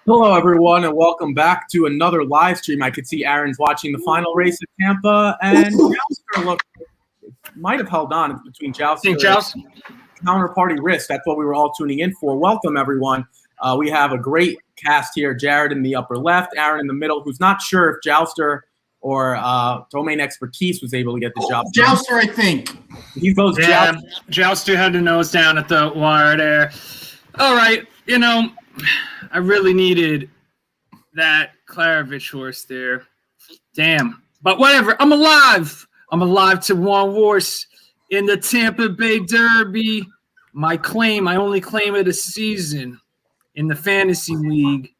Hello, everyone, and welcome back to another live stream. I could see Aaron's watching the final race at Tampa, and Jouster might have held on. It's between Jouster and Counterparty Risk. That's what we were all tuning in for. Welcome, everyone. We have a great cast here. Jared in the upper left, Aaron in the middle, who's not sure if Jouster or Domain Expertise was able to get the job done. Jouster, I think. He goes Jouster had the nose down at the wire there. All right, I really needed that Klarovich horse there. Damn. But whatever. I'm alive. I'm alive to one horse in the Tampa Bay Derby. My only claim of the season in the fantasy league.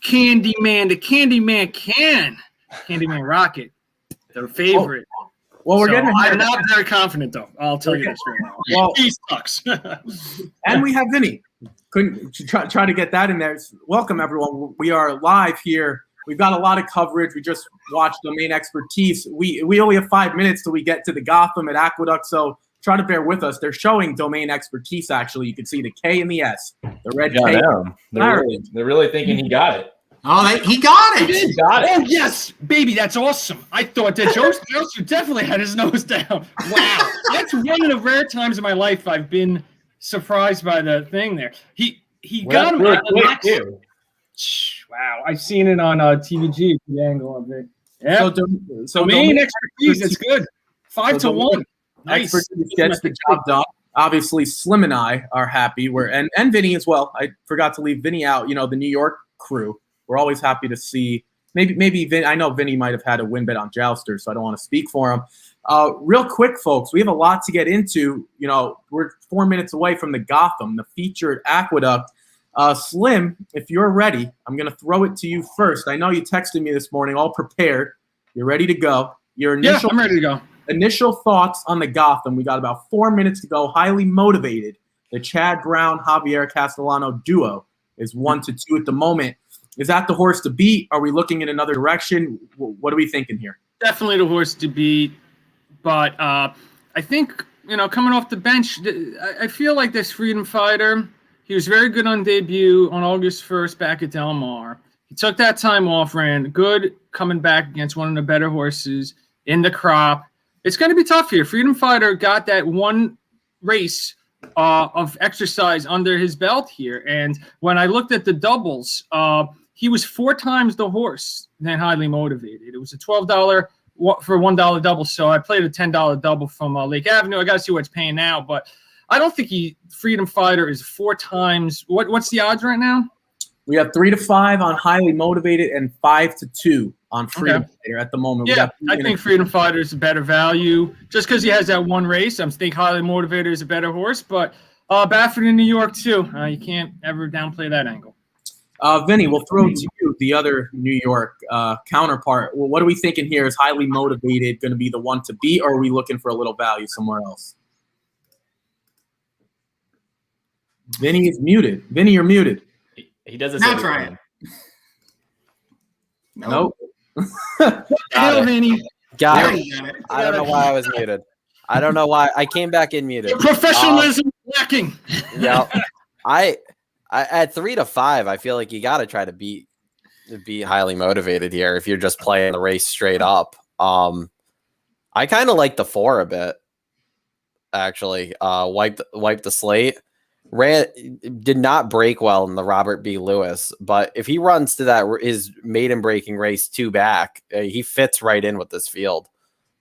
Candyman, the Candyman Candyman Rocket, their favorite. Well, I'm not very confident, though. I'll tell you this right now. Well, he sucks. And we have Vinny. Couldn't try to get that in there. Welcome, everyone. We are live here. We've got a lot of coverage. We just watched Domain Expertise. We only have 5 minutes till we get to the Gotham at Aqueduct, so try to bear with us. They're showing Domain Expertise, actually. You can see the K and the S. The red K. They're really thinking he got it. Oh, he got it. He got it. Oh, yes, baby, that's awesome. I thought that Jouster definitely had his nose down. Wow. That's one of the rare times in my life I've been surprised by the thing there. He got him really at the quick, max. too. Wow, I've seen it on TVG, the angle of it. Yeah. So Domain Expertise, it's good. 5-1. Nice. Expertise gets the job done. Obviously, Slim and I are happy. And Vinny as well. I forgot to leave Vinny out. The New York crew. We're always happy to see. Maybe Vinny. I know Vinny might have had a win bet on Jouster, so I don't want to speak for him. Real quick, folks, we have a lot to get into. We're 4 minutes away from the Gotham, the featured Aqueduct. Slim, if you're ready, I'm going to throw it to you first. I know you texted me this morning, all prepared. You're ready to go. I'm ready to go. Initial thoughts on the Gotham. We got about 4 minutes to go. Highly motivated. The Chad Brown, Javier Castellano duo is 1-2 at the moment. Is that the horse to beat? Are we looking in another direction? What are we thinking here? Definitely the horse to beat. But I think, coming off the bench, I feel like this Freedom Fighter, he was very good on debut on August 1st back at Del Mar. He took that time off, ran good coming back against one of the better horses in the crop. It's going to be tough here. Freedom Fighter got that one race of exercise under his belt here. And when I looked at the doubles, he was 4 times the horse than Highly Motivated. It was a $12 for $1 double. So I played a $10 double from Lake Avenue. I got to see what it's paying now, but I don't think Freedom Fighter is 4 times. What's the odds right now? We have 3-5 on Highly Motivated and 5-2 on Freedom Fighter at the moment. Yeah, I think Freedom Fighter is a better value just because he has that one race. I think Highly Motivated is a better horse, but Baffert in New York too. You can't ever downplay that angle. Vinny, we'll throw to you the other New York counterpart. Well, what are we thinking here? Is Highly Motivated going to be the one to beat, or are we looking for a little value somewhere else? Vinny is muted. Vinny, you're muted. He does this. That's right. Nope. Vinny. Got it. I don't know why I was muted. I don't know why. I came back in muted. Your professionalism lacking. Yeah. I at 3-5, I feel like you got to try to beat Highly Motivated here if you're just playing the race straight up. I kind of like the 4 a bit, actually. Wipe the slate. did not break well in the Robert B. Lewis, but if he runs to that his maiden breaking race 2 back, he fits right in with this field.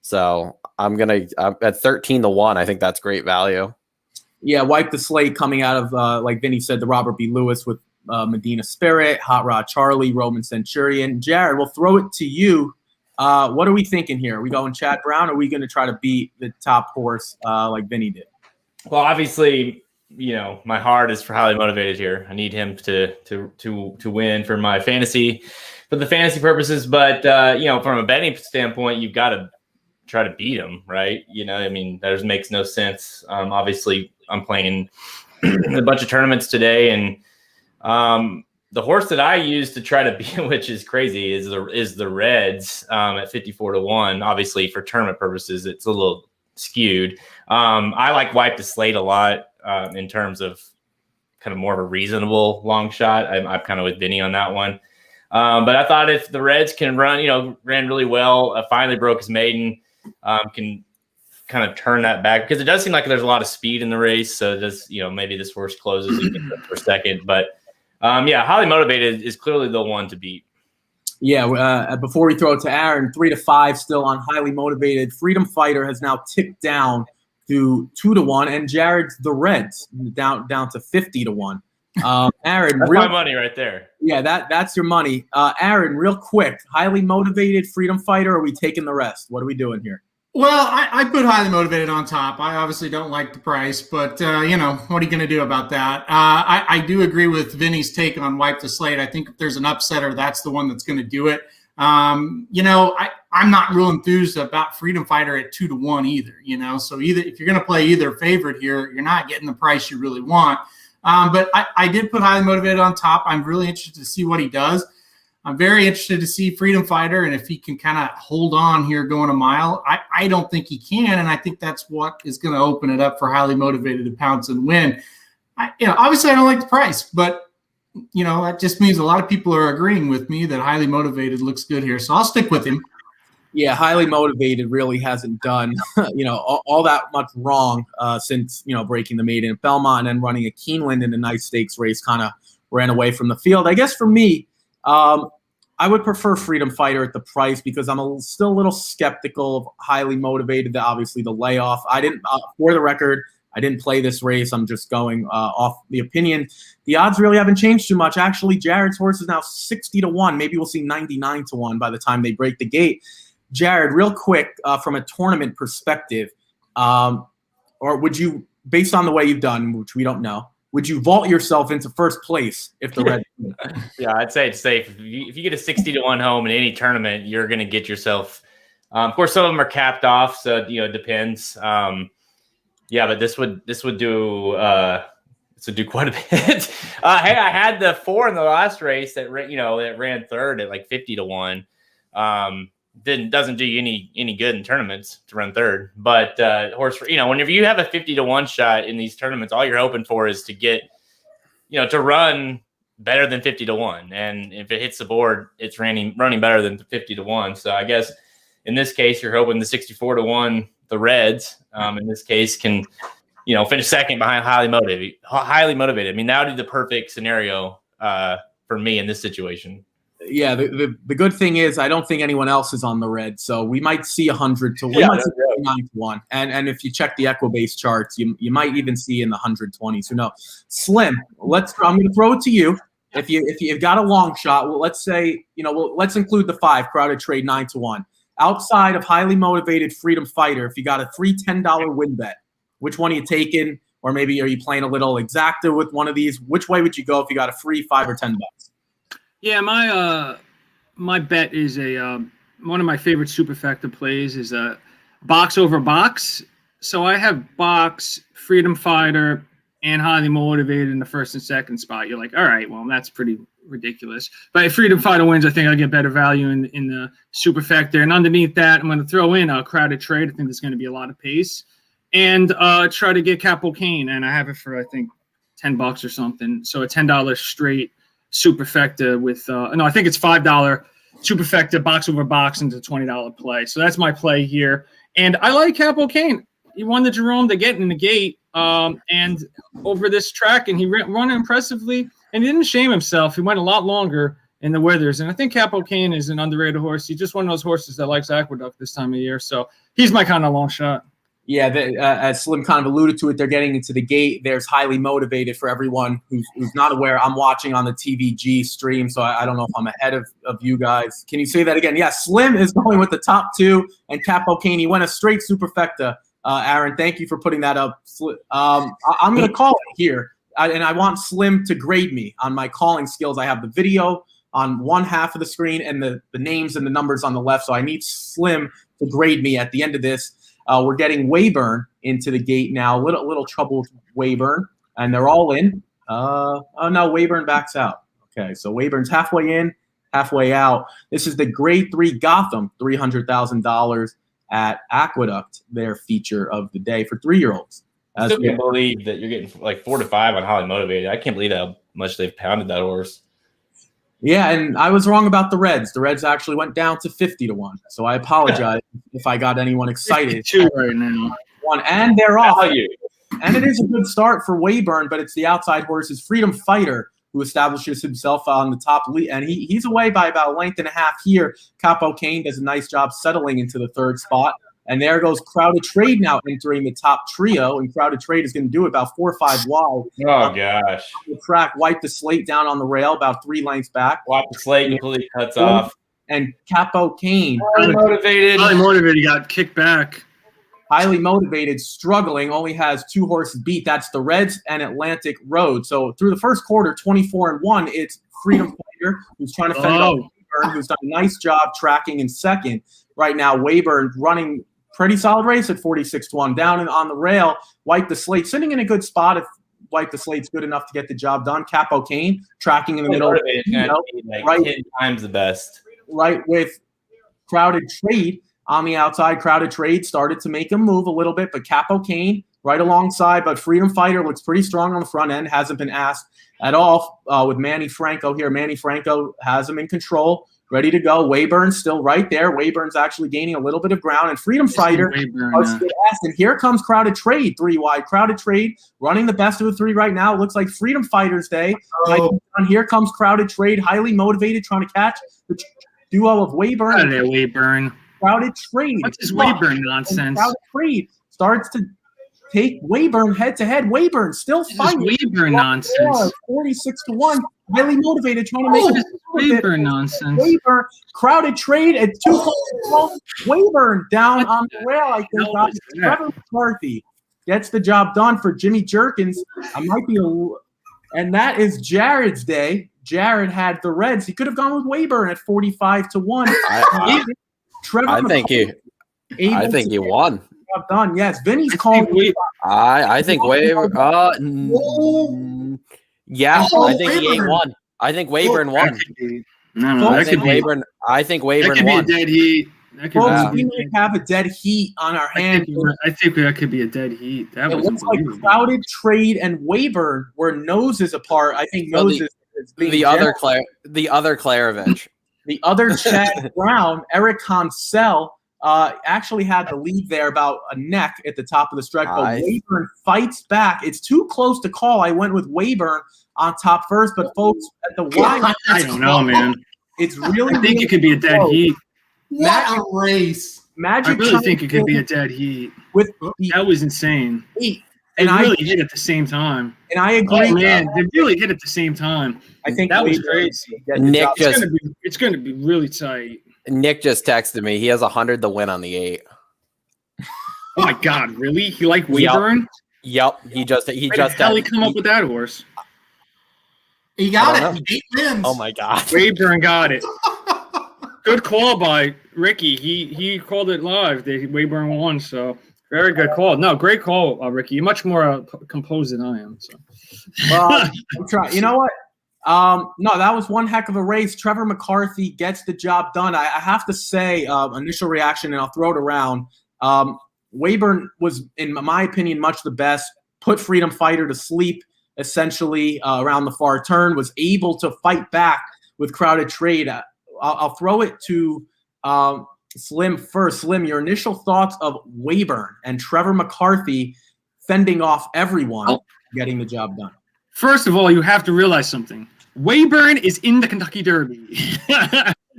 So I'm at 13-1. I think that's great value. Yeah, wipe the slate coming out of like Vinny said, the Robert B. Lewis with Medina Spirit, Hot Rod Charlie, Roman Centurion. Jared, we'll throw it to you. What are we thinking here? Are we going Chad Brown, or are we going to try to beat the top horse like Vinny did? Well, obviously, my heart is for Highly Motivated here. I need him to win for my fantasy, for the fantasy purposes. But from a betting standpoint, you've got to try to beat him, right? That just makes no sense. Obviously, I'm playing a bunch of tournaments today, and the horse that I use to try to beat, which is crazy, is the Reds at 54-1. Obviously, for tournament purposes, it's a little skewed. I like Wipe the Slate a lot in terms of kind of more of a reasonable long shot. I'm kind of with Vinny on that one. But I thought if the Reds can ran really well, finally broke his maiden, can kind of turn that back, because it does seem like there's a lot of speed in the race. So it does, maybe this horse closes even for second. But Highly Motivated is clearly the one to beat. Yeah, before we throw it to Aaron, 3-5 still on Highly Motivated. Freedom Fighter has now ticked down to 2-1, and Jared's the Reds down to 50-1. Aaron, that's my money right there. Yeah, that's your money. Aaron, real quick, Highly Motivated, Freedom Fighter, or are we taking the rest? What are we doing here? Well, I put Highly Motivated on top. I obviously don't like the price, but, what are you going to do about that? I do agree with Vinny's take on Wipe the Slate. I think if there's an upsetter, that's the one that's going to do it. I'm not real enthused about Freedom Fighter at 2-1 either, so if you're going to play either favorite here, you're not getting the price you really want. But I did put Highly Motivated on top. I'm really interested to see what he does. I'm very interested to see Freedom Fighter, and if he can kind of hold on here going a mile. I don't think he can, and I think that's what is going to open it up for Highly Motivated to pounce and win. Obviously I don't like the price, but that just means a lot of people are agreeing with me that Highly Motivated looks good here, so I'll stick with him. Yeah, Highly Motivated really hasn't done all that much wrong since breaking the maiden at Belmont and then running a Keeneland in a nice stakes race. Kind of ran away from the field. I guess for me, I would prefer Freedom Fighter at the price, because I'm still a little skeptical of Highly Motivated. Obviously, the layoff. I didn't, for the record, I didn't play this race. I'm just going off the opinion. The odds really haven't changed too much. Actually, Jared's horse is now 60-1. Maybe we'll see 99-1 by the time they break the gate. Jared, real quick, from a tournament perspective, or would you, based on the way you've done, which we don't know, would you vault yourself into first place if the Reds? Yeah, I'd say it's safe. If you get a 60-1 home in any tournament, you're going to get yourself. Of course, some of them are capped off, so it depends. But this would do quite a bit. Hey, I had the 4 in the last race that ran third at like 50-1. Doesn't do you any good in tournaments to run third, but horse, whenever you have a 50-1 shot in these tournaments, all you're hoping for is to get, to run better than 50-1. And if it hits the board, it's running better than 50-1. So I guess in this case, you're hoping the 64-1, the Reds, in this case, can, finish second behind Highly Motivated. I mean, that would be the perfect scenario for me in this situation. Yeah, the good thing is I don't think anyone else is on the red, so we might see 100-1, and if you check the Equibase charts, you might even see in the 120s. Who knows? Slim, I'm going to throw it to you. If you've got a long shot, well, let's say let's include the 5 crowded trade 9-1. Outside of Highly Motivated Freedom Fighter, if you got a free $10 win bet, which one are you taking? Or maybe are you playing a little exacta with one of these? Which way would you go if you got a free $5 or $10? Yeah, my bet is one of my favorite superfecta plays is a box over box. So I have box, Freedom Fighter, and Highly Motivated in the first and second spot. You're like, all right, well, that's pretty ridiculous. But if Freedom Fighter wins, I think I'll get better value in the superfecta. And underneath that, I'm going to throw in a crowded trade. I think there's going to be a lot of pace. And try to get Capital Cane, and I have it for, I think, $10 or something. So a $10 straight superfecta with I think it's $5 superfecta box over box into $20 play. So that's my play here. And I like Capital Cane. He won the Jerome to get in the gate. and over this track, and he won impressively, and he didn't shame himself. He went a lot longer in the Withers, and I think Capo Cane is an underrated horse. He's just one of those horses that likes Aqueduct this time of year, so he's my kind of long shot. Yeah, as Slim kind of alluded to it, they're getting into the gate. There's highly motivated for everyone who's not aware. I'm watching on the TVG stream, so I don't know if I'm ahead of you guys. Can you say that again? Yeah, Slim is going with the top two, and Capo Cane, he went a straight superfecta. Aaron, thank you for putting that up. I'm going to call it here, and I want Slim to grade me on my calling skills. I have the video on one half of the screen and the names and the numbers on the left, so I need Slim to grade me at the end of this. We're getting Wayburn into the gate now. Little trouble with Wayburn, and they're all in. Oh no, Wayburn backs out. Okay, so Wayburn's halfway in, halfway out. This is the Grade 3 Gotham, $300,000 at Aqueduct, their feature of the day for 3-year-olds. I still can't believe that you're getting like 4 to 5 on Highly Motivated. I can't believe how much they've pounded that horse. Yeah, and I was wrong about the Reds. The Reds actually went down to 50 to 1. So I apologize if I got anyone excited. 52 right now. And they're off. And it is a good start for Wayburn, but it's the outside horse's Freedom Fighter who establishes himself on the top lead. And he's away by about a length and a half here. Capo Cane does a nice job settling into the third spot. And there goes Crowded Trade now entering the top trio. And Crowded Trade is going to do it about 4 or 5 wide. Oh, gosh. The track, wipe the slate down on the rail about 3 lengths back. Wipe the slate completely cuts off. And Capo Cane. Highly motivated, got kicked back. Highly motivated, struggling, only has 2 horses beat. That's the Reds and Atlantic Road. So through the first quarter, 24-1, it's Freedom Fighter, who's trying to fend off Wayburn, who's done a nice job tracking in second. Right now, Wayburn running pretty solid race at 46-1. Down and on the rail, wipe the slate, sitting in a good spot if wipe the slate's good enough to get the job done. Capo Cane tracking in the middle. Right, 10 times the best. Right with Crowded Trade on the outside. Crowded Trade started to make him move a little bit, but Capo Cane right alongside. But Freedom Fighter looks pretty strong on the front end, hasn't been asked at all with Manny Franco here. Manny Franco has him in control, ready to go. Wayburn still right there. Wayburn's actually gaining a little bit of ground, and Freedom Fighter starts to ask. And here comes Crowded Trade, 3 wide. Crowded Trade running the best of the 3 right now. It looks like Freedom Fighter's day. And here comes Crowded Trade, highly motivated, trying to catch the duo of Wayburn. Out of there, Wayburn. Crowded Trade. What's this Wayburn nonsense? Crowded Trade starts to take Wayburn head-to-head. Wayburn still fighting. Wayburn nonsense. 46-1. Highly motivated, trying to make it. Wayburn nonsense. Wayburn, Crowded Trade at 2. Wayburn down on the rail. I think Trevor McCarthy gets the job done for Jimmy Jerkins. And that is Jared's day. Jared had the Reds. He could have gone with Wayburn at 45-1. I think he won. Done. Yes, Vinny's calling. I think Wayburn. Yeah, I think he ain't won. I think Wayburn won. I think Wayburn won. Be a dead heat. We might have a dead heat on our hands. I think that could be a dead heat. It looks like Crowded Trade and Wayburn were noses apart. I think noses. The other Klarovich. The other Chad Brown, Eric Hansel, actually had the lead there about a neck at the top of the stretch. But Wayburn fights back. It's too close to call. I went with Wayburn on top first, but folks at the wide. I don't know, man. It's really. I think it could be a dead heat. What a race! I really think it could be a dead heat. That was insane. And I really hit at the same time. And I agree. Oh, man, they really hit at the same time. I think that was crazy. It's going to be really tight. Nick just texted me. He has 100 to win on the 8. Oh my God! Really? He like Wayburn? Yep. He just. How he come up with that horse? He got it. 8 wins. Oh my God! Wayburn got it. Good call by Ricky. He called it live. Wayburn won. So very good call. No, great call, Ricky. You're much more composed than I am. So. Well, I'm trying. You know what? No, that was one heck of a race. Trevor McCarthy gets the job done. I have to say, initial reaction, and I'll throw it around. Wayburn was, in my opinion, much the best. Put Freedom Fighter to sleep, essentially, around the far turn. Was able to fight back with Crowded Trade. I'll throw it to Slim first. Slim, your initial thoughts of Wayburn and Trevor McCarthy fending off everyone, getting the job done. First of all, you have to realize something. Wayburn is in the Kentucky Derby.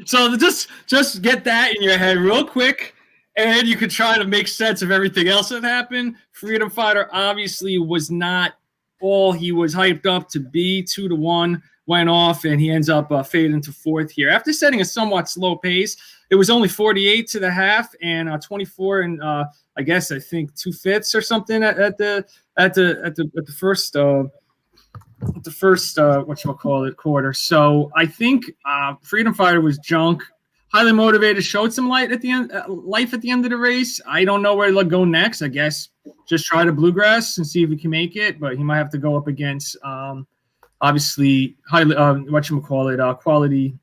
So just get that in your head real quick, and you could try to make sense of everything else that happened. Freedom Fighter obviously was not all he was hyped up to be. 2-1 went off, and he ends up fading to fourth here. After setting a somewhat slow pace, it was only 48 to the half and 24 and I think 2/5 or something at the first quarter. So I think Freedom Fighter was junk. Highly Motivated showed some life at the end of the race. I don't know where to go next. I guess just try the Bluegrass and see if he can make it, but he might have to go up against obviously highly quality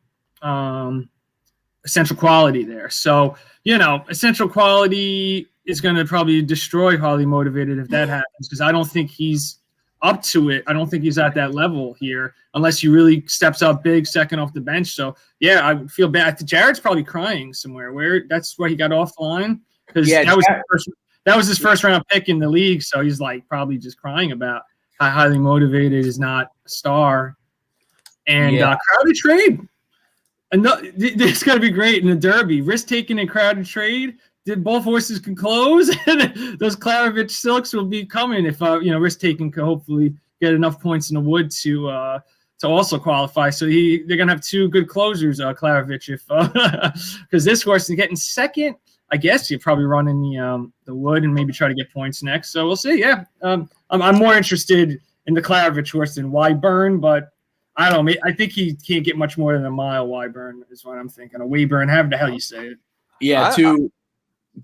Essential Quality there. So Essential Quality is going to probably destroy Highly Motivated if that happens, because I don't think he's up to it. I don't think he's at that level here unless he really steps up big second off the bench. So yeah, I feel bad. Jared's probably crying somewhere. That's where he got off the line, because that was his first round pick in the league. So he's like probably just crying about how Highly Motivated is not a star. And Crowded Trade. And it's going to be great in the Derby. Risk taking and Crowded Trade. Both horses can close, and those Klaravich Silks will be coming if Risk Taking can hopefully get enough points in the wood to also qualify. So they're gonna have two good closers, Klaravich, if because this horse is getting second. I guess he'll probably run in the wood and maybe try to get points next. So we'll see. Yeah, I'm more interested in the Klaravich horse than Wayburn, but I don't know. I think he can't get much more than a mile. Wayburn is what I'm thinking. A Wayburn, however the hell you say it. Yeah,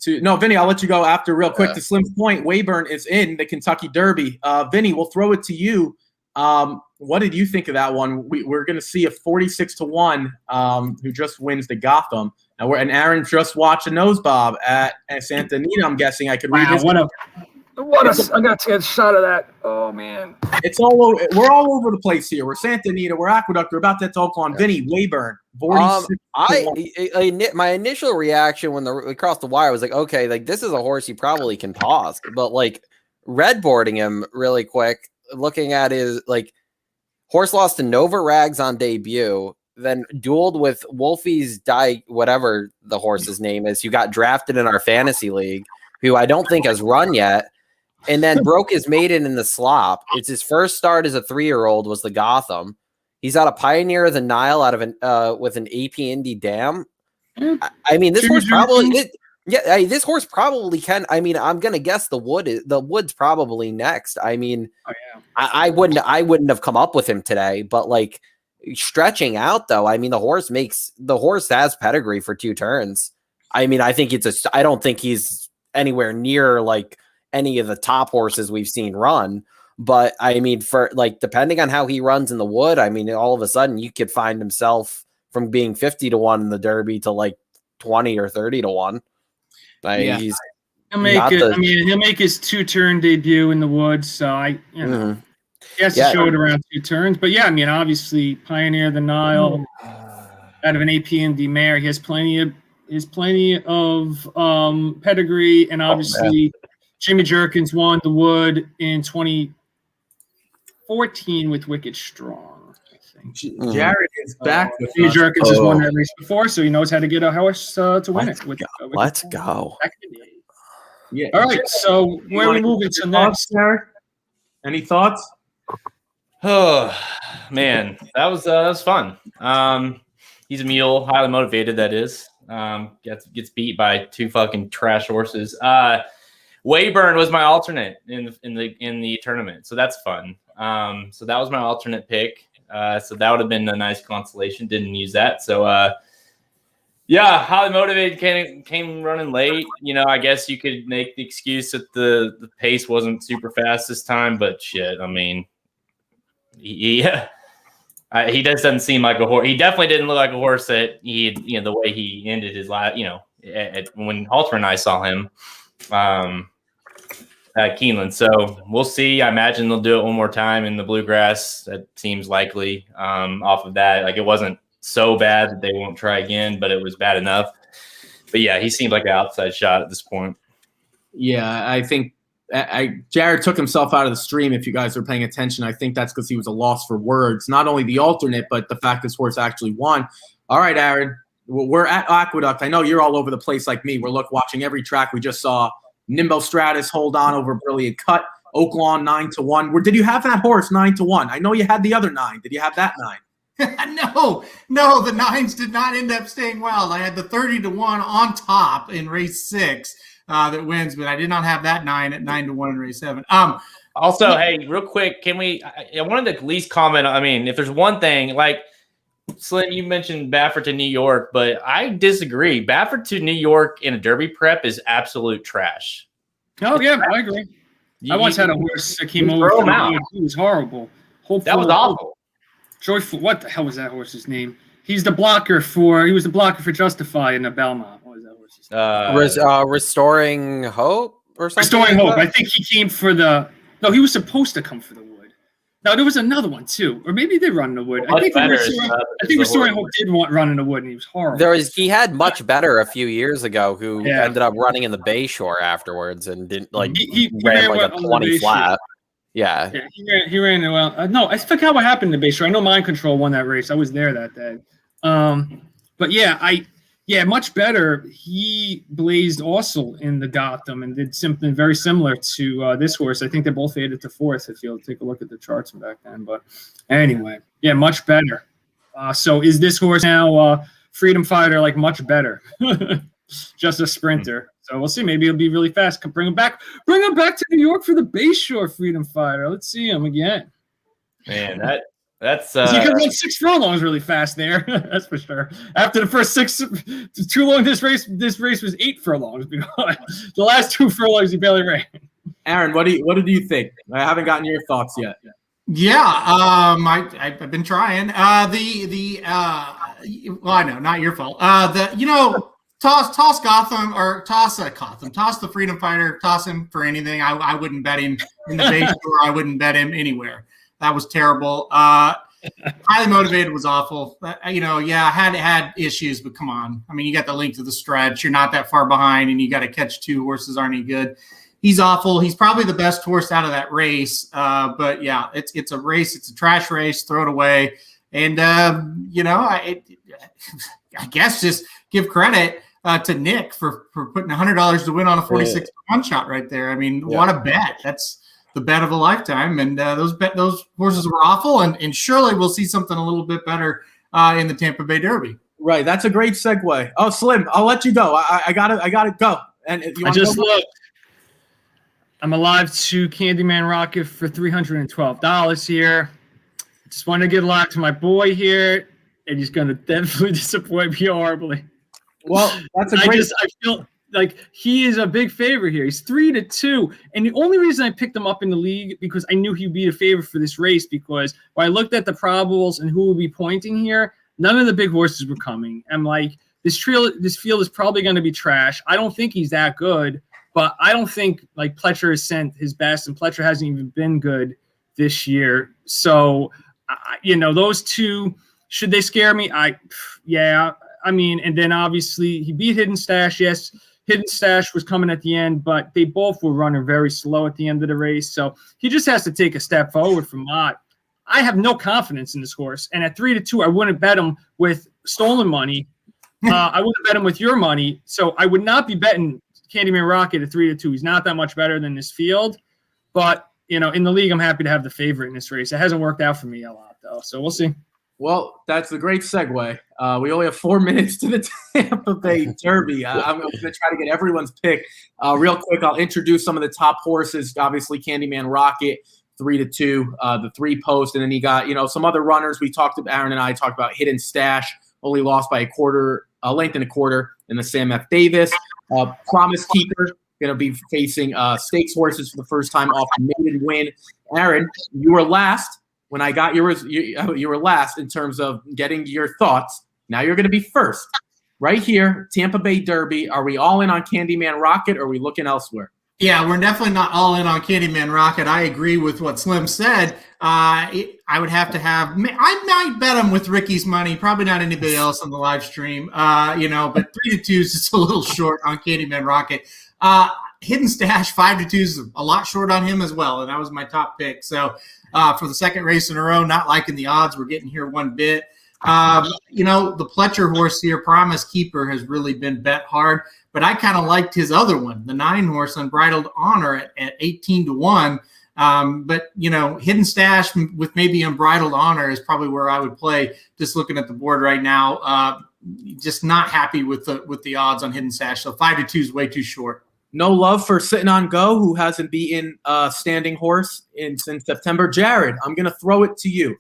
no, Vinny, I'll let you go after real quick. To Slim's point, Wayburn is in the Kentucky Derby. Vinny, we'll throw it to you. What did you think of that one? We're going to see a 46-1 who just wins the Gotham. And Aaron just watched a nose bob at Santa Anita. I'm guessing I could read his. I got to get a shot of that. Oh man, it's all over. We're all over the place here. We're Santa Anita. We're Aqueduct. We're about to Oakland. Yeah. Vinny, Wayburn. My initial reaction when we crossed the wire was like, okay, like this is a horse you probably can toss, but like red boarding him really quick, looking at his horse lost to Nova Rags on debut, then dueled with Wolfie's whatever the horse's name is, who got drafted in our fantasy league, who I don't think has run yet, and then broke his maiden in the slop. It's his first start as a 3-year-old was the Gotham. He's out a Pioneer of the Nile out of with an AP Indy Dam. I mean, this horse probably this horse probably can. I mean, I'm gonna guess the Wood's probably next. I mean, I wouldn't have come up with him today, but like stretching out though, I mean, the horse has pedigree for 2 turns. I mean, I don't think he's anywhere near like any of the top horses we've seen run. But I mean, for depending on how he runs in the wood, I mean, all of a sudden you could find himself from being 50-1 in the Derby to like 20 or 30-1. He'll make his 2-turn debut in the woods. So he has to show it around 2 turns. But yeah, I mean, obviously Pioneer of the Nile out of an APND mare. He has plenty of pedigree, and obviously Jimmy Jerkins won the wood in 2014 with Wicked Strong, I think. Jared is back. Jimmy Jerkins has won that race before, so he knows how to get a horse to win it. Let's go. Yeah. All right, so where are we moving to next? Any thoughts? Oh man, that was fun. He's a mule, highly motivated. That is, gets beat by 2 fucking trash horses. Wayburn was my alternate in the tournament, so that's fun. So that was my alternate pick. So that would have been a nice consolation. Didn't use that. So highly motivated came running late. I guess you could make the excuse that the pace wasn't super fast this time, but shit, I mean, he just doesn't seem like a horse. He definitely didn't look like a horse that he had, the way he ended his life. When Halter and I saw him. At Keeneland. So we'll see. I imagine they'll do it one more time in the Bluegrass. That seems likely. Off of that, it wasn't so bad that they won't try again, but it was bad enough. But yeah, he seemed like an outside shot at this point. Yeah, I think Jared took himself out of the stream. If you guys are paying attention, I think that's because he was a loss for words. Not only the alternate, but the fact this horse actually won. All right, Aaron, we're at Aqueduct. I know you're all over the place like me. We're watching every track. We just saw Nimbo Stratus hold on over Brilliant Cut. Oaklawn 9-1. Did you have that horse 9-1? I know you had the other 9. Did you have that 9? No, the 9s did not end up staying wild. I had the 30-1 on top in race 6 that wins, but I did not have that 9 at 9-1 in race 7. Also, hey, real quick, can we? I wanted to at least comment. I mean, if there's one thing, like Slim, you mentioned Baffert to New York, but I disagree. Baffert to New York in a Derby prep is absolute trash. Oh yeah, I agree. I once had a horse that came over from New. He was horrible. That was awful. Joyful. What the hell was that horse's name? He was the blocker for Justify in the Belmont. What was that horse's name? Restoring Hope or something? Restoring Hope. I think he came for the. No, he was supposed to come for the Wood. No, there was another one too, or maybe they run in the Wood. I think Restoring Hope did run in the Wood, and he was horrible. He had Much Better a few years ago, who ended up running in the Bayshore afterwards and didn't he ran like a 20 flat. Yeah, he ran well. No, I forgot what happened in the Bayshore. I know Mind Control won that race. I was there that day. But Much Better. He blazed also in the Gotham and did something very similar to this horse. I think they both faded to 4th if you'll take a look at the charts from back then. But anyway, Much Better. So is this horse now Freedom Fighter like Much Better? Just a sprinter. So we'll see. Maybe it'll be really fast. Bring him back to New York for the Bayshore Freedom Fighter. Let's see him again. Man, that's he could run 6 furlongs really fast there. That's for sure. After the first 6 too long, this race was 8 furlongs. The last 2 furlongs he barely ran. Aaron, what did you think? I haven't gotten your thoughts yet. Yeah, I've been trying. Well, I know, not your fault. Toss Gotham or toss the Freedom Fighter, toss him for anything. I wouldn't bet him in the Bayshore. I wouldn't bet him anywhere. That was terrible. Highly Motivated was awful. Had issues, but come on. I mean, you got the link to the stretch. You're not that far behind, and you got to catch 2 horses aren't any good. He's awful. He's probably the best horse out of that race. But yeah, it's a race. It's a trash race. Throw it away. And I guess just give credit to Nick for putting $100 to win on a 46 1 shot right there. I mean, what a bet. That's the bet of a lifetime. And those horses were awful. And surely we'll see something a little bit better in the Tampa Bay Derby. Right. That's a great segue. Oh, Slim, I'll let you go. I gotta go. And if you I just looked. I'm alive to Candyman Rocket for $312 here. Just want to get locked to my boy here, and he's going to definitely disappoint me horribly. Well, that's a great. I feel like he is a big favorite here. He's 3-2, and the only reason I picked him up in the league because I knew he'd be a favorite for this race. Because when I looked at the probables and who would be pointing here, none of the big horses were coming. I'm like, this field is probably going to be trash. I don't think he's that good. But I don't think like Pletcher has sent his best, and Pletcher hasn't even been good this year. So, those 2, should they scare me? I mean, and then obviously he beat Hidden Stash. Yes, Hidden Stash was coming at the end, but they both were running very slow at the end of the race. So he just has to take a step forward from Mott. I have no confidence in this horse. And at 3-2, I wouldn't bet him with stolen money. I wouldn't bet him with your money. So I would not be betting Candyman Rocket at 3-2. He's not that much better than this field, but in the league, I'm happy to have the favorite in this race. It hasn't worked out for me a lot though, so we'll see. Well, that's a great segue. We only have 4 minutes to the Tampa Bay Derby. I'm going to try to get everyone's pick real quick. I'll introduce some of the top horses. Obviously, Candyman Rocket 3-2, the 3 post, and then you got some other runners. Aaron and I talked about Hidden Stash, only lost by a length and a quarter in the Sam F. Davis. Promise Keeper going to be facing stakes horses for the first time off a maiden win. Aaron, you were last when I got yours. You were last in terms of getting your thoughts. Now you're going to be first. Right here, Tampa Bay Derby. Are we all in on Candyman Rocket, or are we looking elsewhere? Yeah, we're definitely not all in on Candyman Rocket. I agree with what Slim said. I would have to have – I might bet him with Ricky's money, probably not anybody else on the live stream, but 3-2 is just a little short on Candyman Rocket. Hidden Stash 5-2 is a lot short on him as well, and that was my top pick. So for the second race in a row, not liking the odds we're getting here one bit. The Pletcher horse here, Promise Keeper, has really been bet hard, but I kind of liked his other one, the 9 horse Unbridled Honor at 18-1. But Hidden Stash with maybe Unbridled Honor is probably where I would play. Just looking at the board right now, just not happy with the odds on Hidden Stash. So 5-2 is way too short. No love for Sitting on Go, who hasn't beaten a standing horse since September. Jared, I'm going to throw it to you.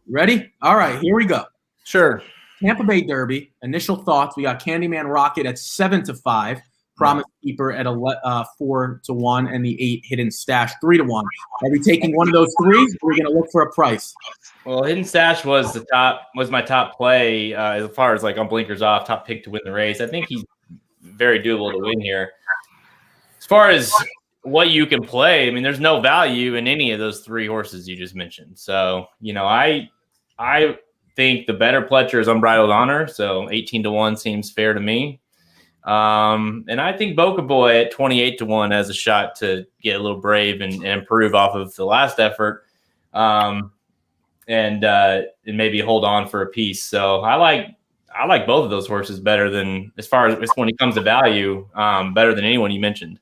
Ready? All right, here we go. Sure. Tampa Bay Derby. Initial thoughts. We got Candyman Rocket at 7-5. Promise Keeper at 4-1, and the 8 Hidden Stash 3-1. Are we taking one of those three? Or are we going to look for a price? Well, Hidden Stash was my top play as far as like on blinkers off, top pick to win the race. I think he's very doable to win here. As far as what you can play, I mean, there's no value in any of those 3 horses you just mentioned. So, I think the better Pletcher is Unbridled Honor. So 18-1 seems fair to me. And I think Boca Boy at 28-1 has a shot to get a little brave and improve off of the last effort. And maybe hold on for a piece. So I like both of those horses better than, as far as when it comes to value, better than anyone you mentioned.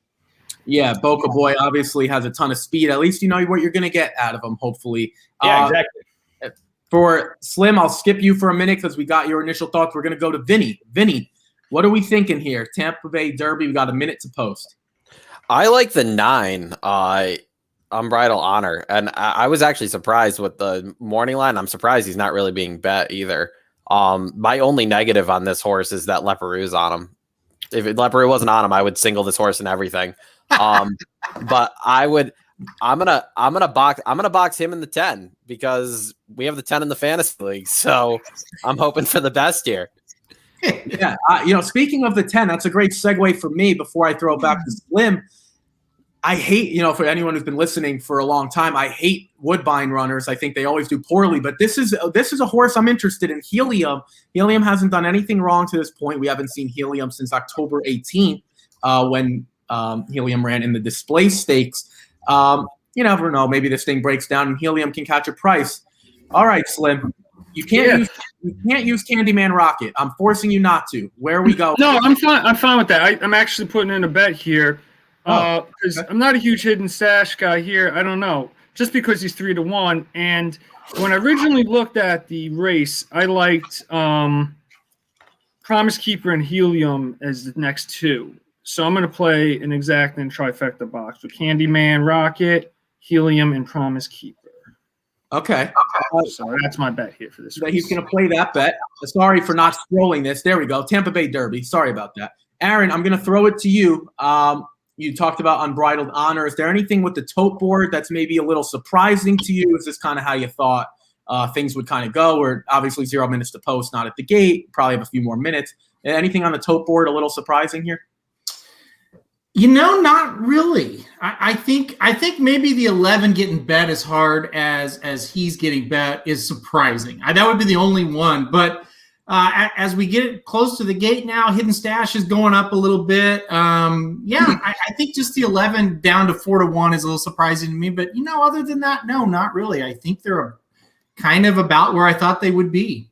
Yeah, Boca Boy obviously has a ton of speed. At least you know what you're going to get out of him, hopefully. Yeah, exactly. For Slim, I'll skip you for a minute because we got your initial thoughts. We're going to go to Vinny. Vinny, what are we thinking here? Tampa Bay Derby, we got a minute to post. I like the 9, Unbridled Honor. And I was actually surprised with the morning line. I'm surprised he's not really being bet either. My only negative on this horse is that Leparoux's on him. If Leparoux wasn't on him, I would single this horse and everything. But I'm gonna box him in the 10 because we have the 10 in the fantasy league. So I'm hoping for the best here. Yeah, speaking of the 10, that's a great segue for me before I throw it back to Slim. I hate, for anyone who's been listening for a long time, I hate Woodbine runners. I think they always do poorly, but this is a horse I'm interested in. Helium. Helium hasn't done anything wrong to this point. We haven't seen Helium since October 18th when Helium ran in the Display Stakes. You never know. Maybe this thing breaks down and Helium can catch a price. All right, Slim. You can't use Candyman Rocket. I'm forcing you not to. Where are we going? No, I'm fine. I'm fine with that. I'm actually putting in a bet here. Because I'm not a huge Hidden Stash guy here. I don't know. Just because he's 3-1. And when I originally looked at the race, I liked Promise Keeper and Helium as the next 2. So I'm going to play an exact and trifecta box with Candyman, Rocket, Helium, and Promise Keeper. Okay. So that's my bet here for this race. He's going to play that bet. Sorry for not scrolling this. There we go. Tampa Bay Derby. Sorry about that. Aaron, I'm going to throw it to you. You talked about Unbridled Honor. Is there anything with the tote board that's maybe a little surprising to you? Is this kind of how you thought things would kind of go? Or obviously 0 minutes to post, not at the gate. Probably have a few more minutes. Anything on the tote board a little surprising here? Not really. I think maybe the 11 getting bet as hard as he's getting bet is surprising. That would be the only one. But as we get close to the gate now, Hidden Stash is going up a little bit. I think just the 11 down to 4-1 is a little surprising to me. But other than that, no, not really. I think they're kind of about where I thought they would be.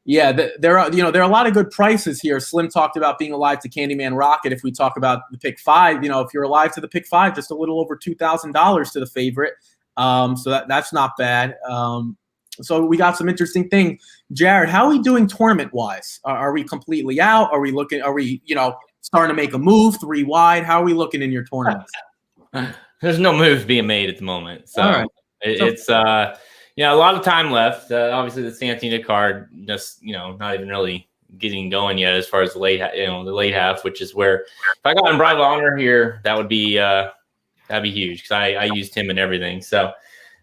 Yeah, there are a lot of good prices here. Slim talked about being alive to Candyman Rocket. If we talk about the pick 5, if you're alive to the pick 5, just a little over $2,000 to the favorite. So that's not bad. So we got some interesting things. Jared, how are we doing tournament wise? Are we completely out? Are we starting to make a move 3 wide? How are we looking in your tournaments? There's no moves being made at the moment. So all right. It's a lot of time left. Obviously the Santa Anita card just, not even really getting going yet as far as the late half, which is where if I got Unbridled Honor here, that would be that'd be huge because I used him in everything. So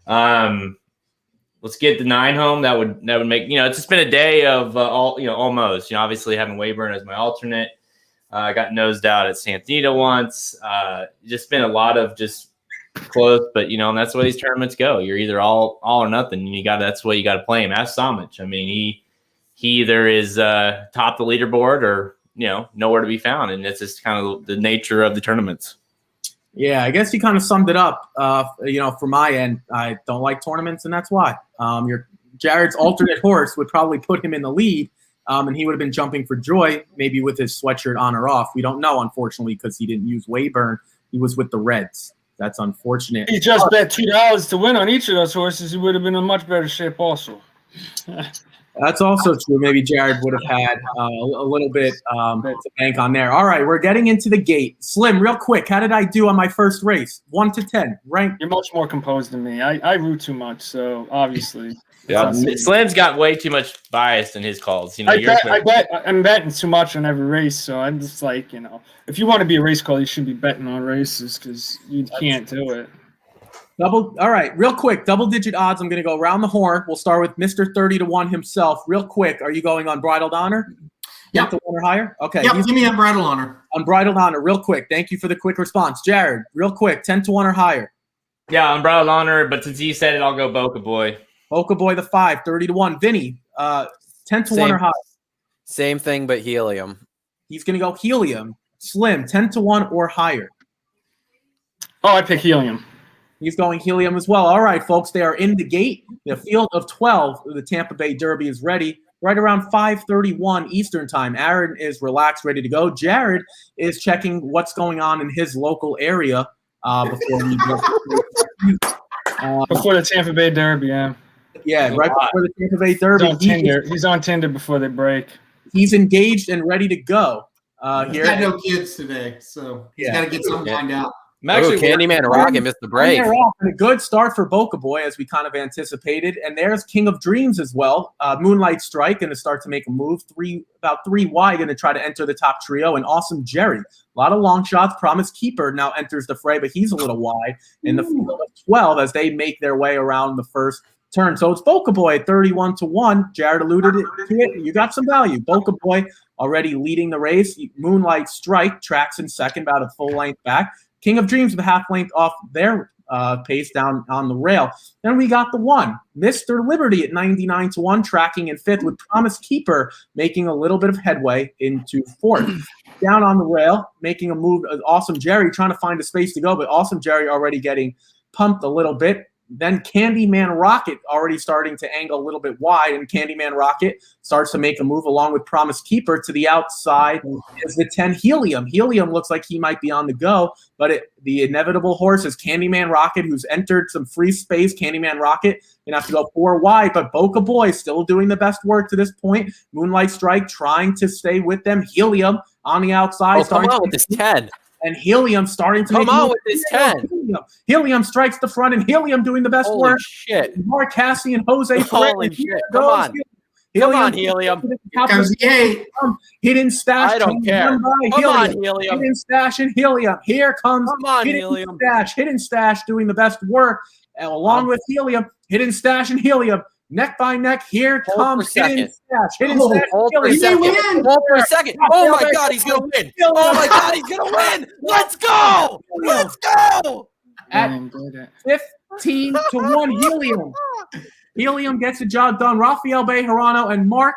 let's get the 9 home. That would make, it's just been a day of almost, obviously having Wayburn as my alternate. I got nosed out at Santa Anita once. Just been a lot of just close, but and that's the way these tournaments go. You're either all or nothing. That's the way you got to play him. Ask Samich. I mean, he either is top the leaderboard or nowhere to be found, and it's just kind of the nature of the tournaments. Yeah, I guess you kind of summed it up. From my end, I don't like tournaments, and that's why. Jared's alternate horse would probably put him in the lead, and he would have been jumping for joy, maybe with his sweatshirt on or off. We don't know, unfortunately, because he didn't use Wayburn. He was with the Reds. That's unfortunate. He just bet $2 to win on each of those horses. He would have been in much better shape also. That's also true. Maybe Jared would have had a little bit to bank on there. All right, we're getting into the gate. Slim, real quick, how did I do on my first race? 1 to 10, rank. You're much more composed than me. I root too much, so obviously. Yeah, Slim's got way too much bias in his calls. I'm betting too much on every race, so I'm just like, if you want to be a race caller, you should be betting on races because you can't do it. All right, real quick, double-digit odds. I'm going to go around the horn. We'll start with Mr. 30-1 himself. Real quick, are you going Unbridled Honor? Yep. 10 to 1 or higher? Okay. Yep, give me Unbridled Honor. Unbridled Honor, real quick. Thank you for the quick response. Jared, real quick, 10 to 1 or higher? Yeah, Unbridled Honor, but since you said it, I'll go Boca Boy. Boca Boy the 5, 30-1. Vinny, 10 to 1 or higher? Same thing, but Helium. He's going to go Helium. Slim, 10 to 1 or higher? Oh, I pick Helium. He's going Helium as well. All right, folks, they are in the gate. The field of 12, the Tampa Bay Derby is ready. Right around 5:31 Eastern time. Aaron is relaxed, ready to go. Jared is checking what's going on in his local area before the Tampa Bay Derby, yeah. Yeah, right before the Tampa Bay Derby. He's on Tinder before they break. He's engaged and ready to go. He's got no kids today, so he's got to get something lined out. Candyman Rocket missed the break. A good start for Boca Boy, as we kind of anticipated. And there's King of Dreams as well. Moonlight Strike going to start to make a move. About 3 wide, going to try to enter the top trio. And Awesome Jerry. A lot of long shots. Promise Keeper now enters the fray, but he's a little wide in the field of 12 as they make their way around the first turn. So it's Boca Boy at 31-1. Jared alluded to it. You got some value. Boca Boy already leading the race. Moonlight Strike tracks in second, about a full length back. King of Dreams with a half length off their pace down on the rail. Then we got the 1, Mr. Liberty at 99-1, tracking in 5th with Promise Keeper making a little bit of headway into 4th. Down on the rail, making a move, Awesome Jerry trying to find a space to go, but Awesome Jerry already getting pumped a little bit. Then Candyman Rocket already starting to angle a little bit wide, and Candyman Rocket starts to make a move along with Promise Keeper. To the outside is the 10 Helium. Helium looks like he might be on the go, but the inevitable horse is Candyman Rocket, who's entered some free space. Candyman Rocket going to have to go 4 wide, but Boca Boy still doing the best work to this point. Moonlight Strike trying to stay with them. Helium on the outside. Come on with this 10. And Helium starting to come on with this 10. Helium strikes the front, and Helium doing the best work. Shit. Mark Cassie and Jose. Holy shit. Come on. Come on, Helium. Hidden stash. I don't care. Come on, Helium. Hidden stash and Helium. Here comes Helium. Stash. Hidden Stash doing the best work. And along with Helium, Hidden Stash and Helium. Neck by neck, here comes Hidden Stash. Hidden Stash. Hold for a second. Oh my God, he's gonna win. Oh my God, he's gonna win. Let's go. Let's go. At 15-1, Helium. Helium gets the job done. Rafael Bejarano and Mark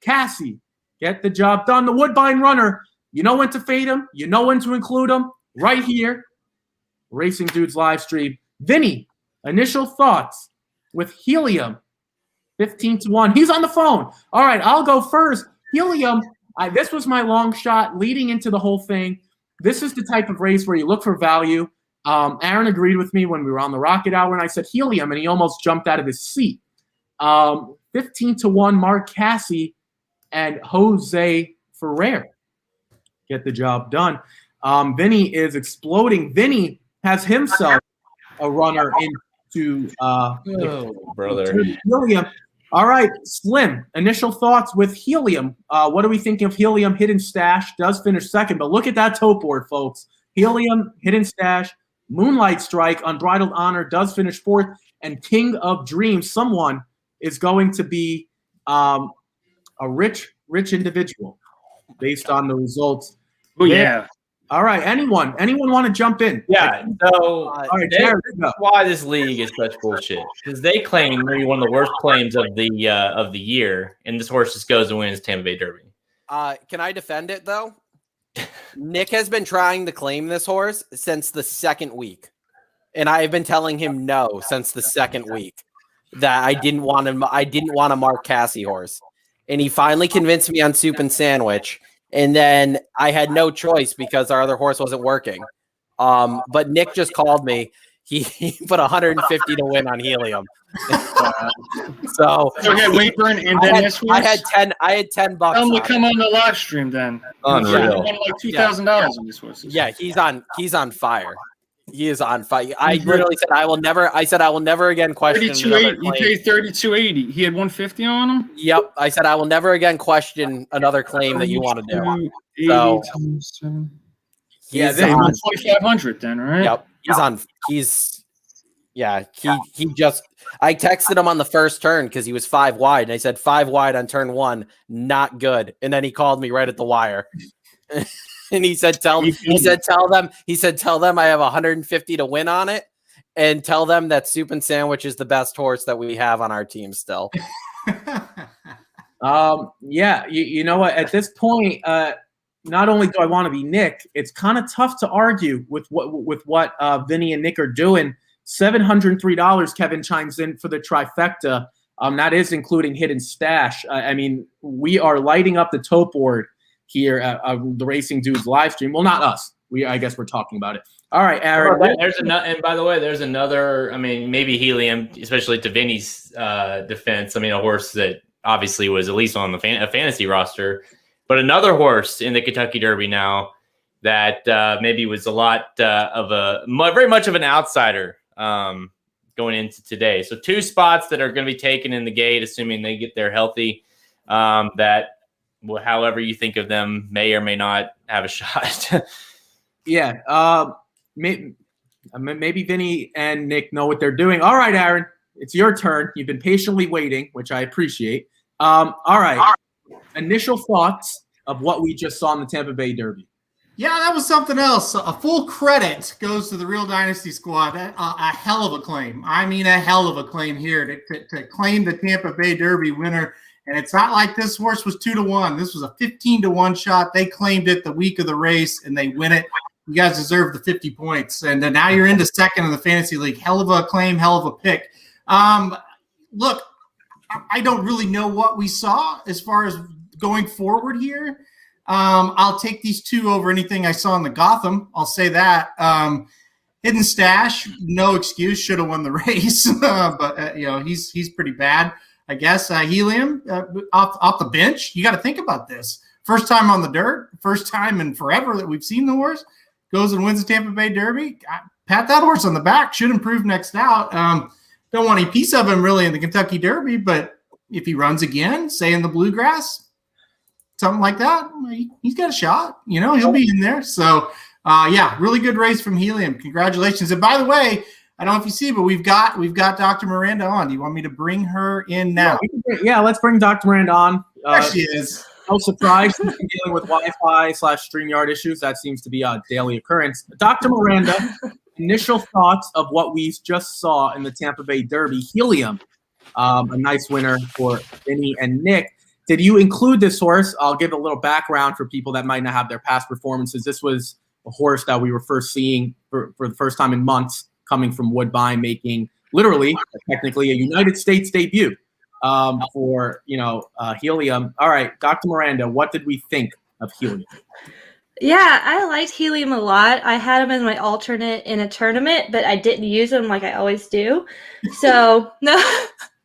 Cassie get the job done. The Woodbine runner, you know when to fade him. You know when to include him. Right here, Racing Dudes live stream. Vinny, initial thoughts with Helium. 15-1. He's on the phone. All right, I'll go first. Helium, this was my long shot leading into the whole thing. This is the type of race where you look for value. Aaron agreed with me when we were on the Rocket Hour, and I said Helium, and he almost jumped out of his seat. 15-1, Mark Cassie and Jose Ferrer get the job done. Vinny is exploding. Vinny has himself a runner into brother. Helium. All right, Slim, initial thoughts with Helium. What are we thinking of Helium? Hidden Stash does finish second, but look at that tote board, folks. Helium, Hidden Stash, Moonlight Strike, Unbridled Honor does finish 4th, and King of Dreams, someone is going to be a rich individual based on the results. Oh, yeah. All right, anyone want to jump in? Yeah, so all right, Jared, that's why this league is such bullshit. Because they claim maybe one of the worst claims of the year, and this horse just goes and wins Tampa Bay Derby. Can I defend it though? Nick has been trying to claim this horse since the second week, and I have been telling him no since the second week that I didn't want him. I didn't want a Mark Cassie horse, and he finally convinced me on Soup and Sandwich. And then I had no choice because our other horse wasn't working. But Nick just called me. He put 150 to win on Helium. So he had Wayburn and then this I had $10 bucks. Tell him to come on the live stream then. Unreal. Like $2,000 on this horse. Yeah, he's on fire. He is on fire. I literally said I will never again question another claim. He paid $32.80. He had 150 on him. Yep. I said I will never again question another claim that you want to do. So yeah, then 2,500 then, right? Yep. He just I texted him on the first turn because he was 5 wide, and I said 5 wide on turn 1, not good. And then he called me right at the wire. And he said, tell them I have 150 to win on it, and tell them that Soup and Sandwich is the best horse that we have on our team still. Yeah, you know what? At this point, not only do I want to be Nick, it's kind of tough to argue with what Vinny and Nick are doing. $703, Kevin chimes in for the trifecta. That is including Hidden Stash. I mean, we are lighting up the tote board here at the Racing Dudes live stream. Well, not us. I guess we're talking about it. All right, Aaron. And by the way, there's another. I mean, maybe Helium, especially to Vinny's defense. I mean, a horse that obviously was at least on the a fantasy roster, but another horse in the Kentucky Derby now that maybe was a lot very much of an outsider going into today. So 2 spots that are going to be taken in the gate, assuming they get there healthy. That, however you think of them, may or may not have a shot. Yeah. Maybe Vinny and Nick know what they're doing. All right, Aaron, it's your turn. You've been patiently waiting, which I appreciate. All right. Initial thoughts of what we just saw in the Tampa Bay Derby. Yeah, that was something else. A full credit goes to the Real Dynasty squad. A hell of a claim. I mean, a hell of a claim here to claim the Tampa Bay Derby winner. And it's not like this horse was 2-1. This was a 15-1 shot. They claimed it the week of the race, and they win it. You guys deserve the 50 points. And now you're into second in the fantasy league. Hell of a claim, hell of a pick. Look, I don't really know what we saw as far as going forward here. I'll take these 2 over anything I saw in the Gotham. I'll say that. Hidden Stash, no excuse, should have won the race, but he's pretty bad, I guess. Helium off the bench. You got to think about this. First time on the dirt, first time in forever that we've seen the horse. Goes and wins the Tampa Bay Derby. Pat that horse on the back. Should improve next out. Don't want any piece of him really in the Kentucky Derby, but if he runs again, say in the Bluegrass, something like that, he's got a shot. He'll be in there. So, really good race from Helium. Congratulations. And by the way, I don't know if you see, but we've got Dr. Miranda on. Do you want me to bring her in now? Yeah, let's bring Dr. Miranda on. There she is. No surprise, she's been dealing with Wi-Fi/StreamYard issues. That seems to be a daily occurrence. Dr. Miranda, initial thoughts of what we just saw in the Tampa Bay Derby. Helium, a nice winner for Vinny and Nick. Did you include this horse? I'll give a little background for people that might not have their past performances. This was a horse that we were first seeing for the first time in months, coming from Woodbine, making literally, technically, a United States debut for Helium. All right, Dr. Miranda, what did we think of Helium? Yeah, I liked Helium a lot. I had him as my alternate in a tournament, but I didn't use him like I always do. So, no,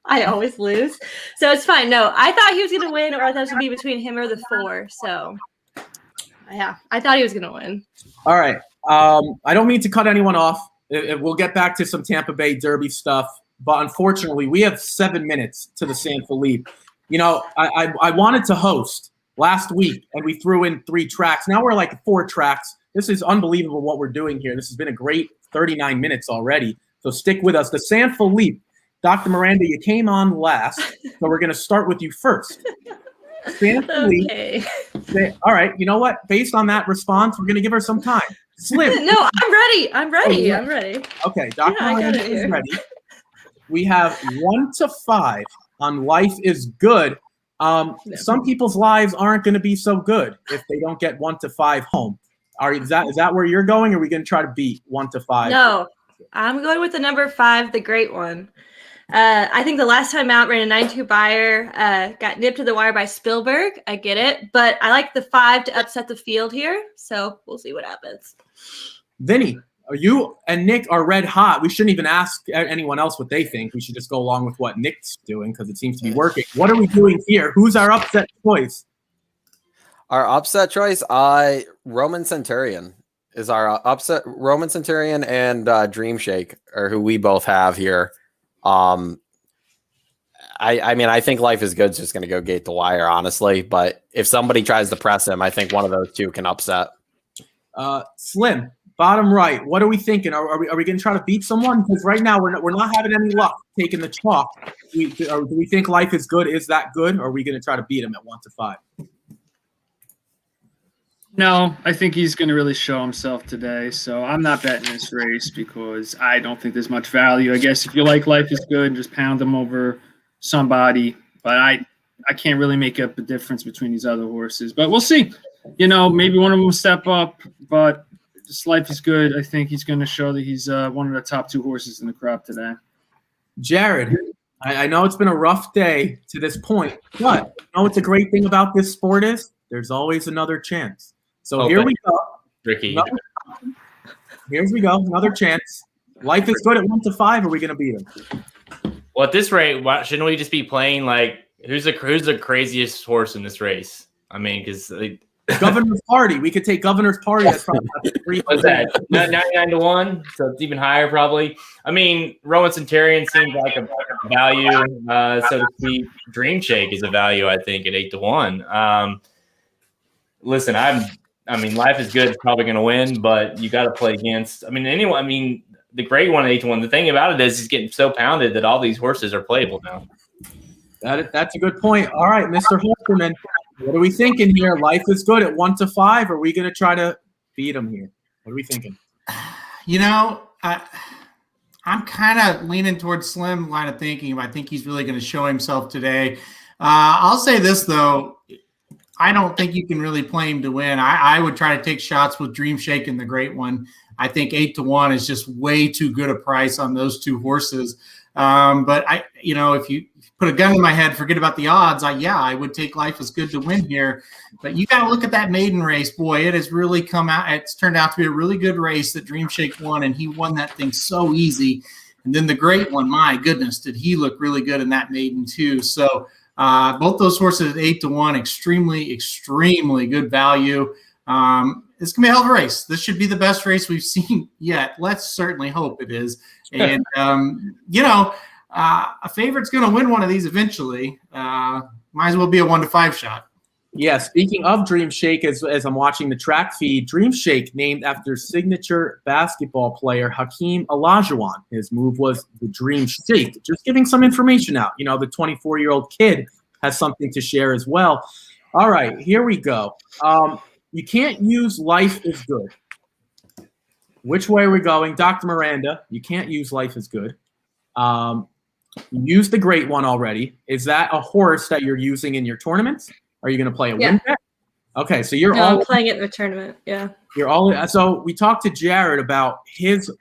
I always lose. So it's fine. No, I thought he was going to win, or I thought it would be between him or the 4. So, yeah, I thought he was going to win. All right. I don't mean to cut anyone off. We'll get back to some Tampa Bay Derby stuff. But unfortunately, we have 7 minutes to the San Felipe. I wanted to host last week, and we threw in 3 tracks. Now we're like 4 tracks. This is unbelievable what we're doing here. This has been a great 39 minutes already. So stick with us. The San Felipe, Dr. Miranda, you came on last, so we're going to start with you first. San Felipe. Okay. All right. You know what? Based on that response, we're going to give her some time. Slim. No, I'm ready. I'm ready. Okay. Dr. Miranda is ready. We have 1 to 5 on Life is Good. Some people's lives aren't going to be so good if they don't get 1 to 5 home. Is that where you're going? Or are we going to try to beat 1 to 5? No, I'm going with the number 5, the great one. I think the last time out ran a 9-2 buyer, got nipped to the wire by Spielberg. I get it, but I like the 5 to upset the field here. So we'll see what happens. Vinny, you and Nick are red hot. We shouldn't even ask anyone else what they think. We should just go along with what Nick's doing because it seems to be working. What are we doing here? Who's our upset choice? Our upset choice, Roman Centurion is our upset. Roman Centurion and Dream Shake are who we both have here. I mean, I think Life is Good is just going to go gate to wire, honestly. But if somebody tries to press him, I think one of those two can upset. Slim, bottom right. What are we thinking? Are we going to try to beat someone? Because right now we're not having any luck taking the chalk. Do we think Life is Good is that good? Or are we going to try to beat him at 1 to 5? No, I think he's going to really show himself today. So I'm not betting this race because I don't think there's much value. I guess if you like Life is Good, just pound him over somebody. But I can't really make up the difference between these other horses. But we'll see. You know, maybe one of them will step up. But just Life is Good. I think he's going to show that he's one of the top 2 horses in the crop today. Jared, I know it's been a rough day to this point. But you know what's a great thing about this sport is? There's always another chance. So here we go. Ricky. Here we go. Another chance. Life is Good at 1 to 5. Are we going to beat him? Well, at this rate, shouldn't we just be playing like who's the craziest horse in this race? I mean, because Governor's Party. We could take Governor's Party. That's probably what's that? 99 to 1, so it's even higher probably. I mean, Roman Centurion seems like a value, so to speak. Dream Shake is a value, I think, at 8 to 1. Listen, I mean, Life is Good is probably going to win, but you got to play against. I mean, the great one at 8 to 1. The thing about it is he's getting so pounded that all these horses are playable now. That's a good point. All right, Mr. Holsterman, what are we thinking here? Life is Good at 1 to 5. Are we going to try to beat him here? What are we thinking? You know, I'm kind of leaning towards Slim line of thinking. I think he's really going to show himself today. I'll say this though. I don't think you can really play him to win. I would try to take shots with Dream Shake and the Great One. I think 8 to 1 is just way too good a price on those 2 horses. But if you put a gun in my head, forget about the odds. I would take Life is Good to win here. But you got to look at that maiden race. Boy, it has really come out. It's turned out to be a really good race that Dream Shake won, and he won that thing so easy. And then the Great One, my goodness, did he look really good in that maiden too. So both those horses at 8 to 1, extremely, extremely good value. It's going to be a hell of a race. This should be the best race we've seen yet. Let's certainly hope it is. And, a favorite's going to win one of these eventually. Might as well be a 1 to 5 shot. Yeah, speaking of Dream Shake, as I'm watching the track feed, Dream Shake named after signature basketball player Hakeem Olajuwon. His move was the Dream Shake. Just giving some information out. You know, the 24-year-old kid has something to share as well. All right, here we go. You can't use Life is Good. Which way are we going? Dr. Miranda, you can't use Life is Good. You used the Great One already. Is that a horse that you're using in your tournaments? Are you going to play a win bet? Okay, so I'm playing it in the tournament. Yeah. You're all. So we talked to Jared about his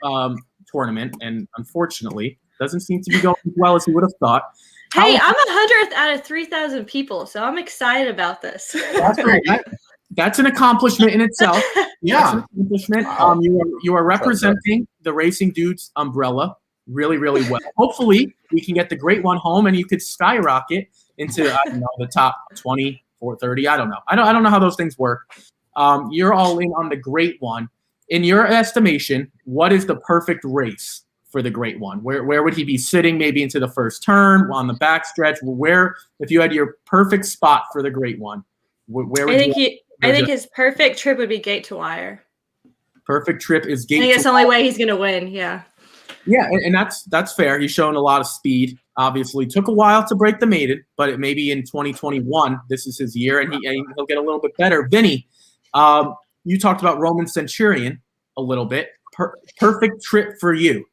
tournament, and unfortunately, doesn't seem to be going as well as he would have thought. Hey, I'm 100th out of 3,000 people, so I'm excited about this. That's an accomplishment in itself. Yeah. That's an accomplishment. You are representing the Racing Dudes umbrella really, really well. Hopefully, we can get the Great One home, and you could skyrocket into the top 20 or 30. I don't know. I don't know how those things work. You're all in on the Great One. In your estimation, what is the perfect race for the Great One? Where would he be sitting? Maybe into the first turn, on the backstretch. Where, if you had your perfect spot for the Great One, where would I think his perfect trip would be gate to wire. Perfect trip is gate. I think it's the only way he's going to win. Yeah. Yeah, and that's fair. He's shown a lot of speed. Obviously, took a while to break the maiden, but it maybe in 2021, this is his year, and he'll get a little bit better. Vinny, you talked about Roman Centurion a little bit. Perfect trip for you.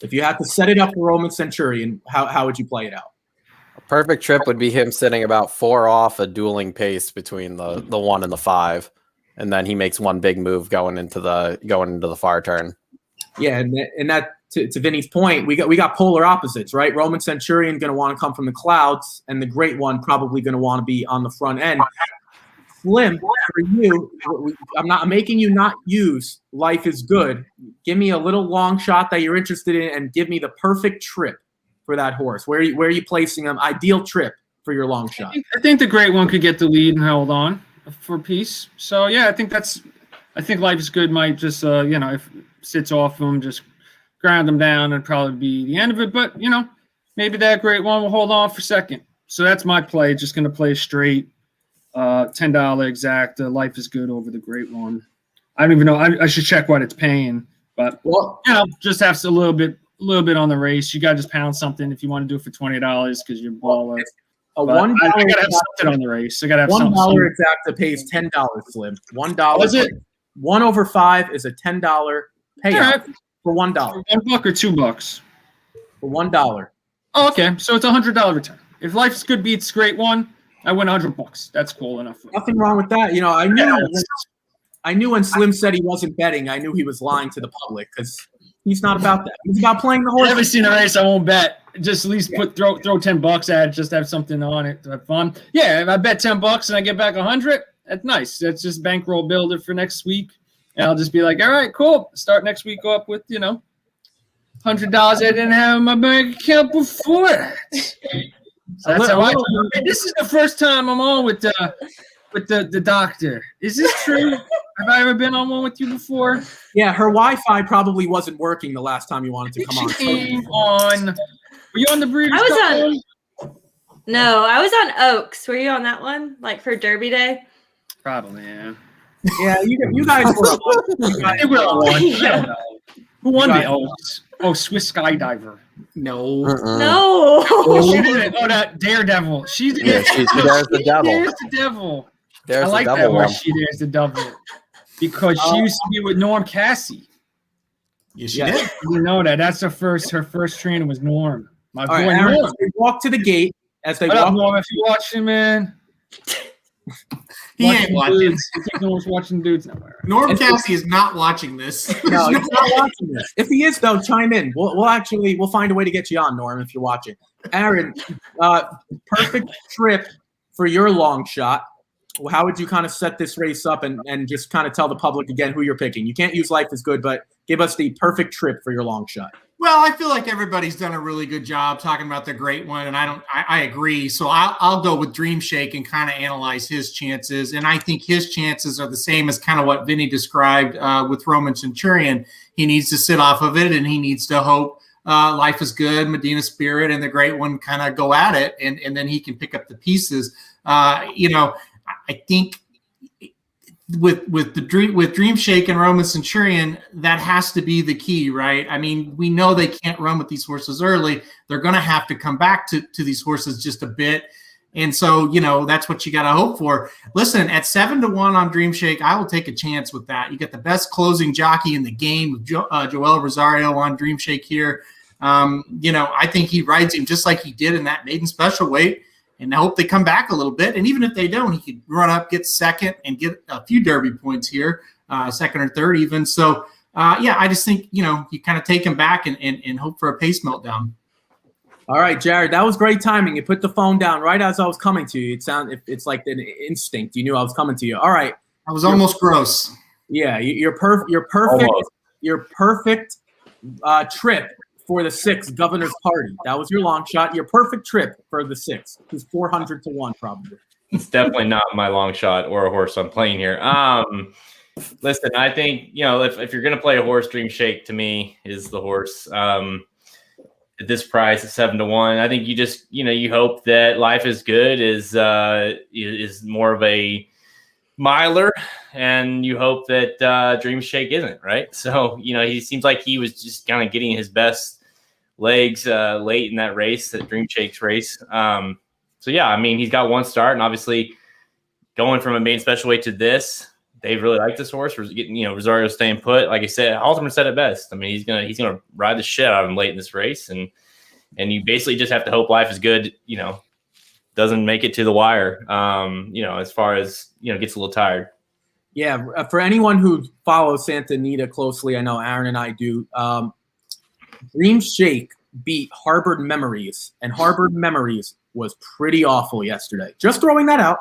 If you had to set it up for Roman Centurion, how would you play it out? Perfect trip would be him sitting about 4 off a dueling pace between the 1 and the 5, and then he makes one big move going into the far turn. Yeah, and that to Vinny's point, we got polar opposites, right? Roman Centurion going to want to come from the clouds, and the Great One probably going to want to be on the front end. Slim, for you, I'm making you not use Life is Good. Give me a little long shot that you're interested in, and give me the perfect trip for that horse. Where are you placing him? Ideal trip for your long shot. I think the Great One could get the lead and hold on for peace. So yeah, I think Life is Good might just if it sits off him, just ground him down, and probably be the end of it. But maybe that Great One will hold on for second. So that's my play. Just going to play straight. $10 exact. Life is Good over the Great One. I don't even know. I should check what it's paying, but just have a little bit on the race. You got to just pound something if you want to do it for $20 because you're baller. $1. I got to have something on the race. I got to have something. $1 exact pays $10, Slim. $1. Is it? 1 over 5 is a $10 payout right. for $1. $1 or $2? For $1. Oh, okay. So it's a $100 return. If Life's Good beats Great One, I win $100. That's cool enough. Nothing wrong with that. I knew when Slim said he wasn't betting, I knew he was lying to the public because he's not about that. He's about playing the horse. I've never seen a race I won't bet. Just at least throw $10 at it, just have something on it to have fun. Yeah, if I bet $10 and I get back 100, that's nice. That's just bankroll builder for next week. And I'll just be like, all right, cool. Start next week up with, $100 I didn't have in my bank account before that. So that's how I do it. This is the first time I'm on with the doctor. Is this true? Have I ever been on one with you before? Yeah, her Wi-Fi probably wasn't working the last time you wanted to come on. Came on. Were you on the Breeders' Cup? No, I was on Oaks. Were you on that one? Like for Derby Day? Probably, yeah. Yeah, you guys were on. I think we're on one. I don't know. Who won the Oaks? Oh, Swiss Skydiver. No. No. Oh, she did it. Oh, that Daredevil. She dares the devil. Dares the devil. There's I like the that devil where one. she dares the devil. Because she used to be with Norm Cassie. Yes, she did. You know that. That's her first trainer was Norm. My boy Right, Aaron, Norm. as they walk to the gate, as they What up, walk. Norm? If you're watching, man. He ain't watching. Dudes. I think Norm's watching dudes nowhere. Norm Cassie is not watching this. No, he's not watching this. If he is, though, chime in. We'll find a way to get you on, Norm, if you're watching. Aaron, perfect trip for your long shot. How would you kind of set this race up and just kind of tell the public again who you're picking? You can't use Life is Good, but give us the perfect trip for your long shot. Well, I feel like everybody's done a really good job talking about the Great One, and I agree. So I'll go with Dream Shake and kind of analyze his chances. And I think his chances are the same as kind of what Vinny described with Roman Centurion. He needs to sit off of it, and he needs to hope Life is Good, Medina Spirit, and the Great One kind of go at it, and then he can pick up the pieces. I think with Dream Shake and Roman Centurion, that has to be the key, right? I mean, we know they can't run with these horses early. They're going to have to come back to these horses just a bit. And so, that's what you got to hope for. Listen, at 7-1 on Dream Shake, I will take a chance with that. You get the best closing jockey in the game with Joel Rosario on Dream Shake here. I think he rides him just like he did in that maiden special weight. And I hope they come back a little bit. And even if they don't, he could run up, get second, and get a few Derby points here, second or third even. So, I just think, you kind of take him back and hope for a pace meltdown. All right, Jared, that was great timing. You put the phone down right as I was coming to you. It's like an instinct. You knew I was coming to you. All right. I was almost gross. Yeah, you're perfect. Almost. Your perfect trip for the 6th Governor's Party. That was your long shot. Your perfect trip for the 6th. Who's 400 to 1 probably. It's definitely not my long shot or a horse I'm playing here. Listen, I think, if you're going to play a horse, Dream Shake to me is the horse. At this price at 7-1, I think you just, you hope that Life is Good is more of a miler, and you hope that Dream Shake isn't, right? So, he seems like he was just kind of getting his best legs late in that race, that Dream Shake's race. He's got one start, and obviously going from a main special weight to this, they really like this horse. We're getting, Rosario staying put. Like I said, Halterman said it best. I mean, he's gonna ride the shit out of him late in this race, and you basically just have to hope Life is Good, doesn't make it to the wire. As far as gets a little tired. Yeah, for anyone who follows Santa Anita closely, I know Aaron and I do. Dream Shake beat Harbored Memories, and Harbored Memories was pretty awful yesterday. Just throwing that out.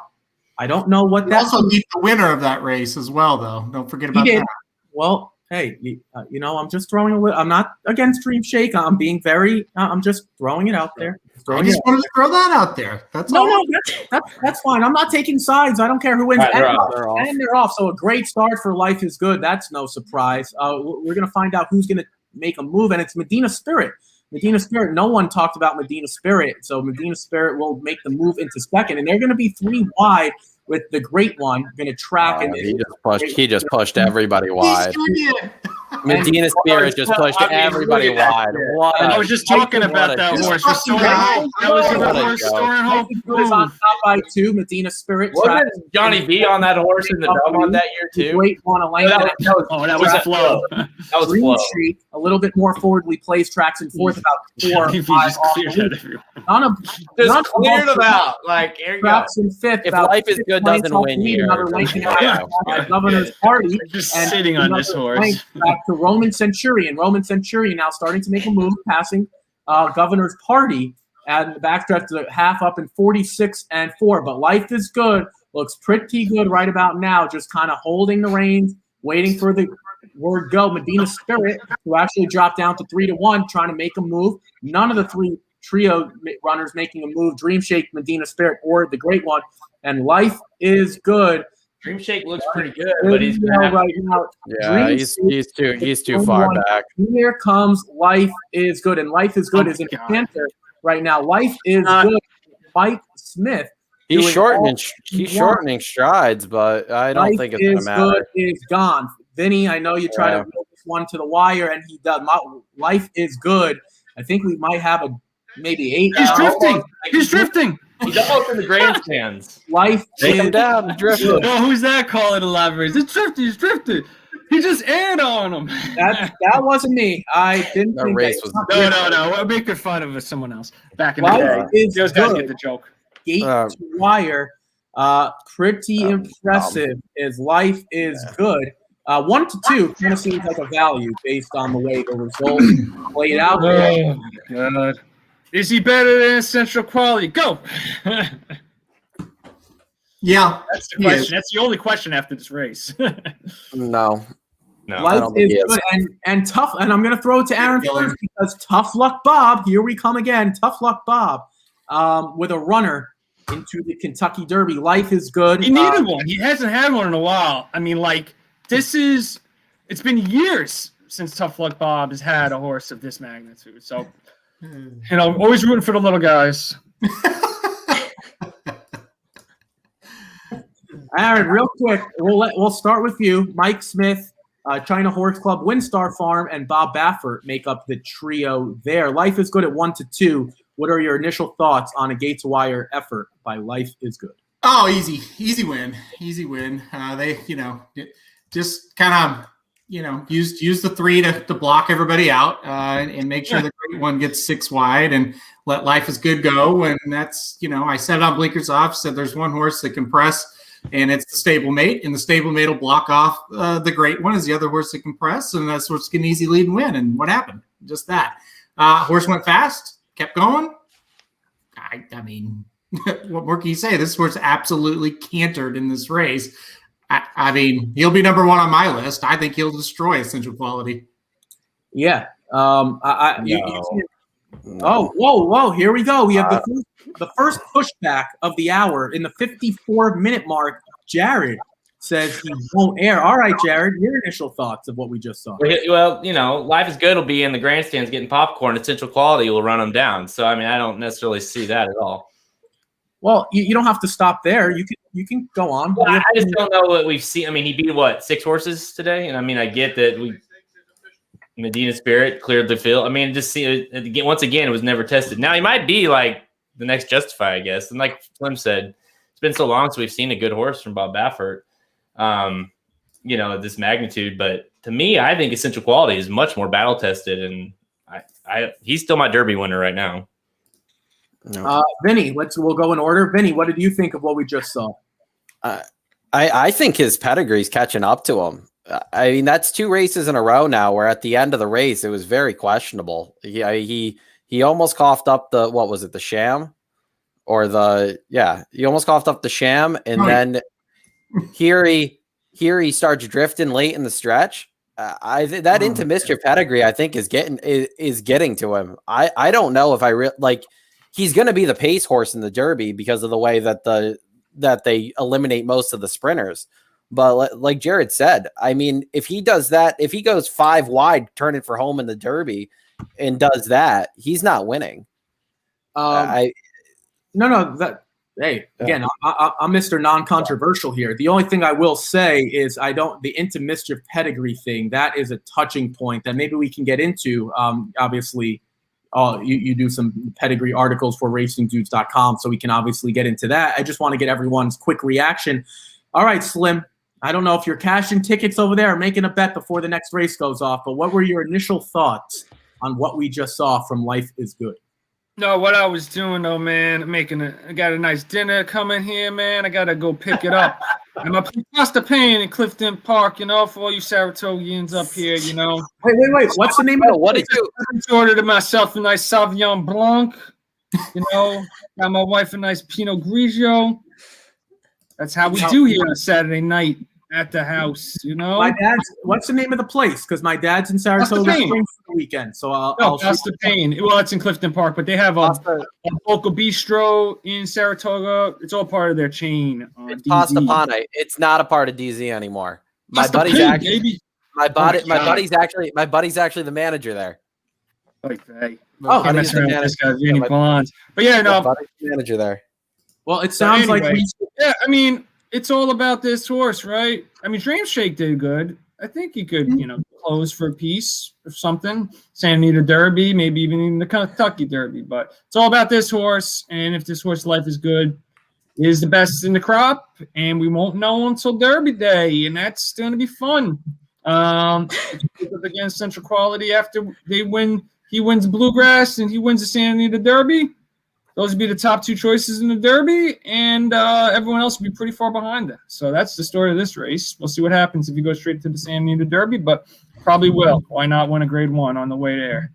I don't know what that. Also beat the winner of that race as well, though. Don't forget about that. Well, hey, I'm just throwing I'm not against Dream Shake. I'm being very. I'm just throwing it out there. I just wanted to throw that out there. That's all. No, that's fine. I'm not taking sides. I don't care who wins. Right, they're off. So a great start for Life is Good. That's no surprise. We're going to find out who's going to make a move, and it's Medina Spirit. Medina Spirit. No one talked about Medina Spirit, so Medina Spirit will make the move into second, and they're going to be 3 wide with the Great One going to track. And he just pushed everybody wide. Medina Spirit just pushed everybody wide. I was just talking about that horse. That was a horse storing home. Is on top by 2. Medina Spirit. Wasn't Johnny B on that horse in the Belmont that year too? Great One Elaine. That was a flow. That was Green flow. Street, a little bit more forwardly placed, tracks in 4th, about 4 or 5 None of cleared them out. Like here you go. Tracks in 5th. If Life is Good doesn't win here, Governor's Party. Just sitting on this horse. Back to Roman Centurion. Roman Centurion now starting to make a move, passing Governor's Party. And the backstretch to half up in 46 and 4. But Life is Good. Looks pretty good right about now. Just kind of holding the reins, waiting for the word go. Medina Spirit, who actually dropped down to 3-1, trying to make a move. None of the 3 trio runners making a move. Dream Shake, Medina Spirit, or the Great One. And Life is Good. Dream Shake looks pretty good, but he's right now. Yeah, he's too far back. Here comes Life is Good, and Life is Good is in canter right now. Life is Good. Mike Smith. He's shortening strides, but I don't think it's gonna matter. Life is Good is gone. Vinny, I know you try to roll this one to the wire, and he does. Life is Good. I think we might have maybe 8. He's drifting. He's drifting. He's almost in the grandstands. Life Take him down, drifting. Oh, who's that calling elaborate? It's drifting. He's drifting. He just aired on him. That wasn't me. I didn't think race that was. No. We're making fun of someone else back in the day. Those guys get the joke. Gate to wire. Pretty impressive. Is Life is Good. 1 to 2 kind of seems like a value based on the way the results played out. Oh, God. Is he better than Central Quality? Go. Yeah, that's the question. That's the only question after this race. No. Life is Good and tough. And I'm going to throw it to Aaron first because Tough Luck Bob. Here we come again. Tough Luck Bob with a runner into the Kentucky Derby. Life is Good. He needed one. He hasn't had one in a while. I mean, it's been years since Tough Luck Bob has had a horse of this magnitude. So, always rooting for the little guys. Aaron, real quick, we'll start with you. Mike Smith, China Horse Club, Windstar Farm, and Bob Baffert make up the trio there. Life is Good at 1 to 2. What are your initial thoughts on a gate to wire effort by Life is Good? Oh, easy win. They, just kind of, use the 3 to block everybody out and make sure the Great One gets 6 wide and let Life is Good go. And that's, I said it on Blinkers Off, said there's one horse that can press, and it's the stablemate, and the stablemate will block off the Great One as the other horse that can press, and that's what's an easy lead and win. And what happened? Just that. Horse went fast, kept going. I mean, what more can you say? This horse absolutely cantered in this race. I mean, he'll be number 1 on my list. I think he'll destroy Essential Quality. Yeah. Whoa. Here we go. We have the first pushback of the hour in the 54-minute mark. Jared says he won't air. All right, Jared, your initial thoughts of what we just saw. Well, Life is Good will be in the grandstands getting popcorn. Essential Quality will run them down. So, I mean, I don't necessarily see that at all. Well, you don't have to stop there. You can go on. Well, I just don't know what we've seen. I mean, he beat 6 horses today, and I mean, I get that Medina Spirit cleared the field. I mean, just once again, it was never tested. Now he might be like the next Justify, I guess. And like Slim said, it's been so long since we've seen a good horse from Bob Baffert, this magnitude. But to me, I think Essential Quality is much more battle tested, and he's still my Derby winner right now. No. Vinny, we'll go in order. Vinny, what did you think of what we just saw? I think his pedigree's catching up to him. I mean, that's 2 races in a row now where at the end of the race, it was very questionable. He almost coughed up the sham or he almost coughed up the sham. And then here he starts drifting late in the stretch. That into mischief pedigree, I think is getting to him. I don't know if he's going to be the pace horse in the Derby because of the way that they eliminate most of the sprinters. But like Jared said, I mean, if he does that, if he goes 5 wide, turning for home in the Derby and does that, he's not winning. Hey, again, I'm Mr. Non-controversial here. The only thing I will say is the into mischief pedigree thing, that is a touching point that maybe we can get into. Obviously, you do some pedigree articles for racingdudes.com, so we can obviously get into that. I just want to get everyone's quick reaction. All right, Slim, I don't know if you're cashing tickets over there or making a bet before the next race goes off, but what were your initial thoughts on what we just saw from Life is Good? No, what I was doing though, man, I got a nice dinner coming here, man. I gotta go pick it up. I'm a pasta pain in Clifton Park, for all you Saratogians up here, Wait. What's the name of what did you ordered myself a nice Sauvignon Blanc, got my wife a nice Pinot Grigio. That's how we do here on Saturday night at the house, What's the name of the place? Because my dad's in Saratoga Springs for the weekend, so I'll Pasta Pain. Well, it's in Clifton Park, but they have a local bistro in Saratoga. It's all part of their chain. It's Pasta Pane. It's not a part of DZ anymore. My buddy's actually the manager there. Okay. He's the manager. This guy's Vinny Bonds. But yeah, no. My buddy's the manager there. Well, it sounds like it's all about this horse, right? I mean, Dream Shake did good. I think he could, close for a piece or something. Santa Anita Derby, maybe even the Kentucky Derby. But it's all about this horse. And if this horse Life is Good is the best in the crop, and we won't know until Derby Day, and that's going to be fun. Against Central Quality after he wins Bluegrass and he wins the Santa Anita Derby. Those would be the top 2 choices in the Derby, and everyone else would be pretty far behind them. So that's the story of this race. We'll see what happens if you go straight to the Santa Anita Derby, but probably will. Why not win a Grade 1 on the way there?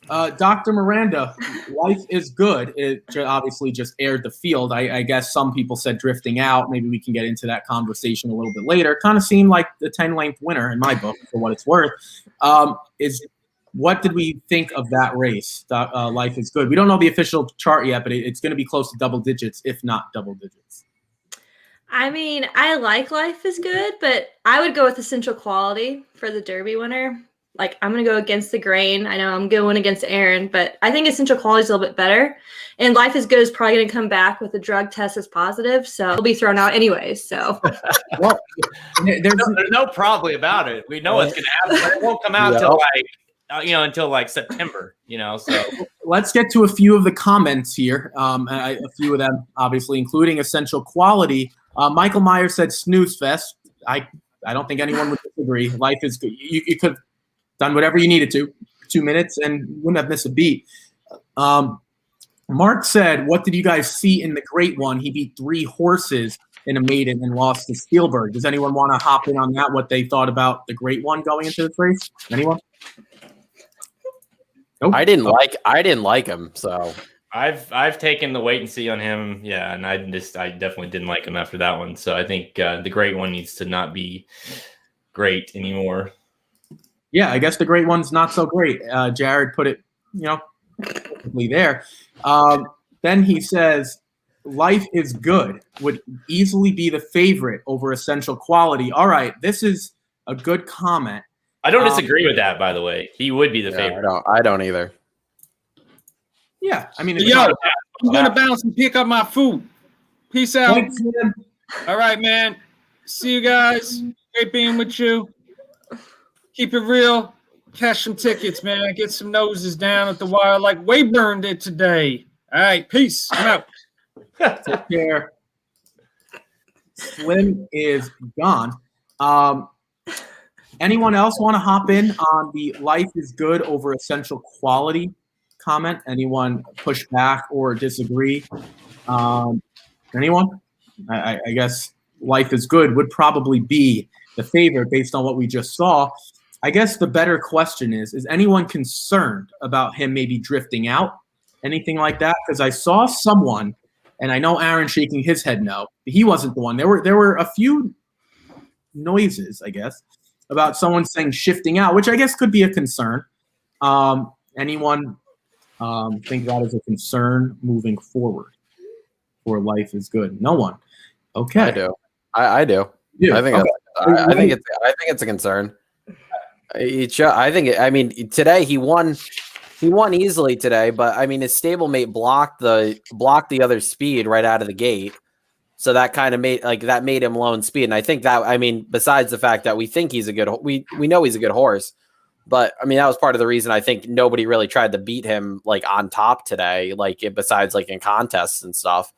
Dr. Miranda, Life is Good. It obviously just aired the field. I guess some people said drifting out. Maybe we can get into that conversation a little bit later. Kind of seemed like the 10-length winner in my book, for what it's worth. What did we think of that race? Life is Good. We don't know the official chart yet, but it's going to be close to double digits, if not double digits. I mean, I like Life is Good, but I would go with Essential Quality for the Derby winner. Like, I'm going to go against the grain. I know I'm going against Aaron, but I think Essential Quality is a little bit better. And Life is Good is probably going to come back with a drug test as positive, so it'll be thrown out anyways. So, well, there's no probably about it. We know it's going to happen, but it won't come out until September. So let's get to a few of the comments here. A few of them, obviously, including Essential Quality. Michael Meyer said snooze fest. I don't think anyone would disagree. Life is Good. You could have done whatever you needed to, 2 minutes, and wouldn't have missed a beat. Mark said, what did you guys see in the Great One? He beat 3 horses in a maiden and lost to Spielberg. Does anyone want to hop in on that, what they thought about the Great One going into this race? Anyone? Nope. I didn't like him, so I've taken the wait and see on him. Yeah, and I definitely didn't like him after that one. So I think the Great One needs to not be great anymore. Yeah, I guess the Great One's not so great. Jared put it, there. Then he says, Life is Good would easily be the favorite over Essential Quality. All right, this is a good comment. I don't disagree with that, by the way. He would be the favorite. I don't either. Yeah, I mean, I'm going to bounce and pick up my food. Peace out. Thanks, all right, man. See you guys. Great being with you. Keep it real. Cash some tickets, man. Get some noses down at the wire like Wayburn did today. All right, peace. I'm out. Take care. Slim is gone. Anyone else want to hop in on the Life is Good over Essential Quality comment? Anyone push back or disagree? Anyone? I guess Life is Good would probably be the favorite based on what we just saw. I guess the better question is anyone concerned about him maybe drifting out? Anything like that? Because I saw someone, and I know Aaron shaking his head no. He wasn't the one. There were a few noises, I guess, about someone saying shifting out, which I guess could be a concern. Anyone think that is a concern moving forward for Life is Good? No one. Okay. I do. I do. Yeah. I think Okay. I think it's a concern. I mean, today he won easily today, but I mean his stablemate blocked the other speed right out of the gate. So that kind of made him lone speed. And I think that, I mean, besides the fact that we think he's we know he's a good horse, but I mean, that was part of the reason I think nobody really tried to beat him like on top today, besides like in contests and stuff.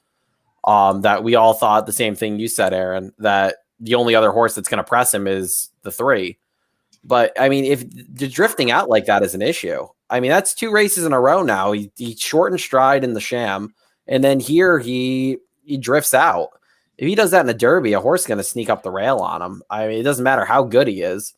That we all thought the same thing you said, Aaron, that the only other horse that's going to press him is the 3. But I mean, if the drifting out like that is an issue, I mean, that's 2 races in a row now. He shortened stride in the Sham, and then here he drifts out. If he does that in a Derby, a horse is going to sneak up the rail on him. I mean, it doesn't matter how good he is.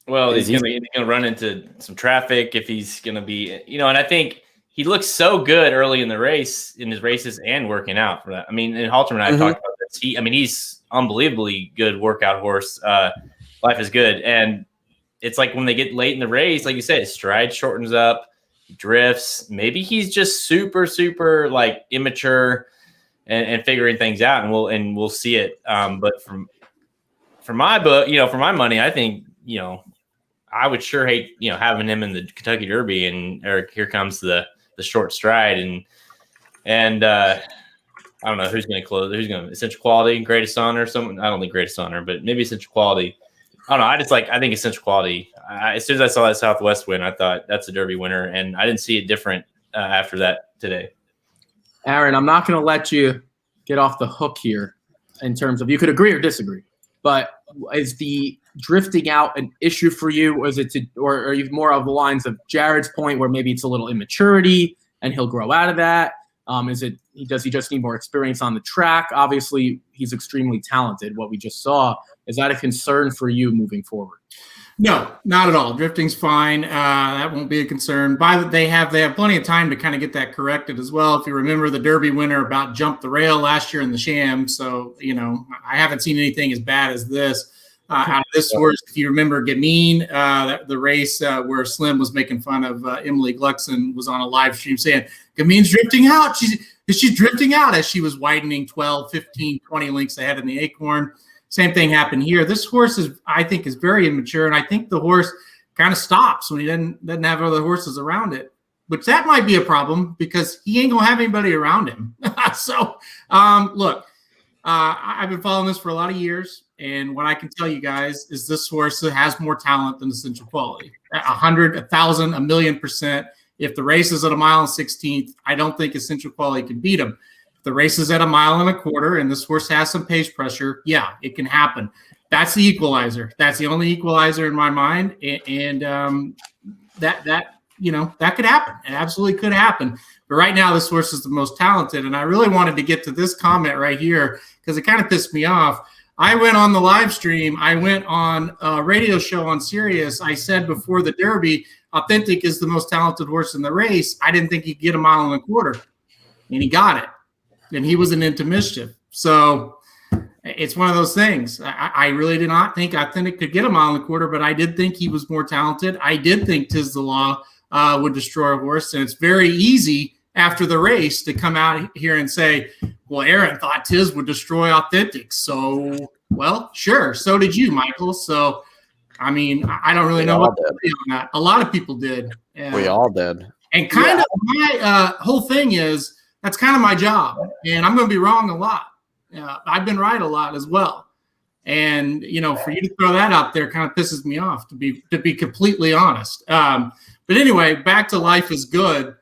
Well, he's going to run into some traffic if he's going to be, and I think he looks so good early in the race, in his races and working out for that. I mean, and Halterman and I talked about this. He's unbelievably good workout horse. Life is Good. And it's like when they get late in the race, like you said, his stride shortens up, he drifts. Maybe he's just super, super like immature and figuring things out, and we'll see it. But for my book, for my money, I think, I would sure hate, having him in the Kentucky Derby, or here comes the short stride, and I don't know who's going to close. Who's going to Essential Quality, Greatest Honor, someone. I don't think Greatest Honor, but maybe Essential Quality. I don't know. I think Essential Quality. As soon as I saw that Southwest win, I thought that's a Derby winner, and I didn't see it different after that today. Aaron, I'm not going to let you get off the hook here in terms of, you could agree or disagree, but is the drifting out an issue for you, or or are you more of the lines of Jared's point where maybe it's a little immaturity and he'll grow out of that? Does he just need more experience on the track? Obviously, he's extremely talented, what we just saw. Is that a concern for you moving forward? No, not at all. Drifting's fine. That won't be a concern. They have plenty of time to kind of get that corrected as well. If you remember, the Derby winner about jumped the rail last year in the Sham. So, I haven't seen anything as bad as this out of this horse. If you remember Gamine, the race where Slim was making fun of Emily Gluckson, was on a live stream saying, Gamine's drifting out. She's drifting out as she was widening 12, 15, 20 lengths ahead in the Acorn. Same thing happened here. This horse I think is very immature, and I think the horse kind of stops when he doesn't have other horses around it, which that might be a problem because he ain't gonna have anybody around him. So, look, I've been following this for a lot of years, and what I can tell you guys is this horse has more talent than Essential Quality. 100, 1,000, 1,000,000%. If the race is at 1 mile and 16th, I don't think Essential Quality can beat him. The race is at 1 1/4 miles and this horse has some pace pressure. Yeah, it can happen. That's the equalizer. That's the only equalizer in my mind. And that could happen. It absolutely could happen. But right now, this horse is the most talented. And I really wanted to get to this comment right here because it kind of pissed me off. I went on the live stream. I went on a radio show on Sirius. I said before the Derby, Authentic is the most talented horse in the race. I didn't think he'd get 1 1/4 miles. And he got it. And he was an into mischief. So it's one of those things. I really did not think Authentic could get 1 1/4 miles, but I did think he was more talented. I did think Tiz the Law would destroy a horse. And it's very easy after the race to come out here and say, well, Aaron thought Tiz would destroy Authentic. So, well, sure. So did you, Michael. So, I mean, I don't really know what to say on that. A lot of people did. We all did. And kind of my whole thing is, that's kind of my job, and I'm going to be wrong a lot. I've been right a lot as well, and for you to throw that out there kind of pisses me off, to be completely honest. But anyway, back to Life is Good.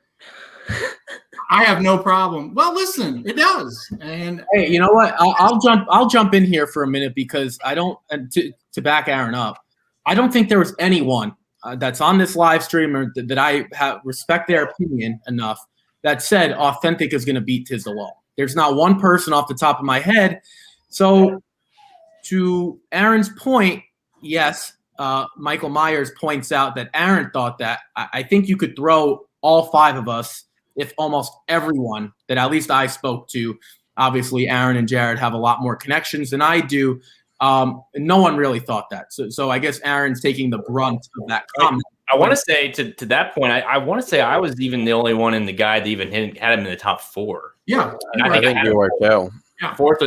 I have no problem. Well, listen, it does. And hey, you know what? I'll jump in here for a minute because I don't to back Aaron up. I don't think there was anyone that's on this live stream or that I respect their opinion enough that said Authentic is going to beat Tiz the Law. There's not one person off the top of my head. So to Aaron's point, yes, Michael Myers points out that Aaron thought that. I think you could throw all 5 of us, if almost everyone that at least I spoke to. Obviously, Aaron and Jared have a lot more connections than I do. No one really thought that. So I guess Aaron's taking the brunt of that comment. I want to say to that point, I want to say I was even the only one in the guide that even had him in the top 4. Yeah. And I think you were too.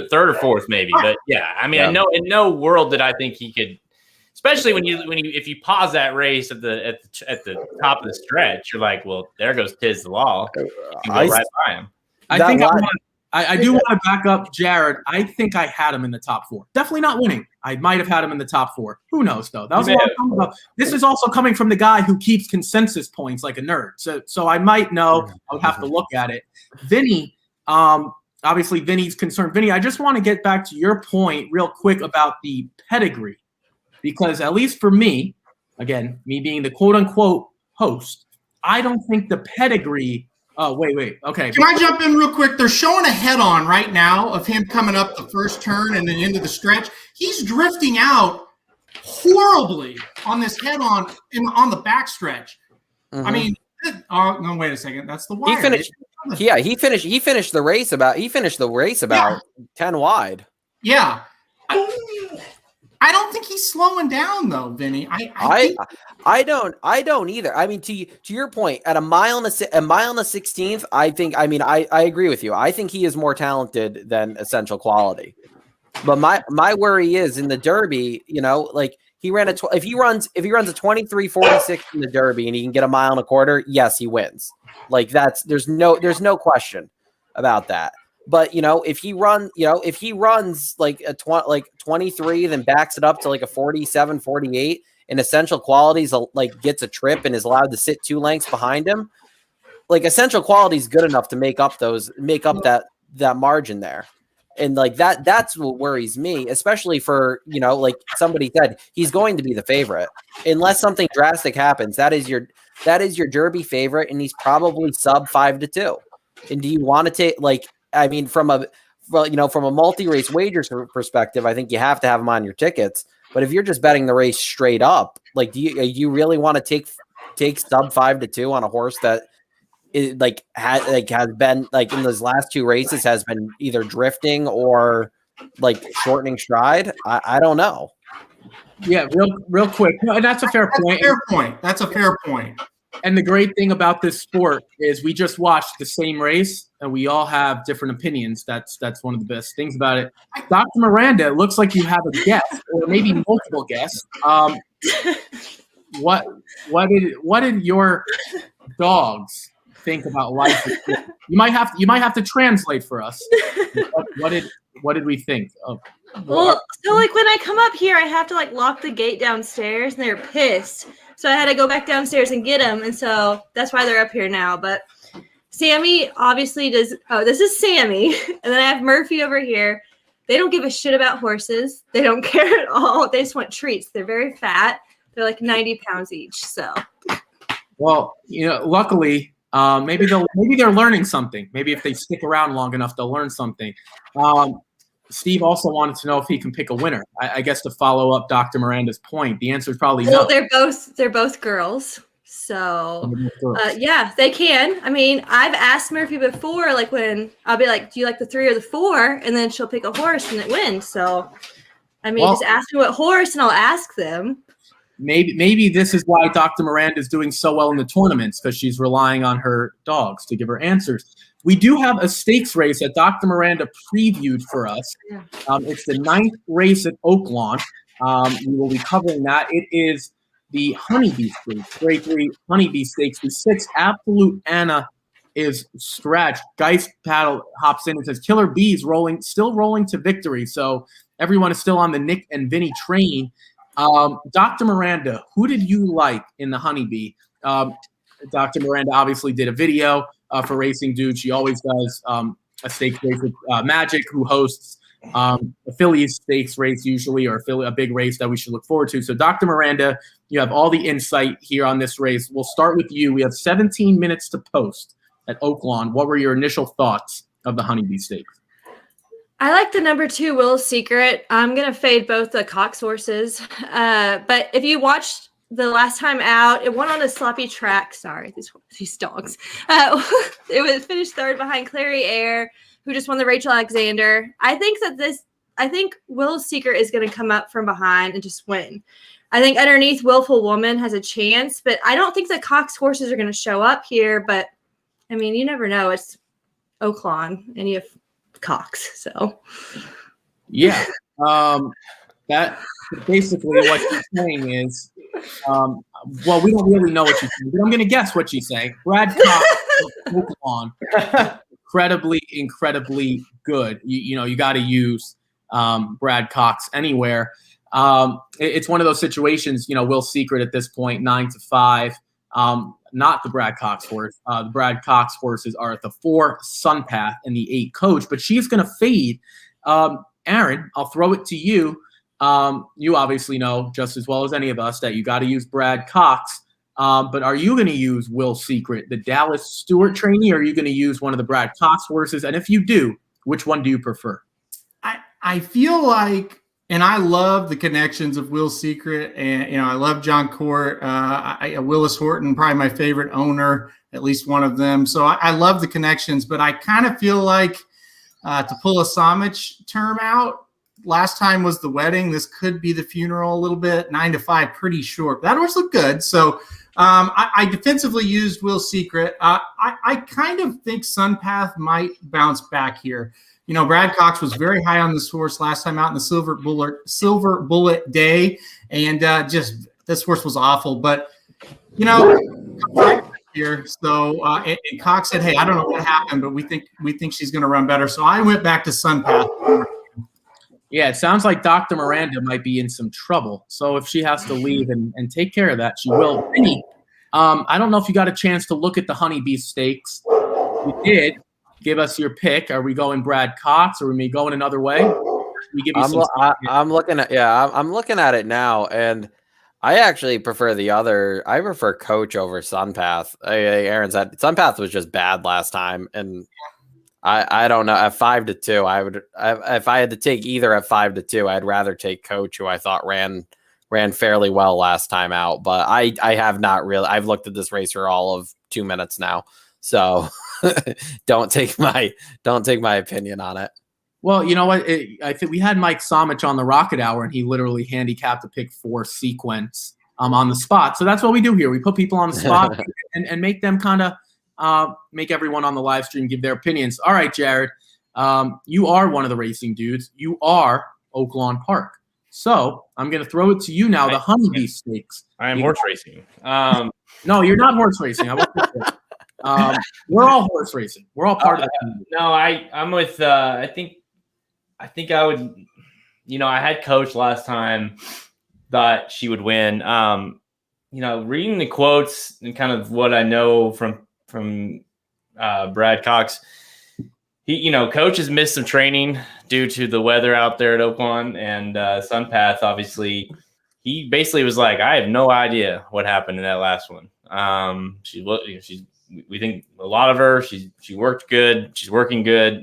Third or fourth maybe. But yeah, I mean, I know in no world did I think he could, especially if you pause that race at the top of the stretch, you're like, well, there goes Tiz the Law. You can go right by him. I do want to back up Jared. I think I had him in the top 4. Definitely not winning. I might have had him in the top 4. Who knows, though? That was a long time ago. This is also coming from the guy who keeps consensus points like a nerd. So I might know. I would have to look at it. Vinny, obviously Vinny's concerned. Vinny, I just want to get back to your point real quick about the pedigree. Because at least for me, again, me being the quote-unquote host, I don't think the pedigree – oh, wait. Okay. Can I jump in real quick? They're showing a head-on right now of him coming up the first turn and then into the stretch. He's drifting out horribly on this head-on on the backstretch. Mm-hmm. I mean, no, wait a second. That's the wire. He finished the race about 10 wide. Yeah. I don't think he's slowing down though, Vinny. I don't either. I mean, to your point, at a mile and a 16th, I agree with you. I think he is more talented than Essential Quality. But my worry is in the Derby, like he ran if he runs a 23:46 in the Derby and he can get a mile and a quarter, yes, he wins. Like there's no question about that. But if he runs like a 23, then backs it up to like a 47, 48, and Essential Qualities like gets a trip and is allowed to sit 2 lengths behind him, like Essential Qualities good enough to make up that margin there. And like that's what worries me, especially for like somebody said, he's going to be the favorite unless something drastic happens. That is your Derby favorite, and he's probably sub 5-2. And do you want to take from a multi-race wagers perspective, I think you have to have him on your tickets. But if you're just betting the race straight up, like, do you really want to take sub 5-2 on a horse that is has been like in those last 2 races has been either drifting or like shortening stride? I don't know. Yeah, real quick. No, that's a fair point. That's a fair point. And the great thing about this sport is we just watched the same race and we all have different opinions. That's one of the best things about it. Dr. Miranda, it looks like you have a guess or maybe multiple guests. What did your dogs think about life? You might have to translate for us. What did we think of? Well, so like when I come up here, I have to like lock the gate downstairs, and they're pissed. So I had to go back downstairs and get them, and so that's why they're up here now. But Sammy obviously does. Oh, this is Sammy, and then I have Murphy over here. They don't give a shit about horses. They don't care at all. They just want treats. They're very fat. They're like 90 pounds each. So, well, luckily, maybe they're learning something. Maybe if they stick around long enough, they'll learn something. Steve also wanted to know if he can pick a winner. I guess to follow up Dr. Miranda's point, the answer is probably no. They're both girls. So yeah, they can. I mean, I've asked Murphy before, like when I'll be like, do you like the 3 or the 4? And then she'll pick a horse and it wins. So I mean, just ask me what horse and I'll ask them. Maybe this is why Dr. Miranda is doing so well in the tournaments, because she's relying on her dogs to give her answers. We do have a stakes race that Dr. Miranda previewed for us. Yeah. It's the 9th race at Oaklawn. We will be covering that. It is the Honeybee Stakes, grade 3 Honeybee Stakes. The 6th Absolute Anna is scratched. Geist Paddle hops in and says Killer Bees still rolling to victory. So everyone is still on the Nick and Vinny train. Dr. Miranda, who did you like in the Honeybee? Dr. Miranda obviously did a video for Racing Dude. She always does a stakes race with Magic, who hosts Phillies stakes race usually, or a big race that we should look forward to. So Dr. Miranda, you have all the insight here on this race. We'll start with you. We have 17 minutes to post at Oaklawn. What were your initial thoughts of the Honeybee Stakes? I like the number 2, Will's Secret. I'm going to fade both the Cox horses. But if you watched the last time out, it went on a sloppy track. Sorry, these dogs. It was finished 3rd behind Clary Air, who just won the Rachel Alexander. I think Will's Secret is going to come up from behind and just win. I think underneath Willful Woman has a chance, but I don't think the Cox horses are going to show up here. But, I mean, you never know. It's Oaklawn, and you have Cox, so yeah, that basically what she's saying is, well, we don't really know what she's saying, but I'm going to guess what she's saying. Brad Cox, on incredibly good. You got to use Brad Cox anywhere. It's one of those situations. Will Secret at this point 9-5. Not the Brad Cox horse. The Brad Cox horses are at the 4 Sunpath and the 8 Coach, but she's going to fade. Aaron, I'll throw it to you. You obviously know just as well as any of us that you got to use Brad Cox. But are you going to use Will Secret, the Dallas Stewart trainee, or are you going to use one of the Brad Cox horses? And if you do, which one do you prefer? I feel like, and I love the connections of Will Secret, and I love John Court, Willis Horton, probably my favorite owner, at least one of them. So I love the connections, but I kind of feel like to pull a Samich term out, last time was the wedding. This could be the funeral a little bit. 9-5, pretty short. That horse looked good. So I defensively used Will Secret. I kind of think Sunpath might bounce back here. Brad Cox was very high on this horse last time out in the Silver Bullet Day, and just this horse was awful. But here, so and Cox said, "Hey, I don't know what happened, but we think she's going to run better." So I went back to Sunpath. Yeah, it sounds like Dr. Miranda might be in some trouble. So if she has to leave and take care of that, she will. Vinny, I don't know if you got a chance to look at the Honeybee Stakes. You did. Give us your pick. Are we going Brad Cox, or are we going another way? I'm looking at it now, and I actually prefer the other. I prefer Coach over Sunpath. Aaron said Sunpath was just bad last time, and I don't know. At 5-2, if I had to take either at 5-2, I'd rather take Coach, who I thought ran fairly well last time out. But I have not really. I've looked at this race for all of 2 minutes now, so don't take my opinion on it. Well, you know what? I think we had Mike Samich on the Rocket Hour, and he literally handicapped a pick 4 sequence on the spot. So that's what we do here. We put people on the spot and make them kind of make everyone on the live stream give their opinions. All right, Jared, you are one of the racing dudes. You are Oaklawn Park. So I'm going to throw it to you now, the Honeybee Stakes. I am horse racing. No, you're not horse racing. We're all horse racing. We're all part of the community. No, I'm with I think I would, I had Coach last time, thought she would win. Reading the quotes and kind of what I know from Brad Cox, Coach has missed some training due to the weather out there at Oaklawn, and Sunpath, obviously, he basically was like, I have no idea what happened in that last one. We think a lot of her. She worked good. She's working good.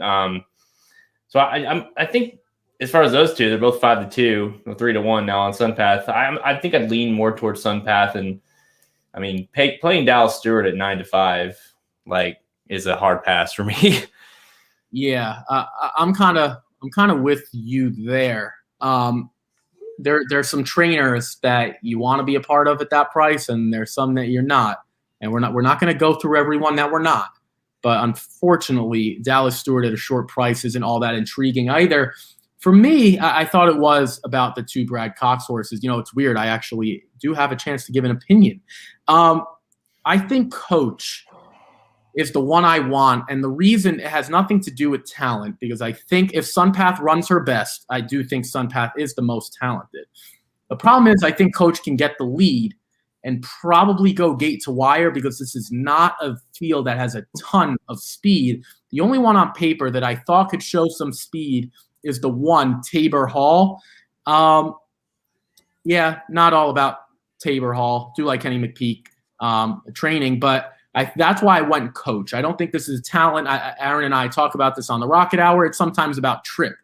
So I think as far as those two, they're both 5-2, 3-1 now on Sunpath. I think I'd lean more towards Sunpath, and I mean playing Dallas Stewart at 9-5 is a hard pass for me. Yeah, I'm kind of with you there. There's some trainers that you want to be a part of at that price, and there's some that you're not. And we're not going to go through everyone that we're not. But unfortunately, Dallas Stewart at a short price isn't all that intriguing either. For me, I thought it was about the 2 Brad Cox horses. It's weird. I actually do have a chance to give an opinion. I think Coach is the one I want. And the reason, it has nothing to do with talent, because I think if Sunpath runs her best, I do think Sunpath is the most talented. The problem is I think Coach can get the lead and probably go gate to wire, because this is not a field that has a ton of speed. The only one on paper that I thought could show some speed is the 1, Tabor Hall. Yeah, not all about Tabor Hall. Do like Kenny McPeak training, but that's why I went coach. I don't think this is talent. Aaron and I talk about this on the Rocket Hour. It's sometimes about trip,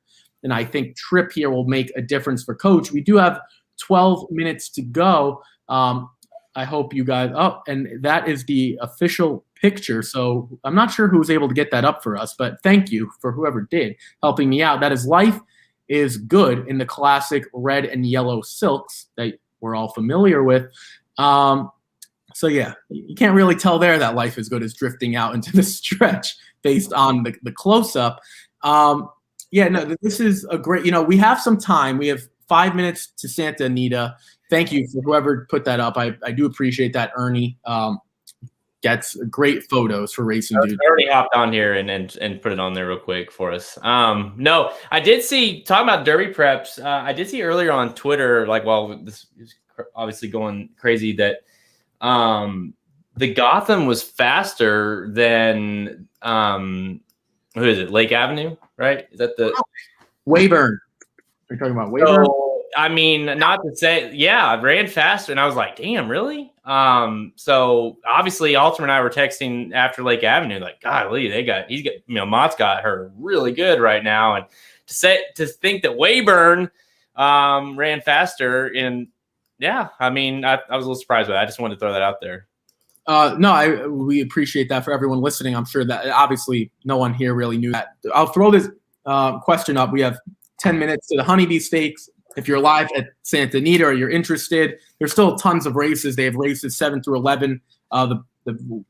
and I think trip here will make a difference for coach. We do have 12 minutes to go. I hope you guys and that is the official picture. So I'm not sure who was able to get that up for us, but thank you for whoever did helping me out. That is Life is Good in the classic red and yellow silks that we're all familiar with. So yeah, you can't really tell there that Life is Good is drifting out into the stretch based on the close-up. Yeah, no, this is a great, we have some time. We have 5 minutes to Santa Anita. Thank you for whoever put that up. I do appreciate that. Ernie gets great photos for Racing Dude. Ernie hopped on here and put it on there real quick for us. No, I did see, talking about Derby preps, I did see earlier on Twitter, like, well, this is obviously going crazy, that the Gotham was faster than who is it? Lake Avenue, right? Is that the Weyburn? Are you talking about Weyburn? So, I mean, not to say, yeah, I ran faster, and I was like, damn, really? So obviously, Alter and I were texting after Lake Avenue, like, golly, Mott's got her really good right now, and to think that Weyburn ran faster, and yeah, I mean, I was a little surprised by that. I just wanted to throw that out there. No, we appreciate that for everyone listening. I'm sure that obviously no one here really knew that. I'll throw this question up. We have 10 minutes to the Honeybee Stakes. If you're live at Santa Anita or you're interested, there's still tons of races. They have races 7 through 11. The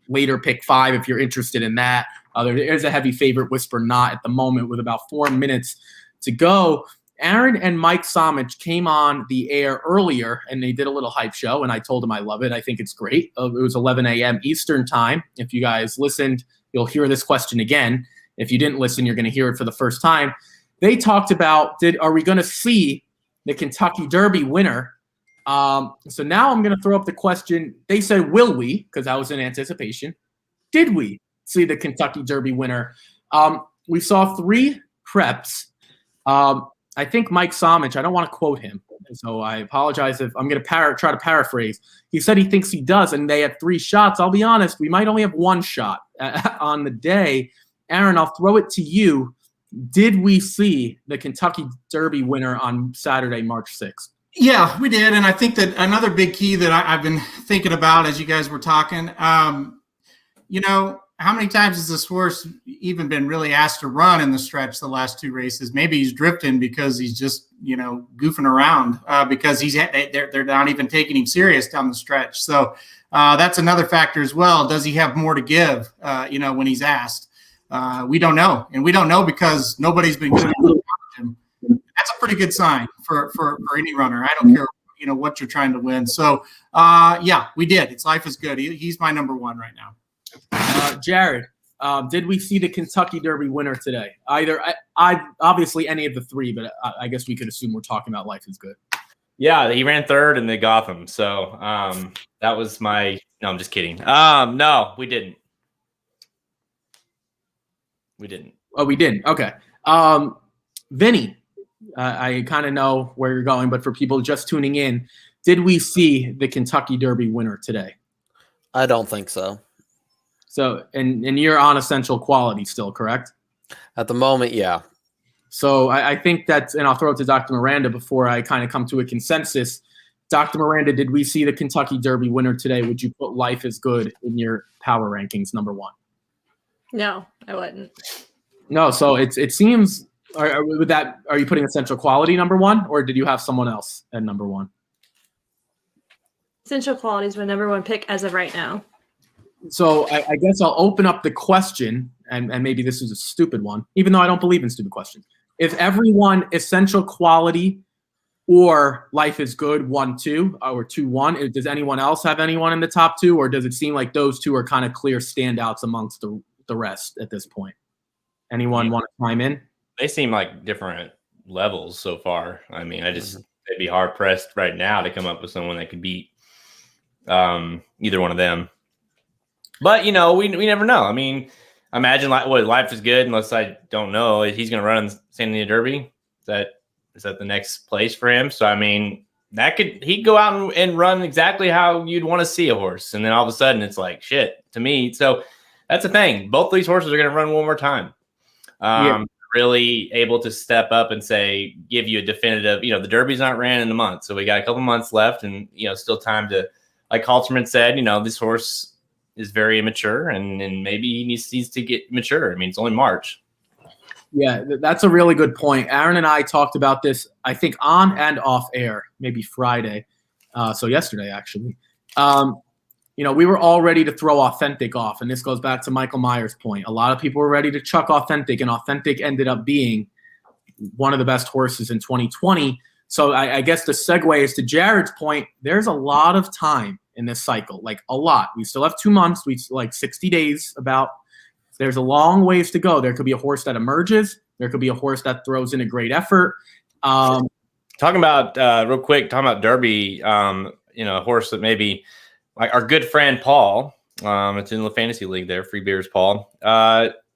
later pick 5 if you're interested in that. There is a heavy favorite, Whisper Not, at the moment with about 4 minutes to go. Aaron and Mike Somich came on the air earlier, and they did a little hype show, and I told them I love it. I think it's great. It was 11 a.m. Eastern time. If you guys listened, you'll hear this question again. If you didn't listen, you're going to hear it for the first time. They talked about, are we going to see the Kentucky Derby winner? So now I'm going to throw up the question. They said, will we? Because I was in anticipation. Did we see the Kentucky Derby winner? We saw 3 preps. I think Mike Somich, I don't want to quote him, so I apologize if I'm going to try to paraphrase. He said he thinks he does, and they had 3 shots. I'll be honest, we might only have 1 shot on the day. Aaron, I'll throw it to you. Did we see the Kentucky Derby winner on Saturday, March 6th? Yeah, we did. And I think that another big key that I've been thinking about as you guys were talking, how many times has this horse even been really asked to run in the stretch the last 2 races? Maybe he's drifting because he's just, goofing around because they're not even taking him serious down the stretch. So that's another factor as well. Does he have more to give, when he's asked? We don't know. And we don't know because nobody's been good at him. That's a pretty good sign for any runner. I don't care, what you're trying to win. So, yeah, we did. It's Life is Good. He's my number 1 right now. Jared, did we see the Kentucky Derby winner today? Either, obviously any of the 3, but I guess we could assume we're talking about Life is Good. Yeah, he ran 3rd in the Gotham. So that was no, I'm just kidding. No, we didn't. We didn't. Oh, we didn't. Okay. Vinny, I kind of know where you're going, but for people just tuning in, did we see the Kentucky Derby winner today? I don't think so. So, and you're on Essential Quality still, correct? At the moment, yeah. So I think that's, and I'll throw it to Dr. Miranda before I kind of come to a consensus. Dr. Miranda, did we see the Kentucky Derby winner today? Would you put Life is Good in your power rankings, number 1? No, I wouldn't. No, so it seems, are you putting Essential Quality number 1, or did you have someone else at number 1? Essential Quality is my number 1 pick as of right now. So I guess I'll open up the question, and maybe this is a stupid one, even though I don't believe in stupid questions. If everyone Essential Quality or Life is Good 1-2 or 2-1, does anyone else have anyone in the top 2, or does it seem like those 2 are kind of clear standouts amongst the rest at this point? Anyone want to chime in? They seem like different levels so far. I mean, they'd be hard pressed right now to come up with someone that could beat either one of them. But we never know. I mean, imagine Life is Good. Unless I don't know, he's going to run in Santa Anita Derby. Is that the next place for him? So I mean, he'd go out and run exactly how you'd want to see a horse, and then all of a sudden it's like shit to me. So that's the thing. Both of these horses are going to run one more time. Really able to step up and give you a definitive. The Derby's not ran in a month, so we got a couple months left, and still time to, like Halterman said, this horse is very immature, and maybe he needs to get mature. I mean, it's only March. Yeah, that's a really good point. Aaron and I talked about this, I think, on and off air, maybe Friday. So yesterday, actually. We were all ready to throw Authentic off. And this goes back to Michael Myers' point. A lot of people were ready to chuck Authentic, and Authentic ended up being one of the best horses in 2020. So I guess the segue is to Jared's point. There's a lot of time in this cycle, like a lot. We still have 2 months. We like 60 days about. There's a long ways to go. There could be a horse that emerges. There could be a horse that throws in a great effort. Talking about real quick, talking about Derby, a horse that maybe like our good friend Paul, it's in the fantasy league there, Free Beers Paul.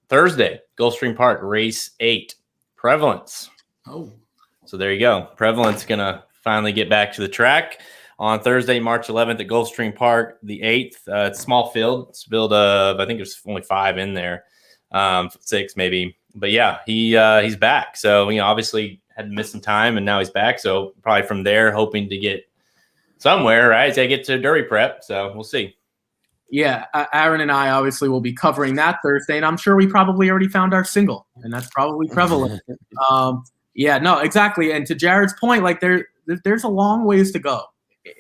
Thursday, Gulfstream Park, race 8, Prevalence. Oh. So there you go. Prevalence going to finally get back to the track on Thursday, March 11th at Gulfstream Park, the 8th. It's a small field. It's a field of, I think there's only 5 in there, 6 maybe. But yeah, he's back. So, obviously had to miss some time, and now he's back. So probably from there, hoping to get somewhere, right? To get to Derby prep. So we'll see. Yeah, Aaron and I obviously will be covering that Thursday, and I'm sure we probably already found our single, and that's probably Prevalent. Yeah, no, exactly. And to Jared's point, like there's a long ways to go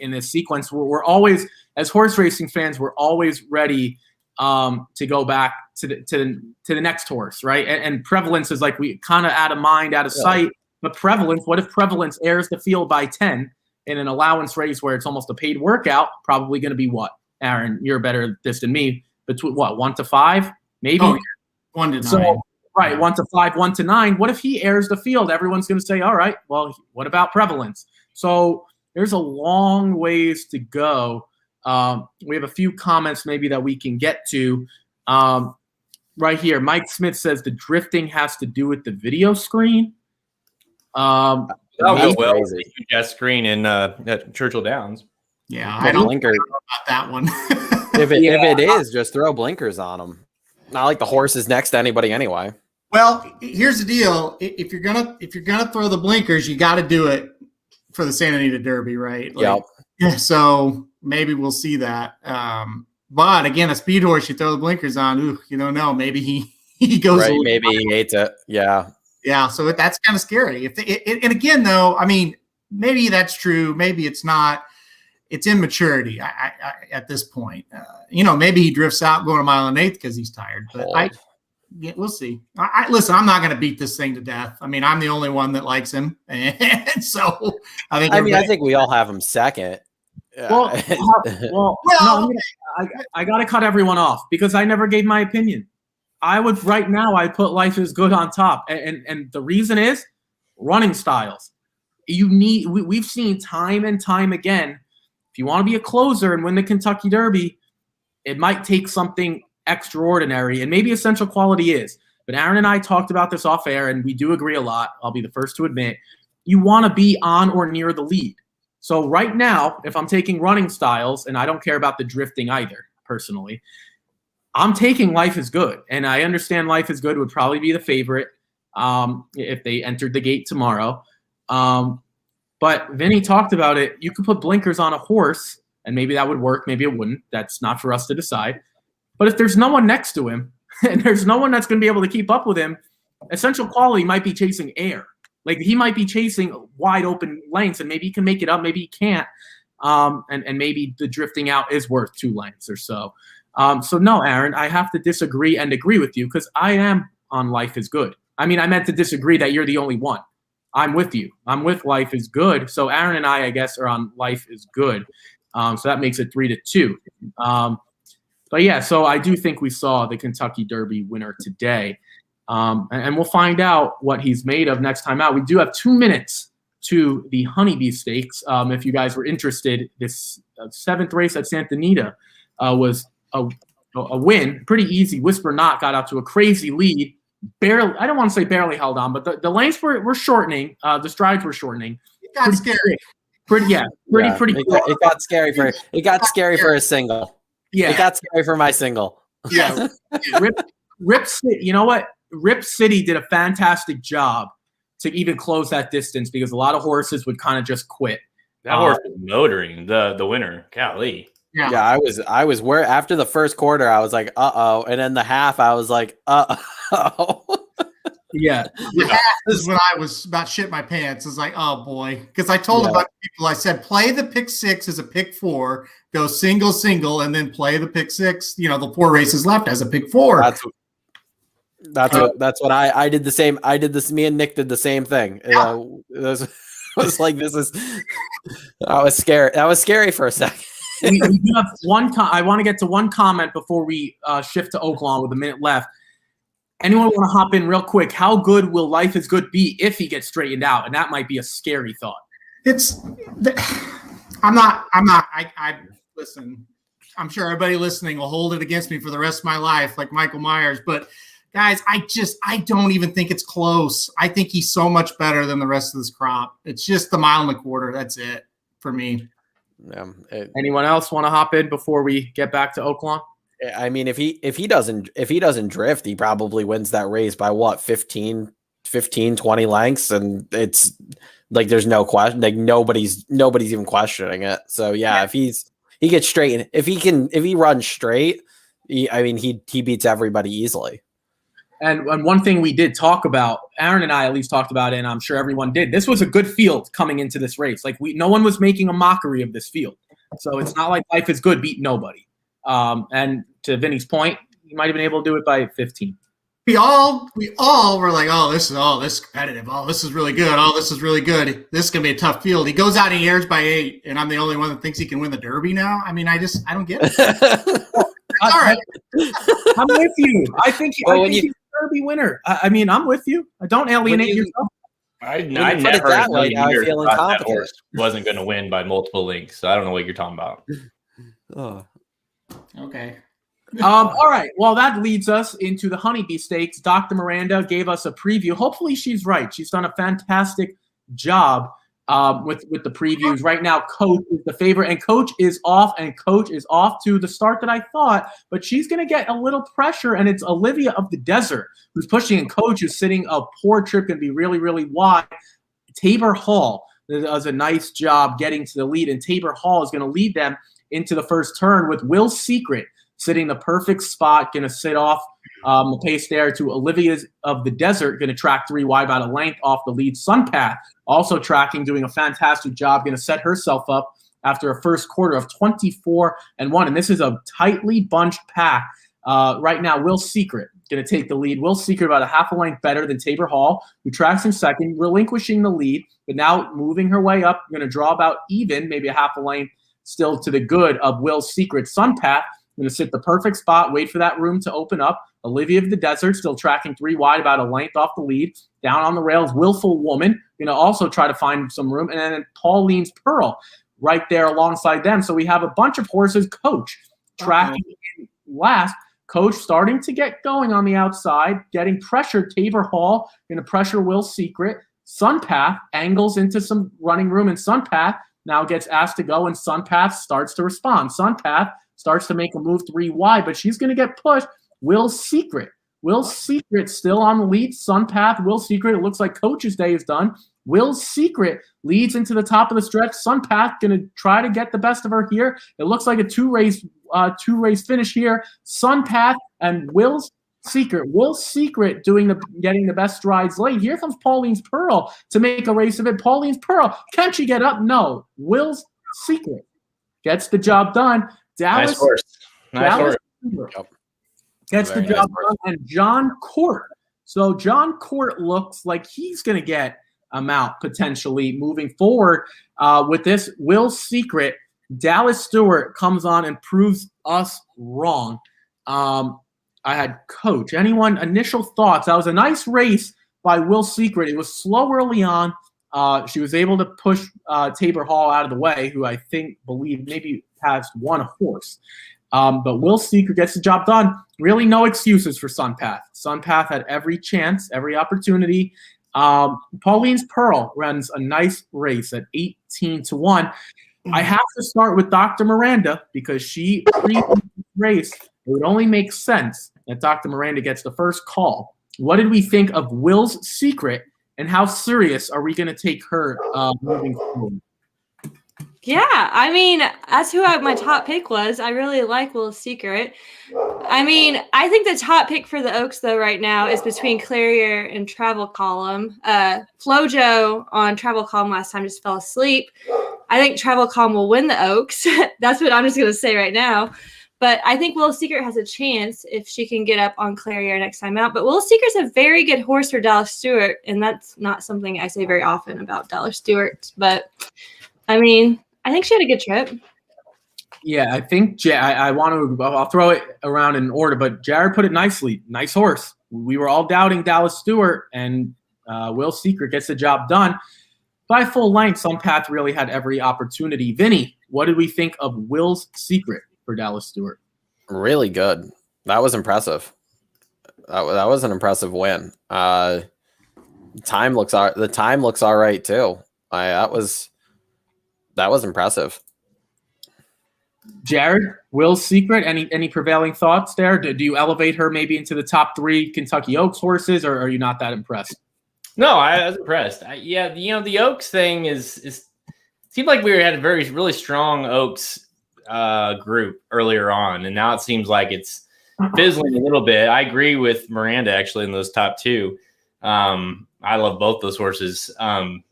in this sequence. We're always, as horse racing fans, we're always ready to go back to the next horse, right? And Prevalence is like we kind of out of mind, out of sight. But Prevalence, what if Prevalence airs the field by 10 in an allowance race where it's almost a paid workout? Probably going to be what, Aaron? You're better at this than me. Between what, 1 to 5, maybe? Oh, 1 to 9. So, right, 1 to 5, 1 to 9. What if he airs the field? Everyone's going to say, all right, well, what about Prevalence? So there's a long ways to go. We have a few comments maybe that we can get to. Right here, Mike Smith says the drifting has to do with the video screen. That'll go well with the huge screen in at Churchill Downs. Yeah, I don't know about that one. if it is, just throw blinkers on them. Not like the horse is next to anybody anyway. Well, here's the deal: if you're gonna throw the blinkers, you got to do it for the Santa Anita Derby, right? Yep. Yeah. So maybe we'll see that. But again, a speed horse, you throw the blinkers on. Ooh, you don't know. Maybe he goes. Right. Maybe he hates it. Yeah. Yeah. So that's kind of scary. And again, though, I mean, maybe that's true. Maybe it's not. It's immaturity at this point. Maybe he drifts out going a mile and 1/8 because he's tired. But we'll see. Listen, I'm not going to beat this thing to death. I mean, I'm the only one that likes him, and so I think. I think we all have him second. Well, no, I got to cut everyone off because I never gave my opinion. I would right now. I put Life is Good on top, and the reason is running styles. We've seen time and time again. If you want to be a closer and win the Kentucky Derby, it might take something extraordinary, and maybe Essential Quality is. But Aaron and I talked about this off air, and we do agree a lot. I'll be the first to admit. You want to be on or near the lead. So right now, if I'm taking running styles, and I don't care about the drifting either, personally, I'm taking Life is Good. And I understand Life is Good would probably be the favorite if they entered the gate tomorrow. But Vinny talked about it. You could put blinkers on a horse, and maybe that would work. Maybe it wouldn't. That's not for us to decide. But if there's no one next to him, and there's no one that's going to be able to keep up with him, Essential Quality might be chasing air. Like he might be chasing wide open lengths, and maybe he can make it up, maybe he can't. And maybe the drifting out is worth 2 lengths or so. So no, Aaron, I have to disagree and agree with you because I am on Life is Good. I mean, I meant to disagree that you're the only one. I'm with you. I'm with Life is Good. So Aaron and I guess, are on Life is Good. So that makes it 3-2. But yeah, so I do think we saw the Kentucky Derby winner today. And we'll find out what he's made of next time out. We do have 2 minutes to the Honeybee Stakes. If you guys were interested, this 7th race at Santa Anita was a win, pretty easy. Whisper Not got out to a crazy lead, barely, I don't want to say barely held on, but the lengths were shortening. The strides were shortening. It got scary. Pretty It got scary for a single. Yeah. It got scary for my single. Yeah. Rip City, you know what? Rip City did a fantastic job to even close that distance because a lot of horses would kind of just quit. That horse was motoring the winner. Golly. Yeah, I was where after the first quarter, I was like, uh-oh. And then the half, I was like, uh-oh. Yeah. The half is when I was about shit my pants. I was like, oh boy. Because I told a bunch of people, I said, play the pick 6 as a pick 4, go single, and then play the pick 6, the 4 races left as a pick 4. That's what I did the same. I did this. Me and Nick did the same thing. Yeah. It was like, I was scared. That was scary for a second. We have one. I want to get to one comment before we shift to Oaklawn with a minute left. Anyone want to hop in real quick? How good will Life is Good be if he gets straightened out? And that might be a scary thought. I'm not. I listen. I'm sure everybody listening will hold it against me for the rest of my life, like Michael Myers. But guys, I don't even think it's close. I think he's so much better than the rest of this crop. It's just the 1.25 miles. That's it for me. Anyone else want to hop in before we get back to Oaklawn? I mean, if he doesn't drift, he probably wins that race by what, 15, 20 lengths, and it's like there's no question, like nobody's even questioning it. So yeah, if he gets straight, if he runs straight, he beats everybody easily. And one thing we did talk about, Aaron and I at least talked about it, and I'm sure everyone did. This was a good field coming into this race. Like no one was making a mockery of this field. So it's not like Life is Good beat nobody. And to Vinny's point, he might have been able to do it by 15. We all were like, this is competitive. Oh, this is really good. Oh, this is really good. This is gonna be a tough field. He goes out and he airs by 8, and I'm the only one that thinks he can win the Derby now. I mean, I don't get it. All right. I'm with you. I think he's a Derby winner. I mean, I'm with you. Don't alienate yourself. I never that horse wasn't going to win by multiple lengths. So I don't know what you're talking about. Oh. Okay. All right. Well, that leads us into the Honeybee Stakes. Dr. Miranda gave us a preview. Hopefully she's right. She's done a fantastic job with the previews. Right now, Coach is the favorite, and Coach is off to the start that I thought, but she's going to get a little pressure, and it's Olivia of the Desert who's pushing, and Coach is sitting a poor trip, going to be really, really wide. Tabor Hall does a nice job getting to the lead, and Tabor Hall is going to lead them into the first turn with Will Secret sitting the perfect spot, going to sit off the pace there to Olivia's of the Desert, going to track 3 wide, about a length off the lead. Sunpath also tracking, doing a fantastic job, going to set herself up after a first quarter of 24-1. And this is a tightly bunched pack. Right now, Will Secret going to take the lead. Will Secret about a half a length better than Tabor Hall, who tracks in second, relinquishing the lead, but now moving her way up, going to draw about even, maybe a half a length still to the good of Will Secret. Sunpath going to sit the perfect spot, wait for that room to open up. Olivia of the Desert still tracking 3 wide, about a length off the lead. Down on the rails, Willful Woman going to also try to find some room. And then Pauline's Pearl right there alongside them. So we have a bunch of horses. Coach tracking in last. Coach starting to get going on the outside, getting pressured. Tabor Hall going to pressure Will Secret. Sunpath angles into some running room, and Sunpath now gets asked to go, and Sunpath starts to respond. Sunpath starts to make a move 3 wide, but she's going to get pushed. Will Secret still on the lead. Sunpath, Will Secret. It looks like Coach's day is done. Will Secret leads into the top of the stretch. Sunpath going to try to get the best of her here. It looks like a two-race finish here. Sunpath and Will Secret. Will Secret getting the best strides late. Here comes Pauline's Pearl to make a race of it. Pauline's Pearl. Can she get up? No. Will's Secret gets the job done. Dallas, nice horse. Gets the job done. And John Court. So John Court looks like he's going to get a mount potentially moving forward with this. Will Secret. Dallas Stewart comes on and proves us wrong. I had Coach. Anyone initial thoughts? That was a nice race by Will Secret. It was slow early on. She was able to push Tabor Hall out of the way, who I believe maybe passed one horse. But Will Seeker gets the job done. Really no excuses for Sunpath. Sunpath had every chance, every opportunity. Pauline's Pearl runs a nice race at 18-1. I have to start with Dr. Miranda because she race. It would only make sense that Dr. Miranda gets the first call. What did we think of Will's Secret, and how serious are we going to take her moving forward? Yeah, I mean, that's who my top pick was. I really like Will's Secret. I mean, I think the top pick for the Oaks, though, right now is between Clarier and Travel Column. Flojo on Travel Column last time just fell asleep. I think Travel Column will win the Oaks. That's what I'm just going to say right now. But I think Will's Secret has a chance if she can get up on Clarier next time out. But Will's Secret's a very good horse for Dallas Stewart, and that's not something I say very often about Dallas Stewart. But, I mean, I think she had a good trip. Yeah, I think I'll throw it around in order, but Jared put it nicely. Nice horse. We were all doubting Dallas Stewart, and Will Secret gets the job done. By full length, Sunpath really had every opportunity. Vinny, what did we think of Will's Secret for Dallas Stewart? Really good. That was impressive. That was an impressive win. The time looks all right too. That was impressive. Jared, Will's Secret, any prevailing thoughts there? Do you elevate her maybe into the top 3 Kentucky Oaks horses, or are you not that impressed? No, I was impressed. The Oaks thing is seemed like we had a really strong Oaks group earlier on, and now it seems like it's fizzling a little bit. I agree with Miranda actually in those top 2. I love both those horses. I mean,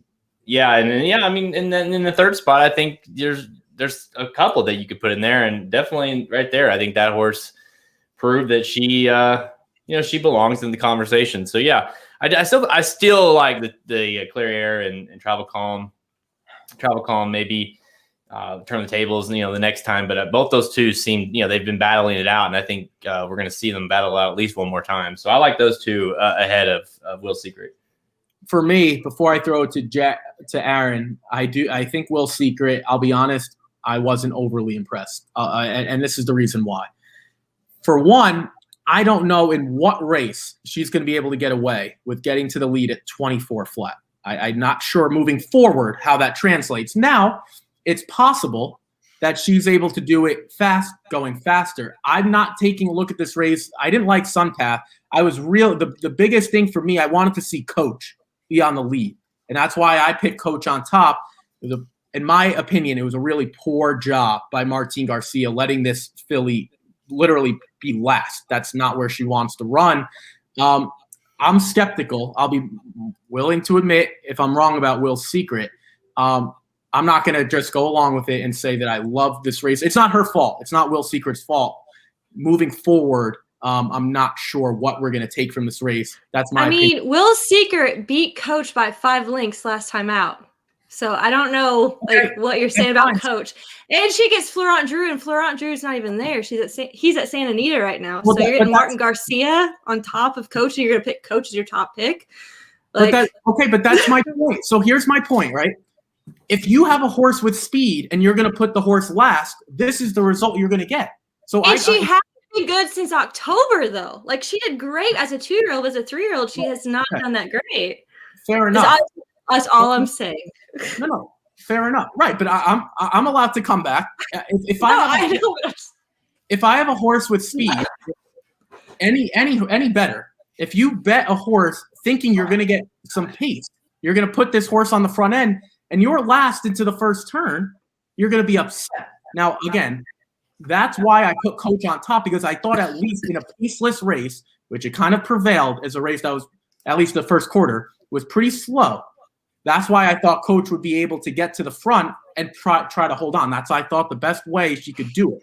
and then in the third spot, I think there's a couple that you could put in there, and definitely right there, I think that horse proved that she she belongs in the conversation. So yeah, I still like the Clarier and Travel Calm maybe turn the tables the next time, but both those two seem they've been battling it out, and I think we're going to see them battle out at least one more time. So I like those two ahead of Will Secret. For me, before I throw it to Aaron, I think Will Secret, I'll be honest, I wasn't overly impressed. And this is the reason why. For one, I don't know in what race she's going to be able to get away with getting to the lead at 24 flat. I'm not sure moving forward how that translates. Now, it's possible that she's able to do it fast, going faster. I'm not taking a look at this race. I didn't like Sunpath. The biggest thing for me, I wanted to see Coach be on the lead. And that's why I picked Coach on top. In my opinion, it was a really poor job by Martine Garcia letting this filly literally be last. That's not where she wants to run. I'm skeptical. I'll be willing to admit if I'm wrong about Will's Secret. I'm not going to just go along with it and say that I love this race. It's not her fault. It's not Will Secret's fault. Moving forward, I'm not sure what we're going to take from this race. That's my opinion. Will Secret beat Coach by 5 lengths last time out. So I don't know what you're saying about Coach. And she gets Florent Drew, and Florent Drew's not even there. He's at Santa Anita right now. So you're getting Martin Garcia on top of Coach, and you're going to pick Coach as your top pick. But that's my point. So here's my point, right? If you have a horse with speed and you're going to put the horse last, this is the result you're going to get. So she hasn't been good since October, though. Like, she did great as a 2-year-old. As a 3-year-old, she has not done that great. Fair enough. That's all I'm saying. No, fair enough. Right, but I'm allowed to come back. If I have a horse with speed, any better. If you bet a horse thinking you're going to get some pace, you're going to put this horse on the front end, and you're last into the first turn, you're going to be upset. Now, again, that's why I put Coach on top, because I thought at least in a paceless race, which it kind of prevailed as a race that was, at least the first quarter, was pretty slow. That's why I thought Coach would be able to get to the front and try to hold on. That's, I thought, the best way she could do it.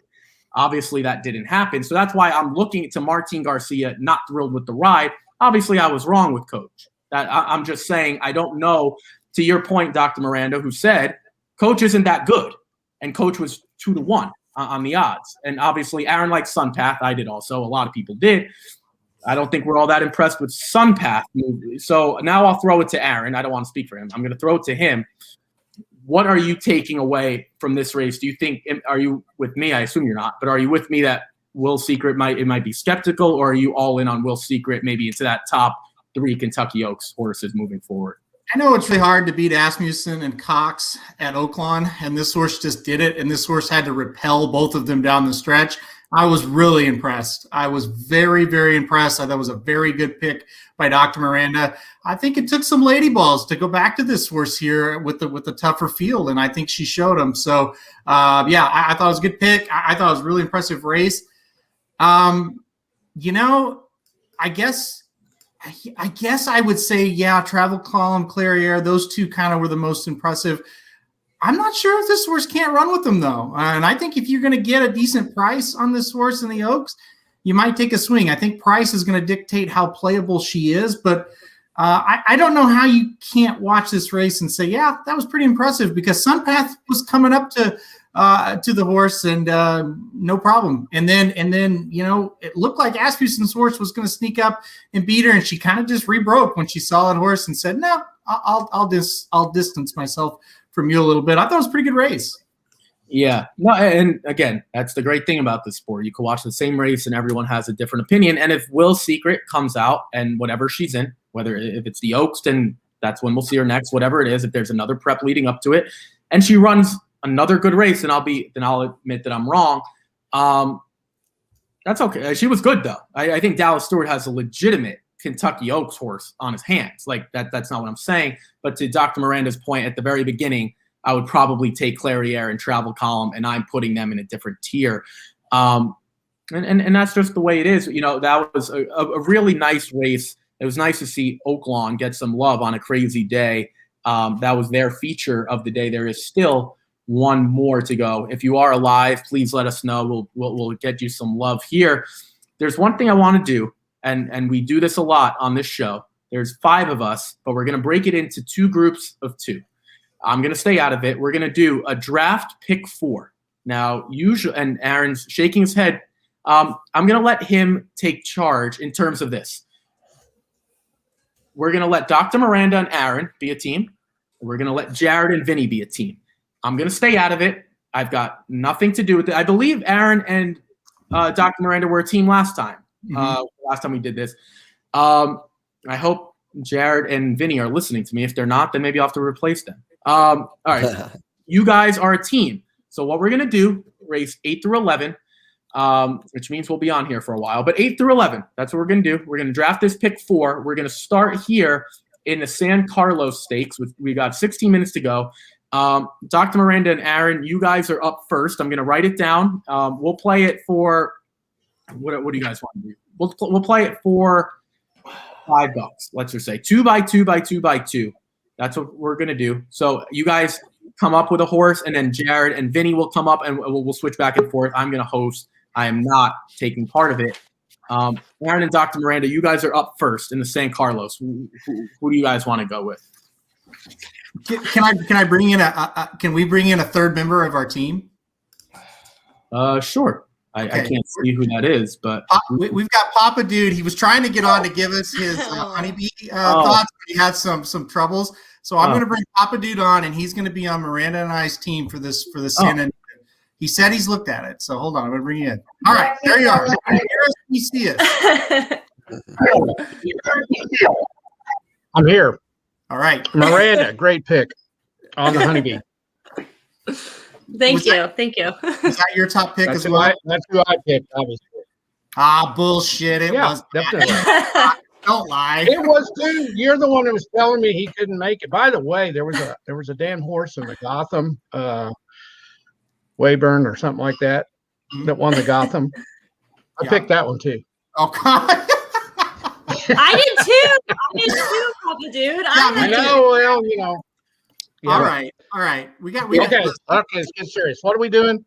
Obviously, that didn't happen. So that's why I'm looking to Martine Garcia, not thrilled with the ride. Obviously, I was wrong with Coach. I'm just saying I don't know. To your point, Dr. Miranda, who said Coach isn't that good, and Coach was 2-1 on the odds. And obviously, Aaron likes Sunpath. I did also. A lot of people did. I don't think we're all that impressed with Sunpath. So now I'll throw it to Aaron. I don't want to speak for him. I'm going to throw it to him. what are you taking away from this race? Do you think, are you with me? I assume you're not, but are you with me that Will Secret might be skeptical, or are you all in on Will Secret maybe into that top 3 Kentucky Oaks horses moving forward? I know it's really hard to beat Asmussen and Cox at Oaklawn, and this horse just did it, and this horse had to repel both of them down the stretch. I was really impressed. I was very, very impressed. I thought it was a very good pick by Dr. Miranda. I think it took some lady balls to go back to this horse here with the tougher field, and I think she showed them. So, I thought it was a good pick. I thought it was a really impressive race. I guess I would say, Travel Column, Clairiere, those two kind of were the most impressive. I'm not sure if this horse can't run with them, though. And I think if you're going to get a decent price on this horse in the Oaks, you might take a swing. I think price is going to dictate how playable she is. But I don't know how you can't watch this race and say, yeah, that was pretty impressive, because Sunpath was coming up to the horse and no problem. And then it looked like Asmussen's horse was going to sneak up and beat her, and she kind of just rebroke when she saw that horse and said, no, I'll distance myself from you a little bit. I thought it was a pretty good race. Yeah. No, and again, that's the great thing about this sport. You can watch the same race and everyone has a different opinion. And if Will Secret comes out and whatever she's in, whether if it's the Oaks, then that's when we'll see her next, whatever it is, if there's another prep leading up to it, and she runs another good race, then I'll admit that I'm wrong. That's okay. She was good, though. I think Dallas Stewart has a legitimate Kentucky Oaks horse on his hands. Like that's not what I'm saying. But to Dr. Miranda's point at the very beginning, I would probably take Clairiere and Travel Column, and I'm putting them in a different tier. And that's just the way it is. That was a really nice race. It was nice to see Oaklawn get some love on a crazy day. That was their feature of the day. There is still one more to go. If you are alive, please let us know. We'll get you some love here. There's one thing I want to do, and we do this a lot on this show. There's 5 of us, but we're going to break it into 2 groups of 2. I'm going to stay out of it. We're going to do a draft pick 4. Now, usually, and Aaron's shaking his head. I'm going to let him take charge in terms of this. We're going to let Dr. Miranda and Aaron be a team. We're going to let Jared and Vinny be a team. I'm going to stay out of it. I've got nothing to do with it. I believe Aaron and Dr. Miranda were a team last time. Last time we did this. I hope Jared and Vinny are listening to me. If they're not, then maybe I'll have to replace them. All right. You guys are a team. So what we're going to do, race 8 through 11, which means we'll be on here for a while. But 8 through 11, that's what we're going to do. We're going to draft this pick 4. We're going to start here in the San Carlos Stakes. We got 16 minutes to go. Dr. Miranda and Aaron, you guys are up first. I'm going to write it down. We'll play it for what do you guys want to do? We'll play it for $5. Let's just say 2 by 2 by 2 by 2. That's what we're going to do. So you guys come up with a horse, and then Jared and Vinny will come up, and we'll switch back and forth. I'm going to host. I am not taking part of it. Aaron and Dr. Miranda, you guys are up first in the San Carlos. Who do you guys want to go with? Can I bring in can we bring in a third member of our team? Sure. I can't see who that is, but we've got Papa Dude. He was trying to get on to give us his Honeybee thoughts, but he had some troubles. So I'm going to bring Papa Dude on, and he's going to be on Miranda and I's team for this Santa. He said he's looked at it. So hold on, I'm going to bring you in. All right, there you are. You see us. I'm here. All right, Miranda, great pick on the Honeybee. Thank you. Is that your top pick as well? That's who I picked, obviously. Bullshit. It was definitely. Don't lie. It was too. You're the one who was telling me he couldn't make it. By the way, there was a damn horse in the Gotham Wayburn or something like that won the Gotham. I picked that one too. Oh God. I did too, Papa Dude. I know. Well, Yeah. All right. We got. Okay, let's get serious. What are we doing?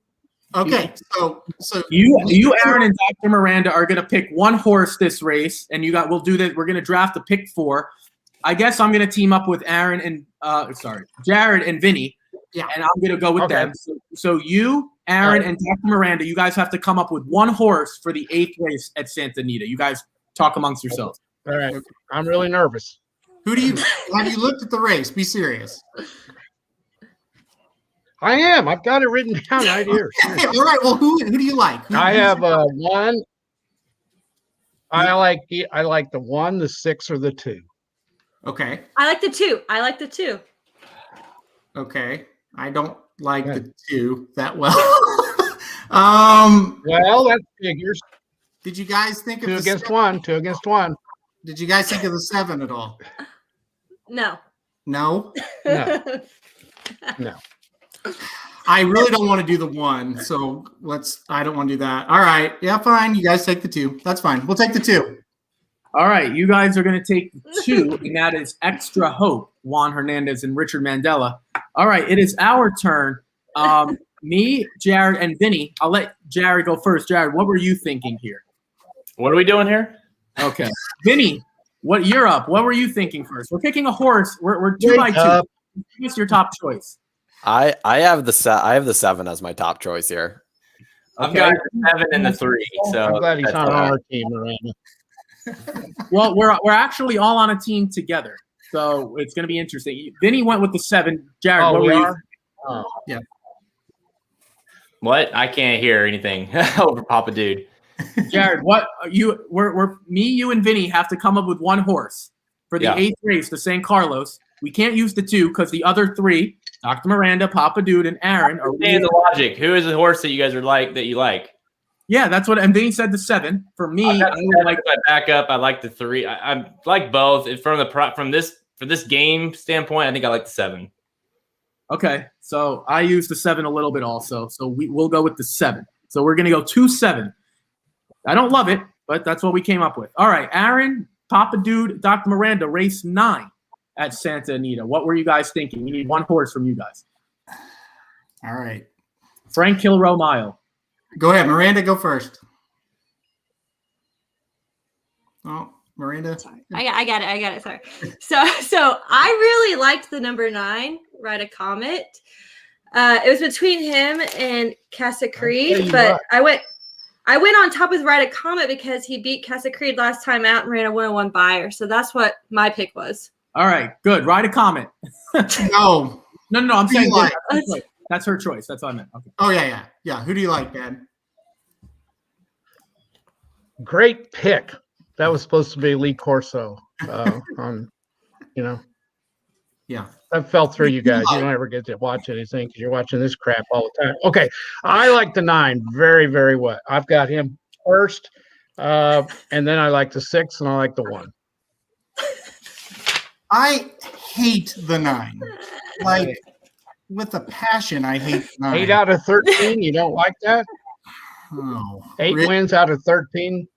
Okay, so you, Aaron, and Dr. Miranda are gonna pick one horse this race, and we'll do this. We're gonna draft a pick 4. I guess I'm gonna team up with Aaron and Jared and Vinny. Yeah, and I'm gonna go with them. So you, Aaron, and Dr. Miranda, you guys have to come up with one horse for the 8th race at Santa Anita. You guys talk amongst yourselves. All right. I'm really nervous. Have you looked at the race? Be serious. I am. I've got it written down right here. All right. Well, who do you like? I have one. I like the 1, the 6, or the 2. Okay. I like the 2. I like the 2. Okay. I don't like the 2 that well. Well, that figures. Did you guys think of 2 the against 7? 1. 2 against 1. Did you guys think of the 7 at all? No. No. No. No. I really don't want to do the 1, so I don't want to do that. All right. Yeah, fine. You guys take the 2. That's fine. We'll take the 2. All right, you guys are going to take 2, and that is Extra Hope, Juan Hernandez and Richard Mandela. All right, it is our turn. Me, Jared, and Vinny. I'll let Jared go first. Jared, what were you thinking here? What are we doing here? Okay. Vinny, you're up. What were you thinking first? We're picking a horse. We're 2 by 2. Give us your top choice. I have the 7 as my top choice here. I've got the 7 and the 3. So I'm glad he's not on our team, Miranda. Well, we're actually all on a team together, so it's going to be interesting. Vinny went with the 7. Jared, what were you? Yeah. What? I can't hear anything over Papa Dude. Jared, me, you, and Vinny have to come up with one horse for the 8th race, the San Carlos. We can't use the 2 because the other 3, Dr. Miranda, Papa Dude, and Aaron, are. And the logic. Who is the horse that you guys are that you like? Yeah, that's what. And Vinny said the 7. For me, I like my backup. I like the 3. I like both. From this game standpoint, I think I like the 7. Okay, so I use the 7 a little bit also. So we'll go with the 7. So we're gonna go 2-7. I don't love it, but that's what we came up with. All right, Aaron, Papa Dude, Dr. Miranda, race 9 at Santa Anita. What were you guys thinking? We need one horse from you guys. All right. Frank Kilroe Mile. Go ahead, Miranda. Go first. Oh, Miranda. Sorry. I got it. Sorry. So I really liked the number 9, Ride a Comet. It was between him and Casa Creed, but I went on top with Ride a Comet because he beat Casa Creed last time out and ran a 101 buyer. So that's what my pick was. All right, good. Ride a Comet. No. I'm saying like? that's her choice. That's what I meant. Okay. Oh, yeah. Who do you like, Dad? Great pick. That was supposed to be Lee Corso. Yeah. That fell through you guys. You don't ever get to watch anything because you're watching this crap all the time. Okay. I like the 9 very, very well. I've got him first. And then I like the 6 and I like the 1. I hate the 9. Like, with a passion, I hate the 9. 8 out of 13. You don't like that? Oh, 8 wins out of 13.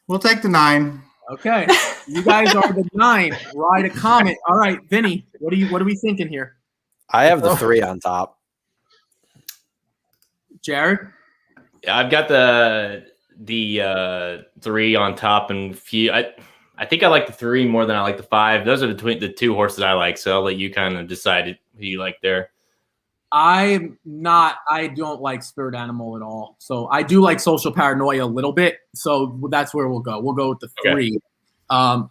We'll take the 9. Okay. You guys are the 9. Ride a Comet. All right, Vinny, what are we thinking here? I have the 3 on top. Jared? Yeah, I've got the 3 on top, and I think I like the 3 more than I like the 5. Those are between the 2 horses I like, so I'll let you kind of decide who you like there. I don't like Spirit Animal at all. So I do like Social Paranoia a little bit. So that's where we'll go. We'll go with the 3. Okay.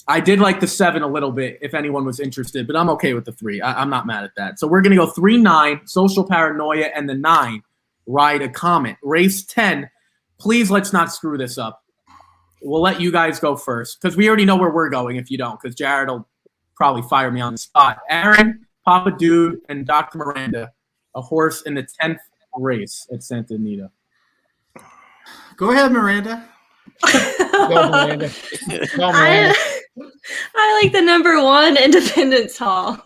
I did like the 7 a little bit if anyone was interested, but I'm okay with the 3. I'm not mad at that. So we're going to go 3-9, Social Paranoia, and the 9, Ride a Comet. Race 10. Please let's not screw this up. We'll let you guys go first because we already know where we're going if you don't, because Jared will probably fire me on the spot. Aaron, Papa Dude, and Dr. Miranda, a horse in the 10th race at Santa Anita. Go ahead, Miranda. Go, Miranda. Go, Miranda. I like the number 1, Independence Hall.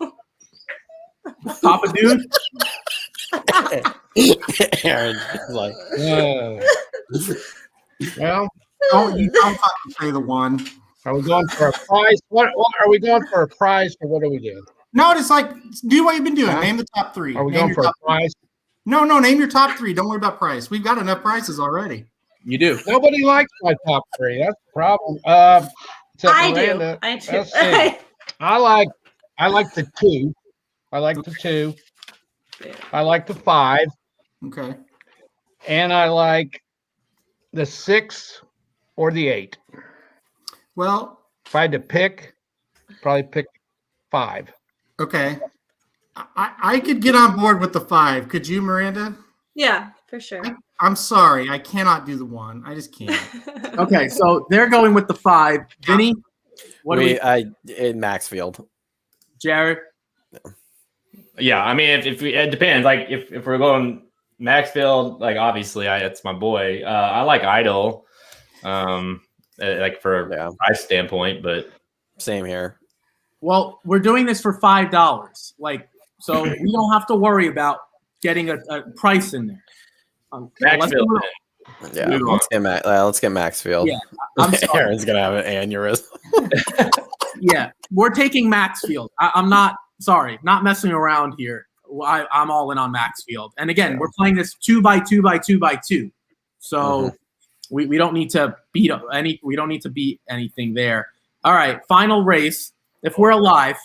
Papa Dude? Aaron, like, well, don't fucking say the 1. are we going for a prize? What are we going for a prize or what are we doing? No, it's like do what you've been doing. Name the top 3. Are we name going for a prize? No, name your top 3. Don't worry about price. We've got enough prizes already. You do. Nobody likes my top 3. That's the problem. I Miranda. do. I do. Let's see. I like the 2. I like the 2. I like the 5. Okay. And I like the 6 or the 8. Well, if I had to pick, probably pick 5. Okay. I could get on board with the 5. Could you, Miranda? Yeah, for sure. I'm sorry. I cannot do the 1. I just can't. Okay, so they're going with the 5. Vinny, what do we? In Maxfield. Jared. Yeah, I mean, if we, it depends. Like if we're going Maxfield, like obviously, it's my boy. I like Idol, like for a price standpoint, but same here. Well, we're doing this for $5, so we don't have to worry about getting a price in there. Maxfield. Let's get Maxfield. Yeah, I'm sorry. Aaron's gonna have an aneurysm. Yeah, we're taking Maxfield. I'm not not messing around here. I'm all in on Maxfield. And again, we're playing this 2x2x2x2. So we don't need to beat anything there. All right, final race. If we're alive,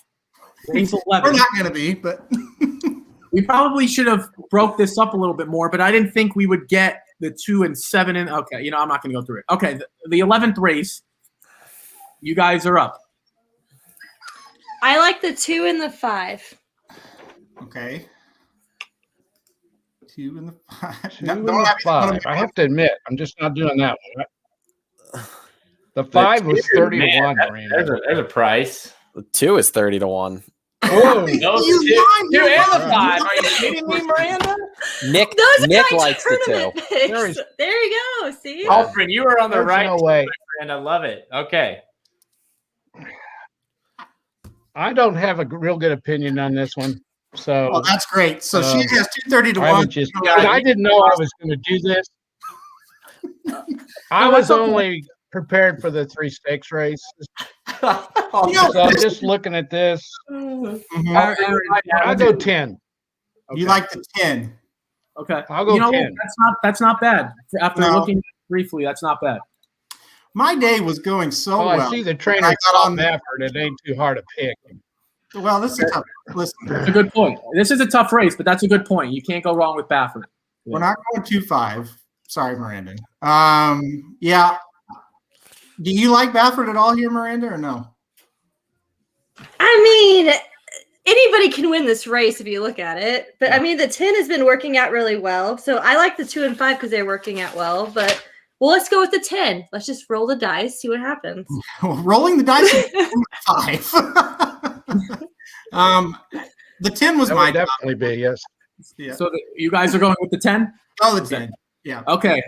race 11. We're not going to be, but we probably should have broke this up a little bit more, but I didn't think we would get the 2 and 7 in. Okay, I'm not going to go through it. Okay, the 11th race, you guys are up. I like the 2 and the 5. Okay. 2 and the 5. 2 and the 5. I have to admit, I'm just not doing that one. The 5 was 30 to 1. There's a price. The 2 is 30 to 1. Oh, no, 2 and the 5. Are you kidding me, Miranda? Nick likes the 2. There you go. See, Alfred, you were on the right. No way. And I love it. Okay. I don't have a real good opinion on this one. So that's great. So she has 230 to 1. I didn't know I was going to do this. I was only prepared for the 3 stakes race. So I'm just looking at this. I'll go 10. Okay. You like the 10? Okay. I'll go 10. That's not bad. After looking briefly, that's not bad. My day was going so well. I see the trainer got on Mafford. It ain't too hard to pick. Well, this is tough. Listen, that's a good point. This is a tough race, but that's a good point. You can't go wrong with Baffert. Yeah. We're not going 2-5. Sorry, Miranda. Yeah. Do you like Baffert at all here, Miranda, or no? I mean, anybody can win this race if you look at it. But I mean, the 10 has been working out really well. So I like the 2 and 5 because they're working out well. But let's go with the 10. Let's just roll the dice, see what happens. Rolling the dice is 5. The 10 was my definitely be, yes. Yeah. So you guys are going with the 10? Oh, the 10. Yeah. Okay.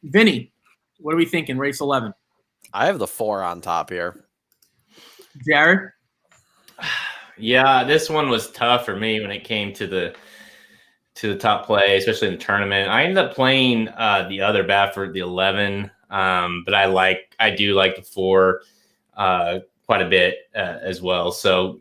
Vinny, what are we thinking? Race 11. I have the 4 on top here. Jared? Yeah, this one was tough for me when it came to the top play, especially in the tournament. I ended up playing the other Baffert, the 11, but I do like the 4 quite a bit as well. So,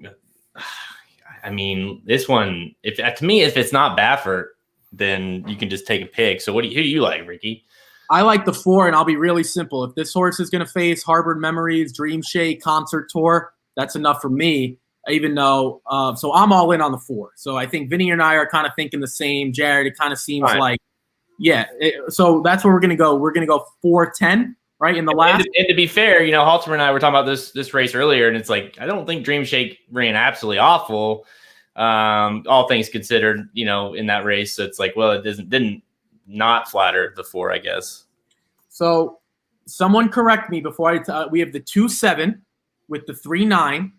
I mean, this one, if it's not Baffert, then you can just take a pick. So who do you like, Ricky? I like the 4, and I'll be really simple. If this horse is going to face Harbored Memories, Dream Shake, Concert Tour, that's enough for me. Even though, so I'm all in on the 4. So I think Vinny and I are kind of thinking the same. Jared, it kind of seems like, so that's where we're going to go. We're going to go 4-10, right? In the last. And to be fair, Halterman and I were talking about this race earlier, and it's like, I don't think Dream Shake ran absolutely awful, all things considered, in that race. So it's like, well, it didn't not flatter the 4, I guess. So someone correct me before we have the 2-7 with the 3-9.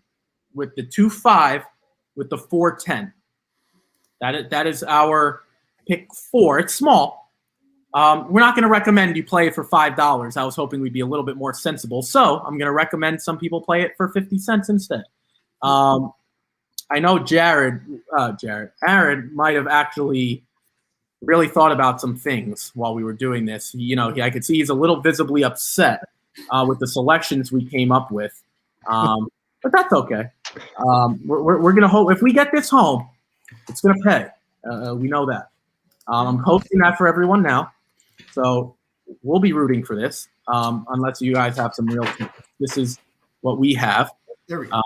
With the 2-5, with the 4-10. That is our pick 4. It's small. We're not going to recommend you play it for $5. I was hoping we'd be a little bit more sensible. So I'm going to recommend some people play it for 50 cents instead. I know Aaron might have actually really thought about some things while we were doing this. I could see he's a little visibly upset with the selections we came up with. But that's okay. We're going to hope if we get this home, it's going to pay. We know that. I'm hosting that for everyone now. So we'll be rooting for this unless you guys have some real teams. This is what we have. There we go.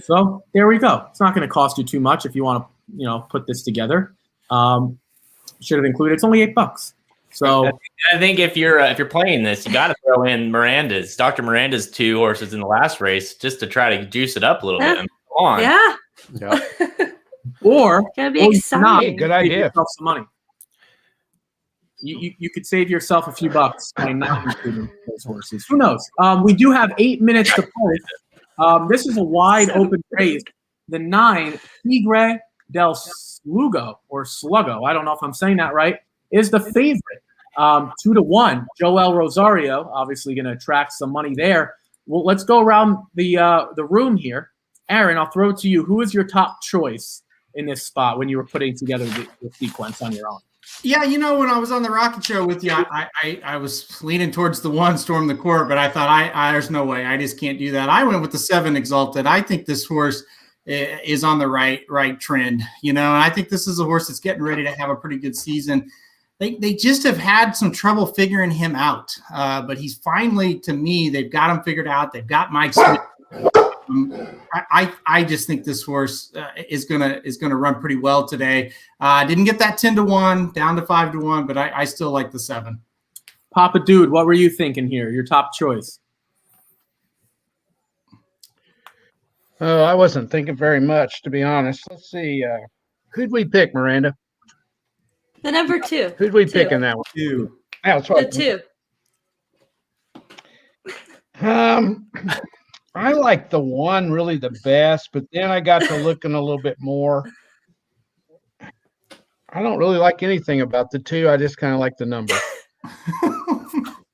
So there we go. It's not going to cost you too much if you want to, put this together. Should have included. It's only $8. So I think if you're playing this, you got to throw in Dr. Miranda's 2 horses in the last race just to try to juice it up a little bit. on. Yeah. Yeah. Or Gonna be or you exciting. cannot Hey, good save idea. yourself some money. You could save yourself a few bucks by not including those horses. Who knows? We do have 8 minutes to play. This is a wide open race. The 9, Tigre del Slugo, or Sluggo, I don't know if I'm saying that right, is the favorite. 2-1. Joel Rosario, obviously going to attract some money there. Well, let's go around the room here. Aaron, I'll throw it to you. Who is your top choice in this spot when you were putting together the sequence on your own? Yeah, when I was on the Rocket Show with you, I was leaning towards the 1, Storm the Court, but I thought there's no way. I just can't do that. I went with the 7, Exalted. I think this horse is on the right trend, and I think this is a horse that's getting ready to have a pretty good season. They just have had some trouble figuring him out, but he's finally, to me, they've got him figured out. They've got Mike Smith. I just think this horse is gonna run pretty well today. Didn't get that 10-1 down to 5-1, but I still like the 7. Papa Dude, what were you thinking here? Your top choice? Oh, I wasn't thinking very much, to be honest. Let's see. Who'd we pick, Miranda? The number 2. Who'd we pick in that one? 2. Yeah, that's right. The 2. I like the 1 really the best, but then I got to looking a little bit more. I don't really like anything about the 2. I just kind of like the number.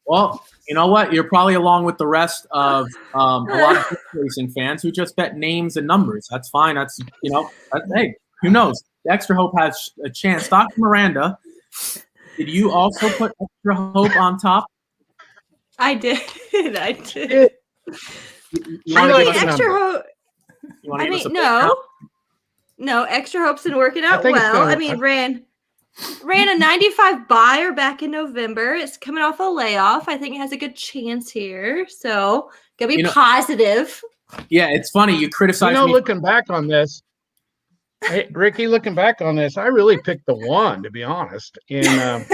Well, you know what? You're probably along with the rest of a lot of racing fans who just bet names and numbers. That's fine. That's hey, who knows? The Extra Hope has a chance. Dr. Miranda, did you also put Extra Hope on top? I did. I did. Extra Hope. No, Extra Hope's been working out well. I mean, ran a 95 buyer back in November. It's coming off a layoff. I think it has a good chance here. So gonna be positive. Yeah, it's funny. You criticize me. Looking back on this, hey, Ricky, looking back on this, I really picked the 1, to be honest. And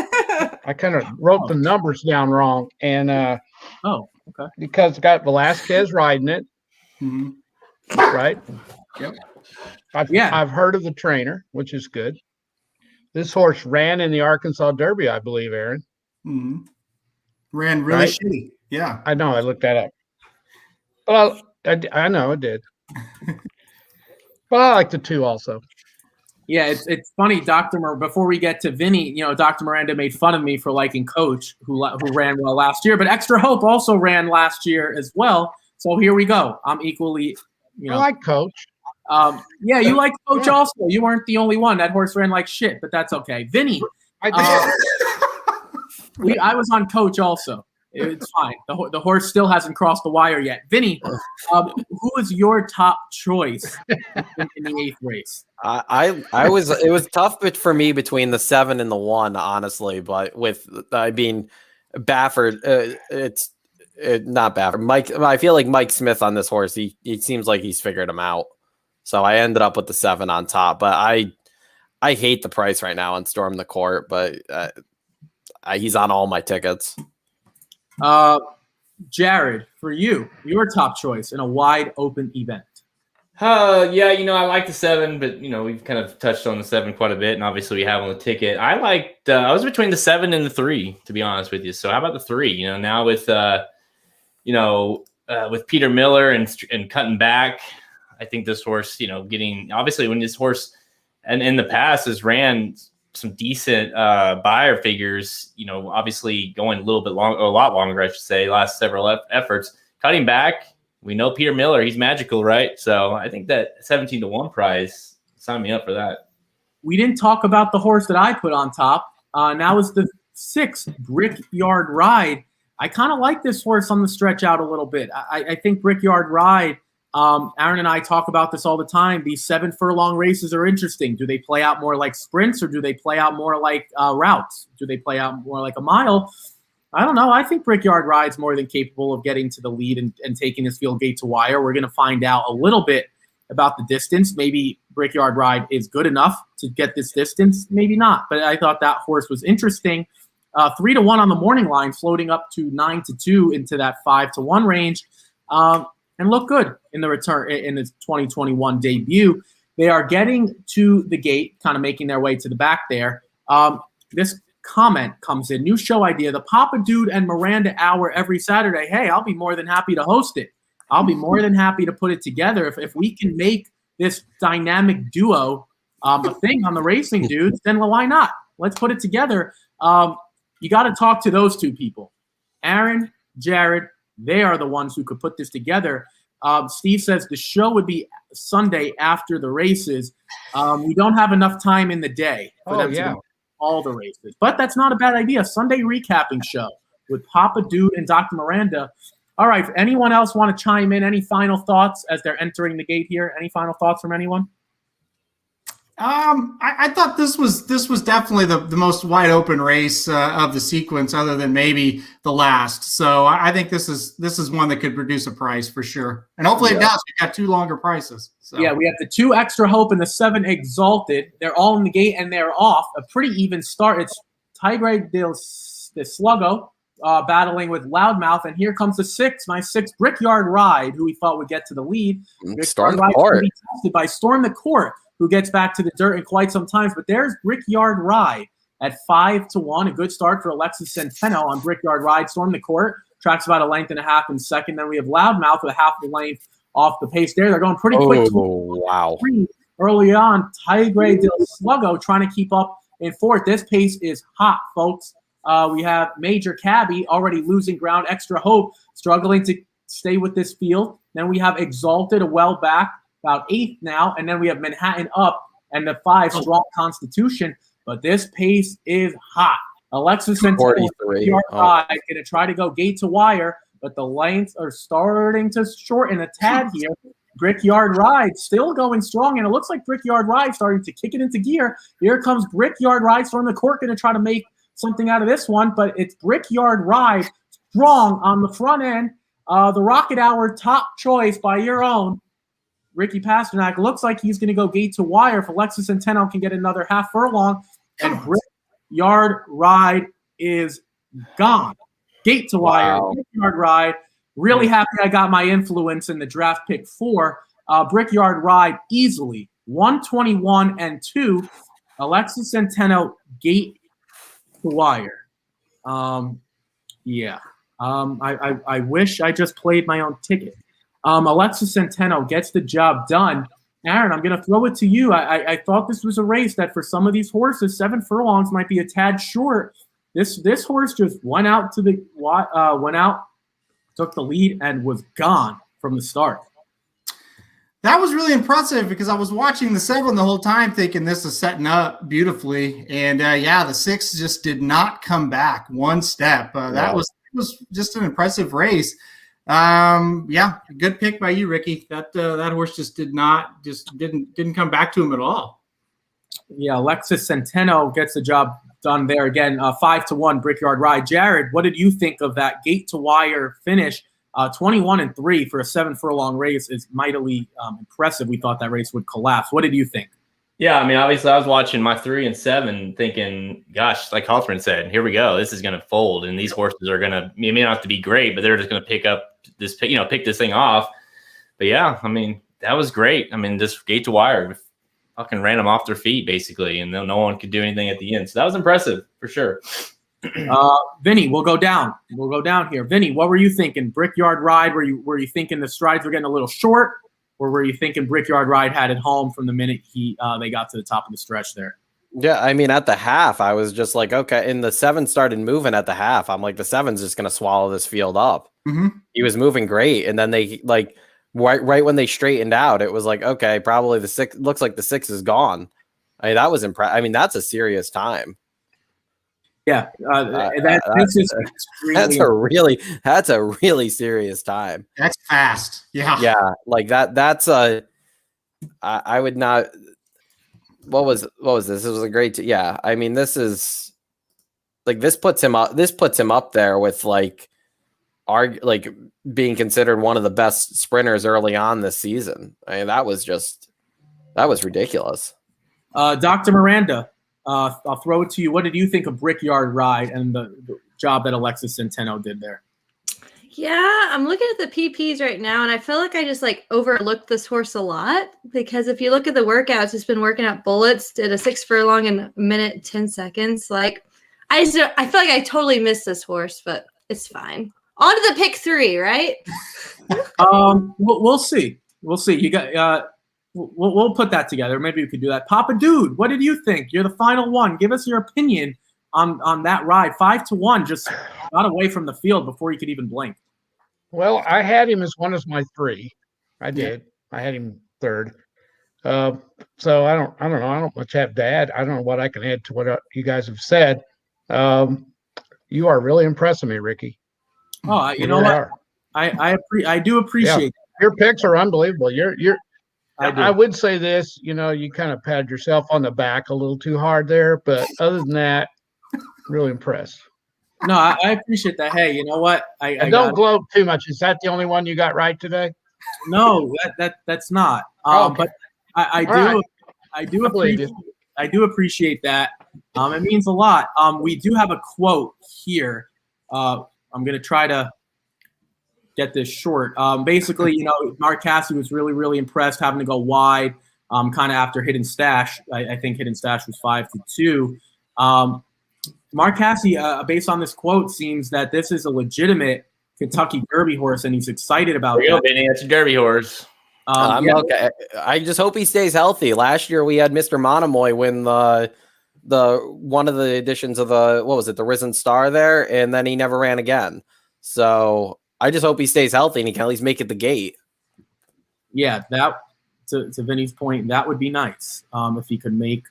I kind of wrote the numbers down wrong. And okay. Because got Velasquez riding it. Mm-hmm. Right? Yep. I've heard of the trainer, which is good. This horse ran in the Arkansas Derby, I believe, Aaron. Mm-hmm. Ran really shitty. Yeah. I know. I looked that up. But I know it did. But I like the 2 also. Yeah, it's funny, before we get to Vinny, Dr. Miranda made fun of me for liking Coach, who ran well last year, but Extra Hope also ran last year as well. So here we go. I'm equally, I like Coach. Yeah, you like Coach also. You weren't the only one. That horse ran like shit, but that's okay. Vinny, I did. I was on Coach also. It's fine. The horse still hasn't crossed the wire yet. Vinny, who is your top choice in the 8th race? It was tough for me between the 7 and the 1, honestly. But Baffert, it's not Baffert. Mike, I feel like Mike Smith on this horse. He seems like he's figured him out. So I ended up with the 7 on top. But I hate the price right now on Storm the Court. But he's on all my tickets. Jared, for you, your top choice in a wide open event. Yeah, I like the 7, but we've kind of touched on the 7 quite a bit, and obviously we have on the ticket. I liked. I was between the 7 and the 3, to be honest with you. So how about the 3? Now with with Peter Miller and cutting back, I think this horse, getting obviously when this horse and in the past has ran some decent buyer figures, obviously going a lot longer, I should say, last several efforts. Cutting back, we know Peter Miller, he's magical, right? So I think that 17-1 prize, sign me up for that. We didn't talk about the horse that I put on top. Now is the 6 Brickyard Ride. I kind of like this horse on the stretch out a little bit. I think Brickyard Ride, Aaron and I talk about this all the time. These 7 furlong races are interesting. Do they play out more like sprints or do they play out more like routes? Do they play out more like a mile? I don't know. I think Brickyard Ride's more than capable of getting to the lead and taking this field gate to wire. We're going to find out a little bit about the distance. Maybe Brickyard Ride is good enough to get this distance. Maybe not. But I thought that horse was interesting. 3-1 on the morning line, floating up to 9-2 into that 5-1 range. And and look good in the return in his 2021 debut. They are getting to the gate, kind of making their way to the back there. This comment comes in. New show idea, the Papa Dude and Miranda Hour every Saturday. Hey, I'll be more than happy to host it. I'll be more than happy to put it together. If we can make this dynamic duo a thing on the Racing Dudes, then why not? Let's put it together. You got to talk to those two people. Aaron, Jared, they are the ones who could put this together. Steve says the show would be Sunday after the races. We don't have enough time in the day for them to go all the races. But that's not a bad idea. Sunday recapping show with Papa Dude and Dr. Miranda. All right. Anyone else want to chime in? Any final thoughts as they're entering the gate here? Any final thoughts from anyone? I thought this was definitely the most wide open race of the sequence, other than maybe the last. So I think this is one that could produce a price for sure, and hopefully it does. We got 2 longer prices. So. Yeah, we have the 2 Extra Hope and the 7 Exalted. They're all in the gate and they're off. A pretty even start. It's Tigre del Sluggo battling with Loudmouth, and here comes the 6, my 6 Brickyard Ride, who we thought would get to the lead. Storm the Court. Tested by Storm the Court, who gets back to the dirt in quite some time. But there's Brickyard Ride at 5-1. A good start for Alexis Centeno on Brickyard Ride. Storm the Court tracks about a length and a half in second. Then we have Loudmouth with a half the length off the pace there. They're going pretty quick. Wow. Early on, Tigre del Sluggo trying to keep up in fourth. This pace is hot, folks. We have Major Cabby already losing ground. Extra Hope struggling to stay with this field. Then we have Exalted, a well back, about 8th now. And then we have Manhattan up and the 5 Strong Constitution. But this pace is hot. Alexis Centeno going to try to go gate to wire, but the lengths are starting to shorten a tad here. Brickyard Ride still going strong, and it looks like Brickyard Ride starting to kick it into gear. Here comes Brickyard Ride. Storm the Court going to try to make something out of this one, but it's Brickyard Ride strong on the front end. The Rocket Hour top choice by your own Ricky Pasternak looks like he's going to go gate to wire. If Alexis Centeno can get another half furlong, and Brickyard Ride is gone. Gate to wire, Brickyard Ride. Really happy I got my influence in the draft pick 4. Brickyard Ride easily 121 and 2. Alexis Centeno gate to wire. I wish I just played my own ticket. Alexis Centeno gets the job done. Aaron, I'm going to throw it to you. I thought this was a race that for some of these horses, 7 furlongs might be a tad short. This horse just went out, took the lead, and was gone from the start. That was really impressive because I was watching the 7 the whole time thinking this is setting up beautifully. And, the 6 just did not come back one step. That was just an impressive race. Good pick by you, Ricky. That horse just didn't come back to him at all. Yeah, Alexis Centeno gets the job done there again. 5-1 Brickyard Ride. Jared, what did you think of that gate to wire finish? 21 and 3 for a 7 furlong race is mightily impressive. We thought that race would collapse. What did you think? Yeah, I mean, obviously I was watching my 3 and 7 thinking, gosh, like Hawthorne said, here we go. This is going to fold, and these horses are going to, it may not have to be great, but they're just going to pick this thing off. But yeah, I mean, that was great. I mean, this gate to wire fucking ran them off their feet basically, and no one could do anything at the end. So that was impressive for sure. Vinny, we'll go down. We'll go down here. Vinny, what were you thinking? Brickyard Ride, were you thinking the strides were getting a little short, or were you thinking Brickyard Ride had it home from the minute they got to the top of the stretch there? Yeah, I mean, at the half, I was just like, okay. And the 7 started moving at the half. I'm like, the 7's just going to swallow this field up. Mm-hmm. He was moving great, and then they right when they straightened out, it was like, okay, probably the 6 looks like the 6 is gone. I mean, that was impressive. I mean, that's a serious time. Yeah, that's a really serious time. That's fast. Yeah, like that's I would not. What was this? It was a great. I mean, this is like this puts him up there with like being considered one of the best sprinters early on this season. I mean, that was ridiculous. Dr. Miranda. I'll throw it to you. What did you think of Brickyard Ride and the job that Alexis Centeno did there? Yeah, I'm looking at the PPs right now, and I feel like I just like overlooked this horse a lot because if you look at the workouts, it's been working out bullets, did a 6 furlong in a minute 10 seconds. Like, I feel like I totally missed this horse, but it's fine. On to the pick 3, right? We'll see. We'll see. You got. We'll put that together. Maybe we could do that. Papa Dude, what did you think? You're the final one. Give us your opinion on that ride. 5-1, just got away from the field before you could even blink. Well, I had him as one of my 3. I did. I had him 3rd. So I don't know. I don't much have to add. I don't know what I can add to what you guys have said. You are really impressing me, Ricky. Oh, you know what? I do appreciate it. Your picks are unbelievable. I would say this, you kind of patted yourself on the back a little too hard there, but other than that, really impressed. No, I appreciate that. Hey, you know what? I don't gloat too much. Is that the only one you got right today? No, that's not. Okay. But I do appreciate that. It means a lot. We do have a quote here. I'm gonna try to get this short. Basically, Mark Casse was really, really impressed having to go wide, kind of after Hidden Stash. I think Hidden Stash was 5-2. Mark Casse, based on this quote, seems that this is a legitimate Kentucky Derby horse, and he's excited about it. It's a Derby horse. Okay. I just hope he stays healthy. Last year we had Mr. Monomoy win the one of the editions of the Risen Star there, and then he never ran again. So I just hope he stays healthy and he can at least make it the gate. Yeah, that to Vinny's point, that would be nice if he could make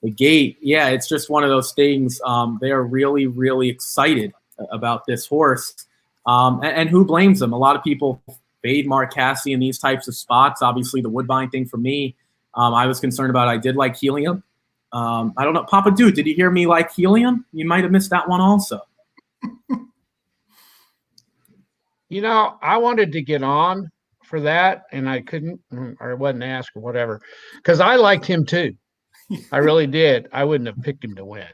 the gate. Yeah, it's just one of those things. They are really, really excited about this horse, and who blames them? A lot of people fade Mark Casse in these types of spots. Obviously, the Woodbine thing for me, I was concerned about. I did like Helium. I don't know, Papa Dude, did you hear me like Helium? You might have missed that one also. I wanted to get on for that, and I couldn't, or wasn't asked or whatever, because I liked him too. I really did. I wouldn't have picked him to win,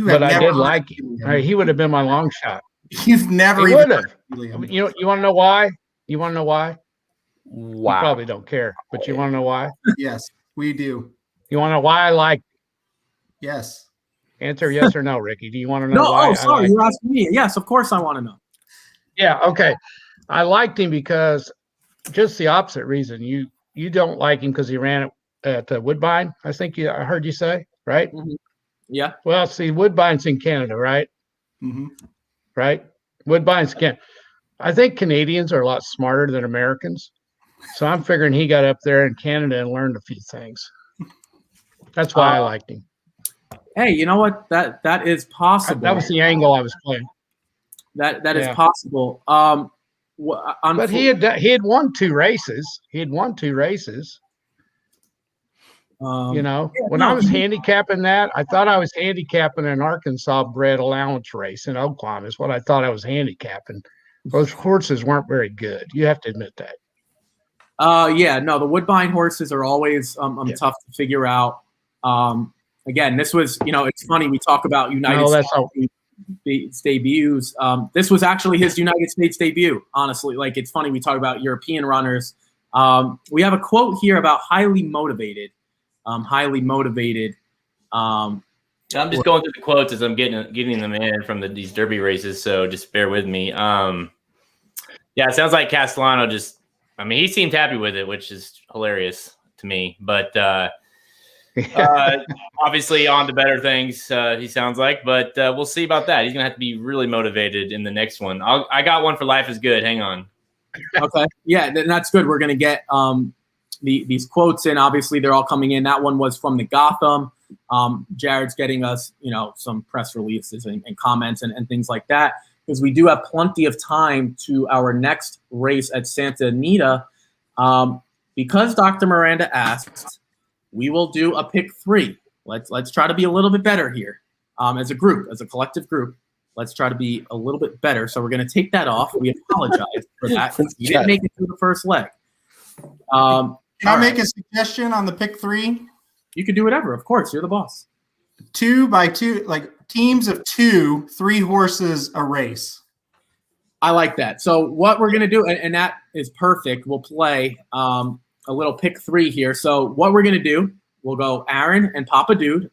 but I did like him. He would have been my long shot. You've never he even would have. You want to know why? You want to know why? Wow. You probably don't care, but you want to know why? Yes, we do. You want to know why I like? Yes. Answer yes or no, Ricky. Do you want to know No, why? oh, sorry, you're asking me. Yes, of course I want to know. Yeah, okay. I liked him because just the opposite reason. You don't like him because he ran at Woodbine, I think I heard you say, right? Mm-hmm. Yeah. Well, see, Woodbine's in Canada, right? Mm-hmm. Right? Woodbine's Canada. I think Canadians are a lot smarter than Americans. So I'm figuring he got up there in Canada and learned a few things. That's why I liked him. Hey, you know what? That is possible. That was the angle I was playing. That is possible. But he had won 2 races. He had won 2 races. When I was handicapping that, I thought I was handicapping an Arkansas bred allowance race in Oakland is what I thought I was handicapping. Those horses weren't very good. You have to admit that. The Woodbine horses are always tough to figure out. Again, this was, it's funny. We talk about United States debuts. This was actually his United States debut, honestly. Like, it's funny. We talk about European runners. We have a quote here about highly motivated. I'm just going through the quotes as I'm getting them in from these Derby races, so just bear with me. It sounds like Castellano he seemed happy with it, which is hilarious to me. But obviously on to better things, he sounds like. But we'll see about that. He's going to have to be really motivated in the next one. I got one for Life is Good. Hang on. Okay. Yeah, that's good. We're going to get these quotes in. Obviously, they're all coming in. That one was from the Gotham. Jared's getting us, some press releases and comments and things like that, because we do have plenty of time to our next race at Santa Anita. Because Dr. Miranda asked, we will do a pick 3. Let's try to be a little bit better here as a group, as a collective group. Let's try to be a little bit better. So we're going to take that off. We apologize for that. You didn't make it through the first leg. Can I make a suggestion on the pick 3? You can do whatever. Of course, you're the boss. 2 by 2, like teams of 2, 3 horses a race. I like that. So what we're going to do, and that is perfect, we'll play a little pick 3 here. So what we're going to do, we'll go Aaron and Papa Dude,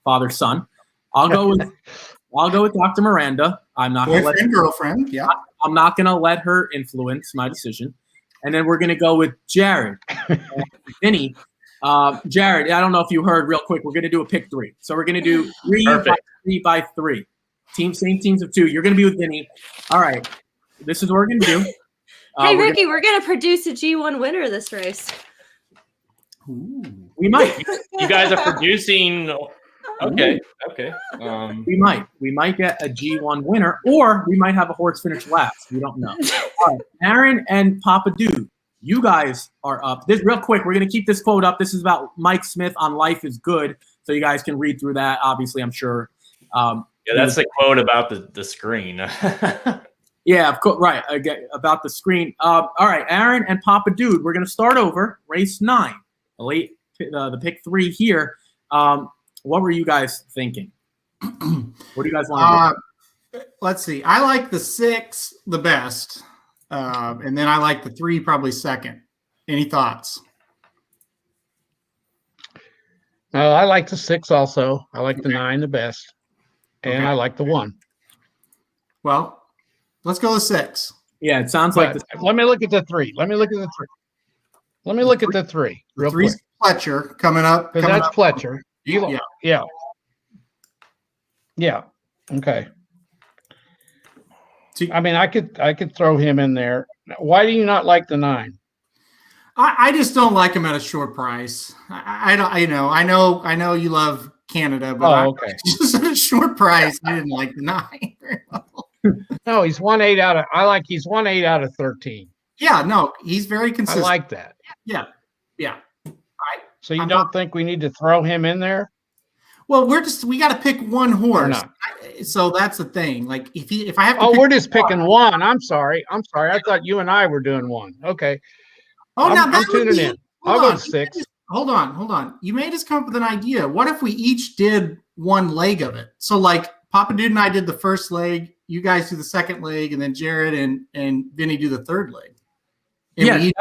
father, son. I'll go with Dr. Miranda. I'm not going to let girlfriend. Yeah. I'm not going to let her influence my decision. And then we're going to go with Jared and Vinny. Jared, I don't know if you heard real quick. We're going to do a pick 3. So we're going to do 3 by 3. Same teams of 2. You're going to be with Vinny. All right. This is what we're going to do. Hey, Ricky, we're going to produce a G1 winner this race. Ooh. We might. You guys are producing. Okay. We might get a G1 winner, or we might have a horse finish last. We don't know. All right. Aaron and Papa Dude, you guys are up. This real quick. We're going to keep this quote up. This is about Mike Smith on Life is Good. So you guys can read through that. Obviously, I'm sure. Yeah, that's the quote about the screen. Yeah, of course. Right. Again, about the screen. All right, Aaron and Papa Dude, we're going to start over. Race 9. The pick 3 here. What were you guys thinking? What do you guys want to do? Let's see. I like the 6 the best, and then I like the 3 probably second. Any thoughts? I like the 6 also. I like the 9 the best, and I like the 1. Well, let's go with 6. Yeah, it sounds like. Let me look at the 3. Let me look at the 3 real quick. 3's Fletcher coming up. Because that's Fletcher. Yeah. Okay. I mean, I could throw him in there. Why do you not like the 9? I just don't like him at a short price. I don't. I know you love Canada, but okay. Just at a short price, I didn't like the 9. No, he's 1/8 out of. He's 1/8 out of 13. Yeah, no, he's very consistent. I like that. Yeah. So you don't think we need to throw him in there? Well, we got to pick one horse. So that's the thing. Like if I have to we're just picking one. I'm sorry. I thought you and I were doing one. Okay. Oh, I'm tuning in. I'll go 6. Hold on. You made us come up with an idea. What if we each did one leg of it? So like Papa Dude and I did the first leg, you guys do the second leg, and then Jared and Vinny do the third leg. And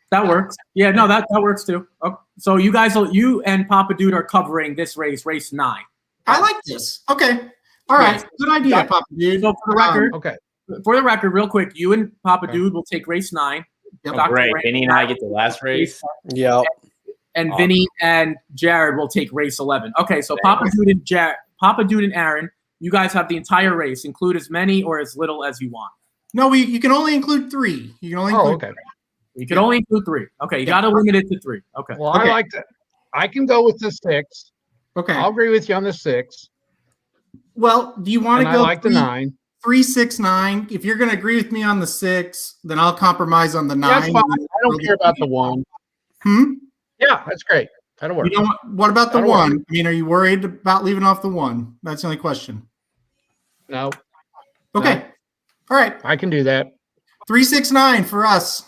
that works. Yeah, no, that works too. Oh, so you and Papa Dude are covering this race 9. I like this. Okay. All right. Good idea, Papa Dude. So for the record, real quick, you and Papa Dude will take race 9. Yep. Oh, great. Vinny and I get the last race. Yep. And Vinny and Jared will take race 11. Okay, so Papa Dude and Aaron, you guys have the entire race. Include as many or as little as you want. No, you can only include 3. You can only include 3. You can only include 3. Okay, you got to limit it to 3. Okay. Well, I like that. I can go with the 6. Okay. I'll agree with you on the 6. Well, do you want to go? I like the 9. 3, 6, 9. If you're going to agree with me on the 6, then I'll compromise on the 9. That's fine. I don't care about the 1. Yeah, that's great. That'll work. You know what about the 1? I mean, are you worried about leaving off the 1? That's the only question. No. Okay. No. All right. I can do that. 3, 6, 9 for us.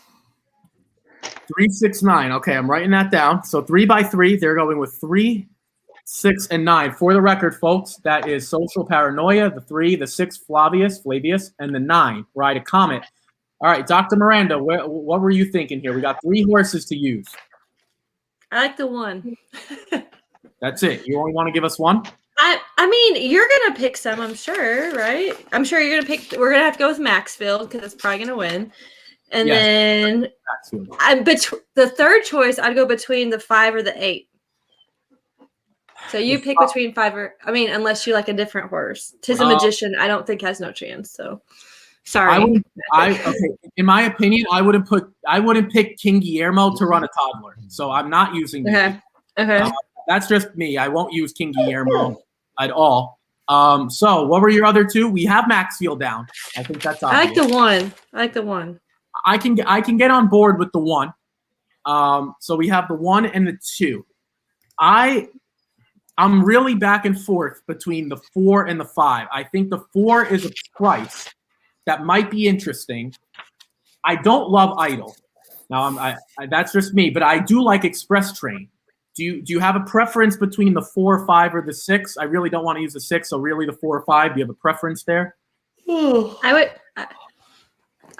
3, 6, 9. Okay, I'm writing that down. So 3 by 3, they're going with 3, 6, and 9. For the record, folks, that is Social Paranoia, the 3, the 6, Flavius, and the 9, Ride a Comet. All right, Dr. Miranda, what were you thinking here? We got 3 horses to use. I like the 1. That's it. You only want to give us 1? I mean, you're gonna pick some, I'm sure, right? I'm sure you're gonna pick. We're gonna have to go with Maxfield because it's probably gonna win. And then the third choice, I'd go between the 5 or the 8. So you pick between 5 unless you like a different horse. Tis a Magician, I don't think has no chance. So sorry. In my opinion, I wouldn't pick King Guillermo to run a toddler. So I'm not using that. Okay. That's just me. I won't use King Guillermo at all. So what were your other 2? We have Maxfield down. I think that's obvious. I like the 1. I can get on board with the 1. So we have the 1 and the 2. I'm really back and forth between the 4 and the 5. I think the 4 is a price that might be interesting. I don't love Idol. Now that's just me, but I do like Express Train. Do you have a preference between the 4, 5, or the 6? I really don't want to use the 6, so really the 4 or 5. Do you have a preference there? I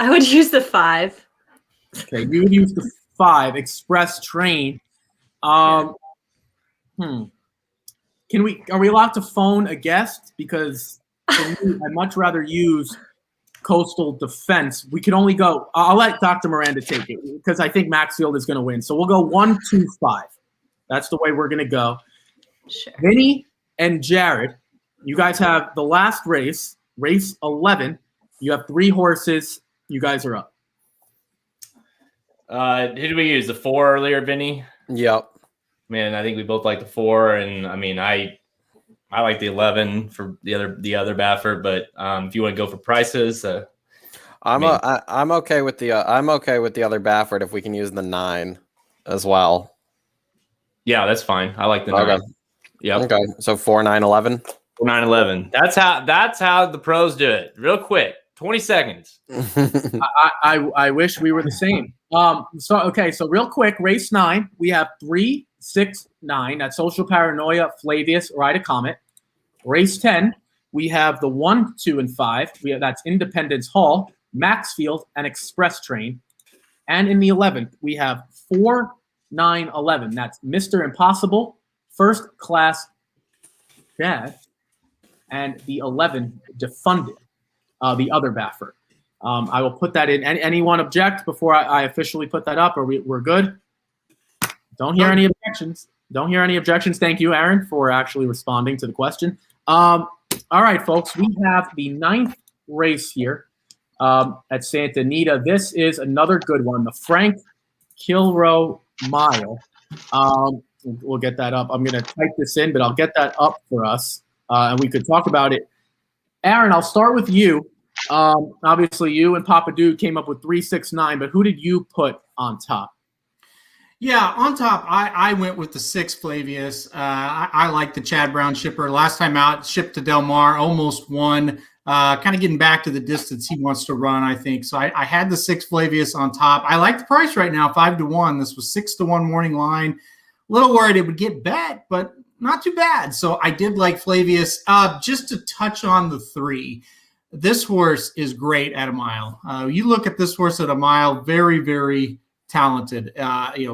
would use the 5. Okay, you would use the 5 Express Train. Are we allowed to phone a guest? Because for me, I'd much rather use Coastal Defense. We can only go. I'll let Dr. Miranda take it because I think Maxfield is going to win. So we'll go 1, 2, 5. That's the way we're going to go. Sure. Vinny and Jared, you guys have the last race, race 11. You have 3 horses. You guys are up. Who did we use? The 4 earlier, Vinny? Yep. Man, I think we both like the 4, and I mean, I like the 11 for the other Baffert, but if you want to go for prices, I'm okay with the other Baffert if we can use the 9 as well. Yeah, that's fine. I like the 9. Okay. Yeah. Okay. So 4, 9, 11. 4, 9, 11. That's how the pros do it. Real quick, 20 seconds. I wish we were the same. So real quick, race 9. We have 3, 6, 9. That's Social Paranoia, Flavius, Ride a Comet. Race 10, we have the 1, 2, and 5. That's Independence Hall, Maxfield, and Express Train. And in the 11th, we have 4, 9, 11. That's Mr. Impossible, First Class Dad, and the 11 Defunded, the other Baffert. I will put that in. Anyone object before I officially put that up? Or we're good? Don't hear any objections. Don't hear any objections. Thank you, Aaron, for actually responding to the question. All right, folks, we have the 9th race here at Santa Anita. This is another good one, the Frank Kilroe Mile. We'll get that up. I'm going to type this in, but I'll get that up for us, and we could talk about it. Aaron, I'll start with you. Obviously, you and Papa Dude came up with 3, 6, 9, but who did you put on top? Yeah, on top, I went with the 6 Flavius. I like the Chad Brown shipper. Last time out, shipped to Del Mar, almost won. Kind of getting back to the distance he wants to run, I think. So I had the 6 Flavius on top. I like the price right now, 5-1. This was 6-1 morning line. A little worried it would get bet, but not too bad. So I did like Flavius. Just to touch on the 3, this horse is great at a mile. You look at this horse at a mile, very, very talented,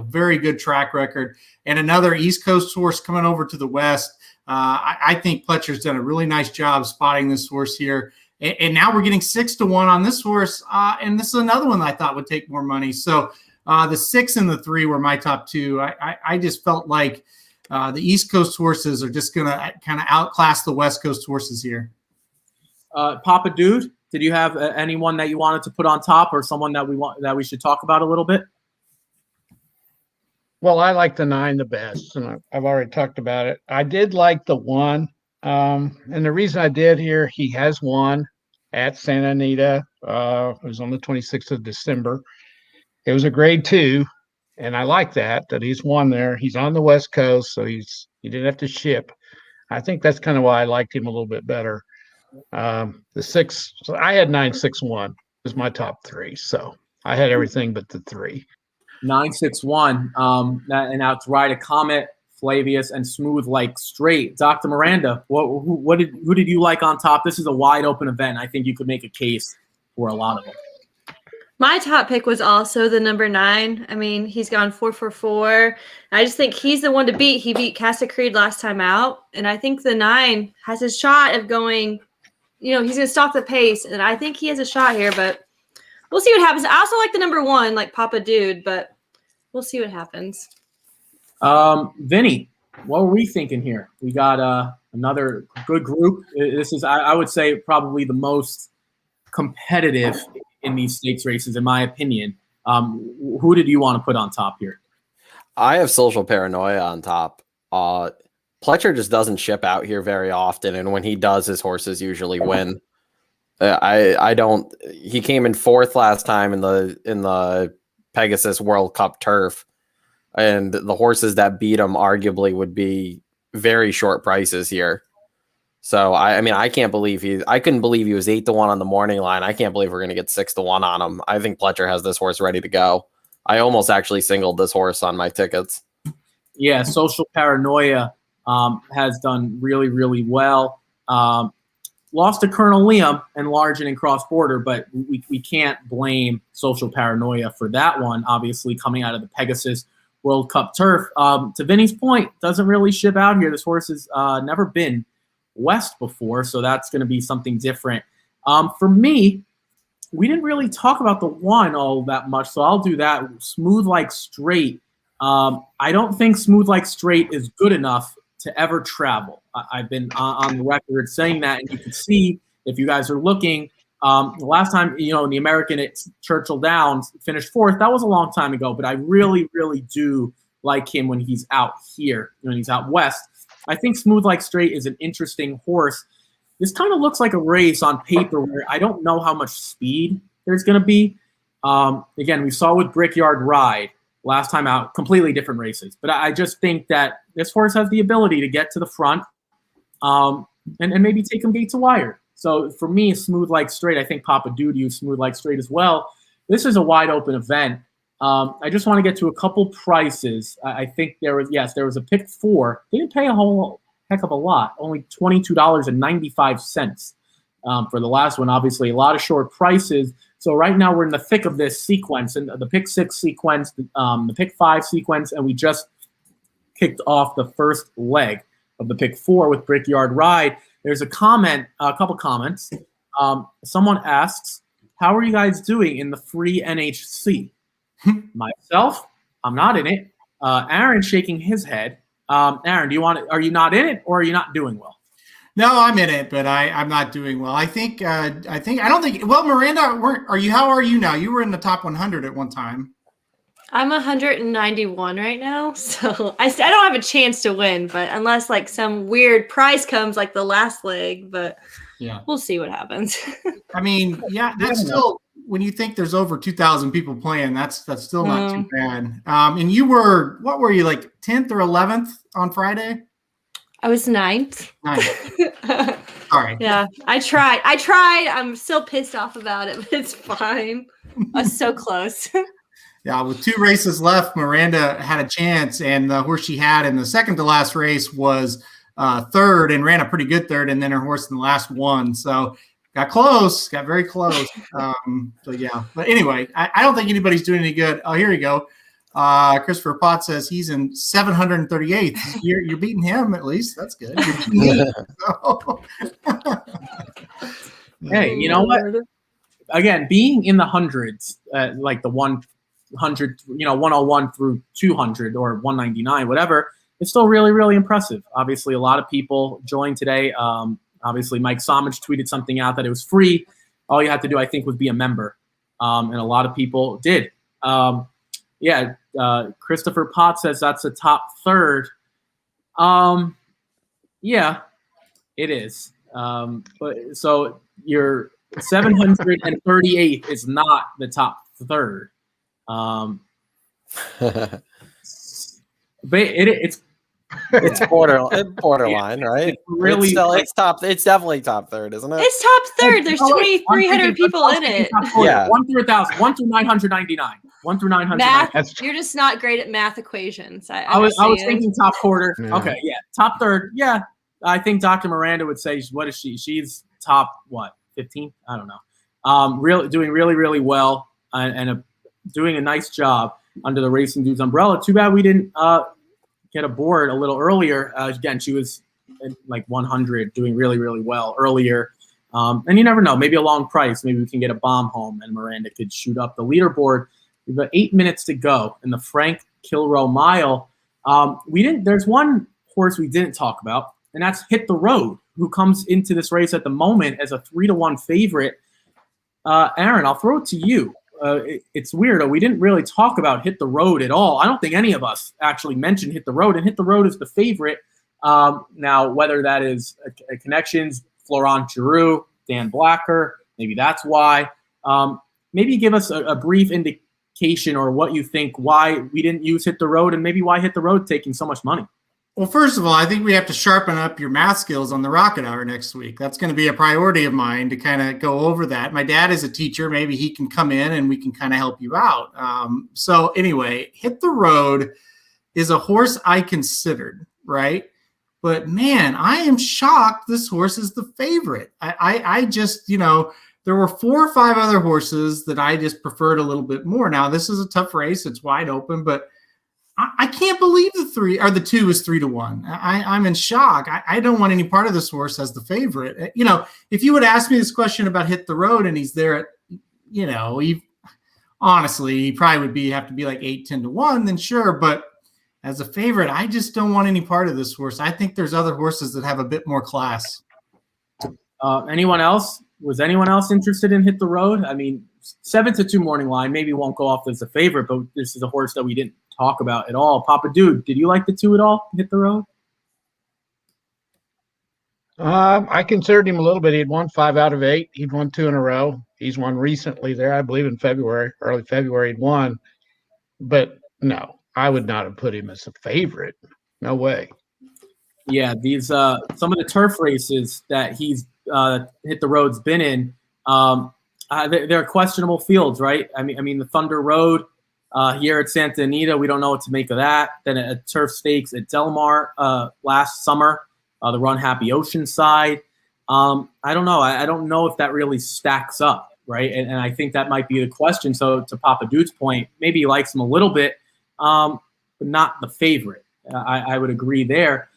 very good track record. And another East Coast horse coming over to the West. I think Pletcher's done a really nice job spotting this horse here. And now we're getting 6-1 on this horse. And this is another one that I thought would take more money. So the 6 and the 3 were my top 2. I just felt like the East Coast horses are just going to kind of outclass the West Coast horses here. Papa Dude, did you have anyone that you wanted to put on top, or someone that we should talk about a little bit? Well, I like the 9 the best, and I've already talked about it. I did like the 1, and the reason I did here, he has won at Santa Anita. It was on the 26th of December. It was a grade 2, and I like that he's won there. He's on the West Coast, so he didn't have to ship. I think that's kind of why I liked him a little bit better. The 6, so I had 9-6-1 was my top 3, so I had everything but the 3. 9-6-1. And now it's Ride a Comet, Flavius, and Smooth Like Straight. Dr. Miranda, who did you like on top? This is a wide open event. I think you could make a case for a lot of them. My top pick was also the number 9. I mean, he's gone 4-4-4. I just think he's the one to beat. He beat Casa Creed last time out, and I think the 9 has a shot of going. He's going to stop the pace, and I think he has a shot here, but we'll see what happens. I also like the number 1, like Papa Dude, but we'll see what happens. Vinny, what were we thinking here? We got another good group. This is, I would say, probably the most competitive in these stakes races, in my opinion. Who did you want to put on top here? I have Social Paranoia on top. Pletcher just doesn't ship out here very often, and when he does, his horses usually win. I don't. He came in 4th last time in the Pegasus World Cup turf, and the horses that beat him arguably would be very short prices here. So I mean, I couldn't believe he was 8-1 on the morning line. I can't believe we're going to get 6-1 on him. I think Pletcher has this horse ready to go. I almost actually singled this horse on my tickets. Yeah, Social Paranoia has done really, really well. lost to Colonel Liam and Largent and Cross Border, but we can't blame social paranoia for that one, obviously, coming out of the Pegasus World Cup turf. To Vinny's point, doesn't really ship out here. This horse has never been west before, so that's going to be something different. For me, we didn't really talk about the one all that much, so I'll do that. Smooth Like Straight. I don't think Smooth Like Straight is good enough to ever travel. I've been on the record saying that, and you can see if you guys are looking. The last time, in the American at Churchill Downs finished 4th, that was a long time ago, but I really, really do like him when he's out here, when he's out west. I think Smooth Like Straight is an interesting horse. This kind of looks like a race on paper where I don't know how much speed there's going to be. Again, we saw with Brickyard Ride last time out, completely different races. But I just think that this horse has the ability to get to the front and maybe take him gate to wire. So for me, Smooth Like Straight, I think Papa Dude used Smooth Like Straight as well. This is a wide open event. I just want to get to a couple prices. I think there was a pick 4. They didn't pay a whole heck of a lot, only $22.95 for the last one. Obviously, a lot of short prices. So right now we're in the thick of this sequence, and the pick 6 sequence, the pick 5 sequence, and we just kicked off the first leg of the pick 4 with Brickyard Ride. There's a couple comments. Someone asks, how are you guys doing in the free NHC? Myself, I'm not in it. Aaron's shaking his head. Aaron, are you not in it, or are you not doing well? No, I'm in it, but I'm not doing well. I don't think. Well, Miranda, how are you now? You were in the top 100 at one time. I'm 191 right now, so I don't have a chance to win, but unless like some weird prize comes like the last leg, but yeah, we'll see what happens. I mean, yeah, that's still, when you think there's over 2,000 people playing, that's still not too bad. And you were, what were you, like 10th or 11th on Friday? I was 9th. 9th. Sorry. Yeah, I tried. I'm still pissed off about it, but it's fine. I was so close. Yeah, with 2 races left, Miranda had a chance, and the horse she had in the second to last race was 3rd and ran a pretty good 3rd, and then her horse in the last one. So got very close. So yeah, but anyway, I don't think anybody's doing any good. Oh, here you go. Christopher Potts says he's in 738th. You're beating him at least. That's good. Hey, you know what? Again, being in the hundreds, like the 100, 101 through 200 or 199, whatever, it's still really, really impressive. Obviously, a lot of people joined today. Obviously, Mike Somich tweeted something out that it was free. All you had to do, I think, was be a member. And a lot of people did. Christopher Potts says that's a top 3rd. Yeah, it is. But so your 738th is not the top 3rd. But it's borderline, right? Really, it's definitely top 3rd, isn't it? It's top 3rd. There's 2,300 people in it. Yeah. 1 through 1,000, 1 through 999, 1 through 999. Math, you're just not great at math equations. I was thinking top quarter. Yeah. Okay, yeah, top 3rd. Yeah, I think Dr. Miranda would say, what is she? She's top 15? I don't know. Doing really, really well, and doing a nice job under the Racing Dudes umbrella. Too bad we didn't get aboard a little earlier. Again, she was like 100, doing really, really well earlier. And you never know, maybe a long price. Maybe we can get a bomb home and Miranda could shoot up the leaderboard. We've got 8 minutes to go in the Frank Kilroe Mile. There's one horse we didn't talk about, and that's Hit the Road, who comes into this race at the moment as a 3-1 favorite. Aaron, I'll throw it to you. It's weird. We didn't really talk about Hit the Road at all. I don't think any of us actually mentioned Hit the Road, and Hit the Road is the favorite. Now, whether that is a connections, Florent Giroux, Dan Blacker, maybe that's why. Maybe give us a brief indication or what you think, why we didn't use Hit the Road, and maybe why Hit the Road taking so much money. Well, first of all, I think we have to sharpen up your math skills on the Rocket Hour next week. That's going to be a priority of mine to kind of go over that. My dad is a teacher. Maybe he can come in and we can kind of help you out. So anyway, Hit the Road is a horse I considered, right? But man, I am shocked this horse is the favorite. I just, there were 4 or 5 other horses that I just preferred a little bit more. Now, this is a tough race. It's wide open, but I can't believe the 2 is 3-1. I'm in shock. I don't want any part of this horse as the favorite. If you would ask me this question about Hit the Road and he's there at, honestly, he probably would have to be like 8-10-1, then sure. But as a favorite, I just don't want any part of this horse. I think there's other horses that have a bit more class. Anyone else? Was anyone else interested in Hit the Road? I mean, 7-2 morning line maybe won't go off as a favorite, but this is a horse that we didn't talk about at all. Papa Dude, did you like the 2 at all? Hit the Road? I considered him a little bit. He'd won 5 out of 8. He'd won 2 in a row. He's won recently there, I believe in February, early February he'd won. But no, I would not have put him as a favorite. No way. Yeah, these some of the turf races that he's Hit the Road's been in, they're questionable fields, right? I mean the Thunder Road here at Santa Anita, we don't know what to make of that. Then a turf stakes at Del Mar last summer, the Run Happy Oceanside. I don't know. I don't know if that really stacks up, right? And I think that might be the question. So to Papa Dude's point, maybe he likes him a little bit, but not the favorite. I would agree there.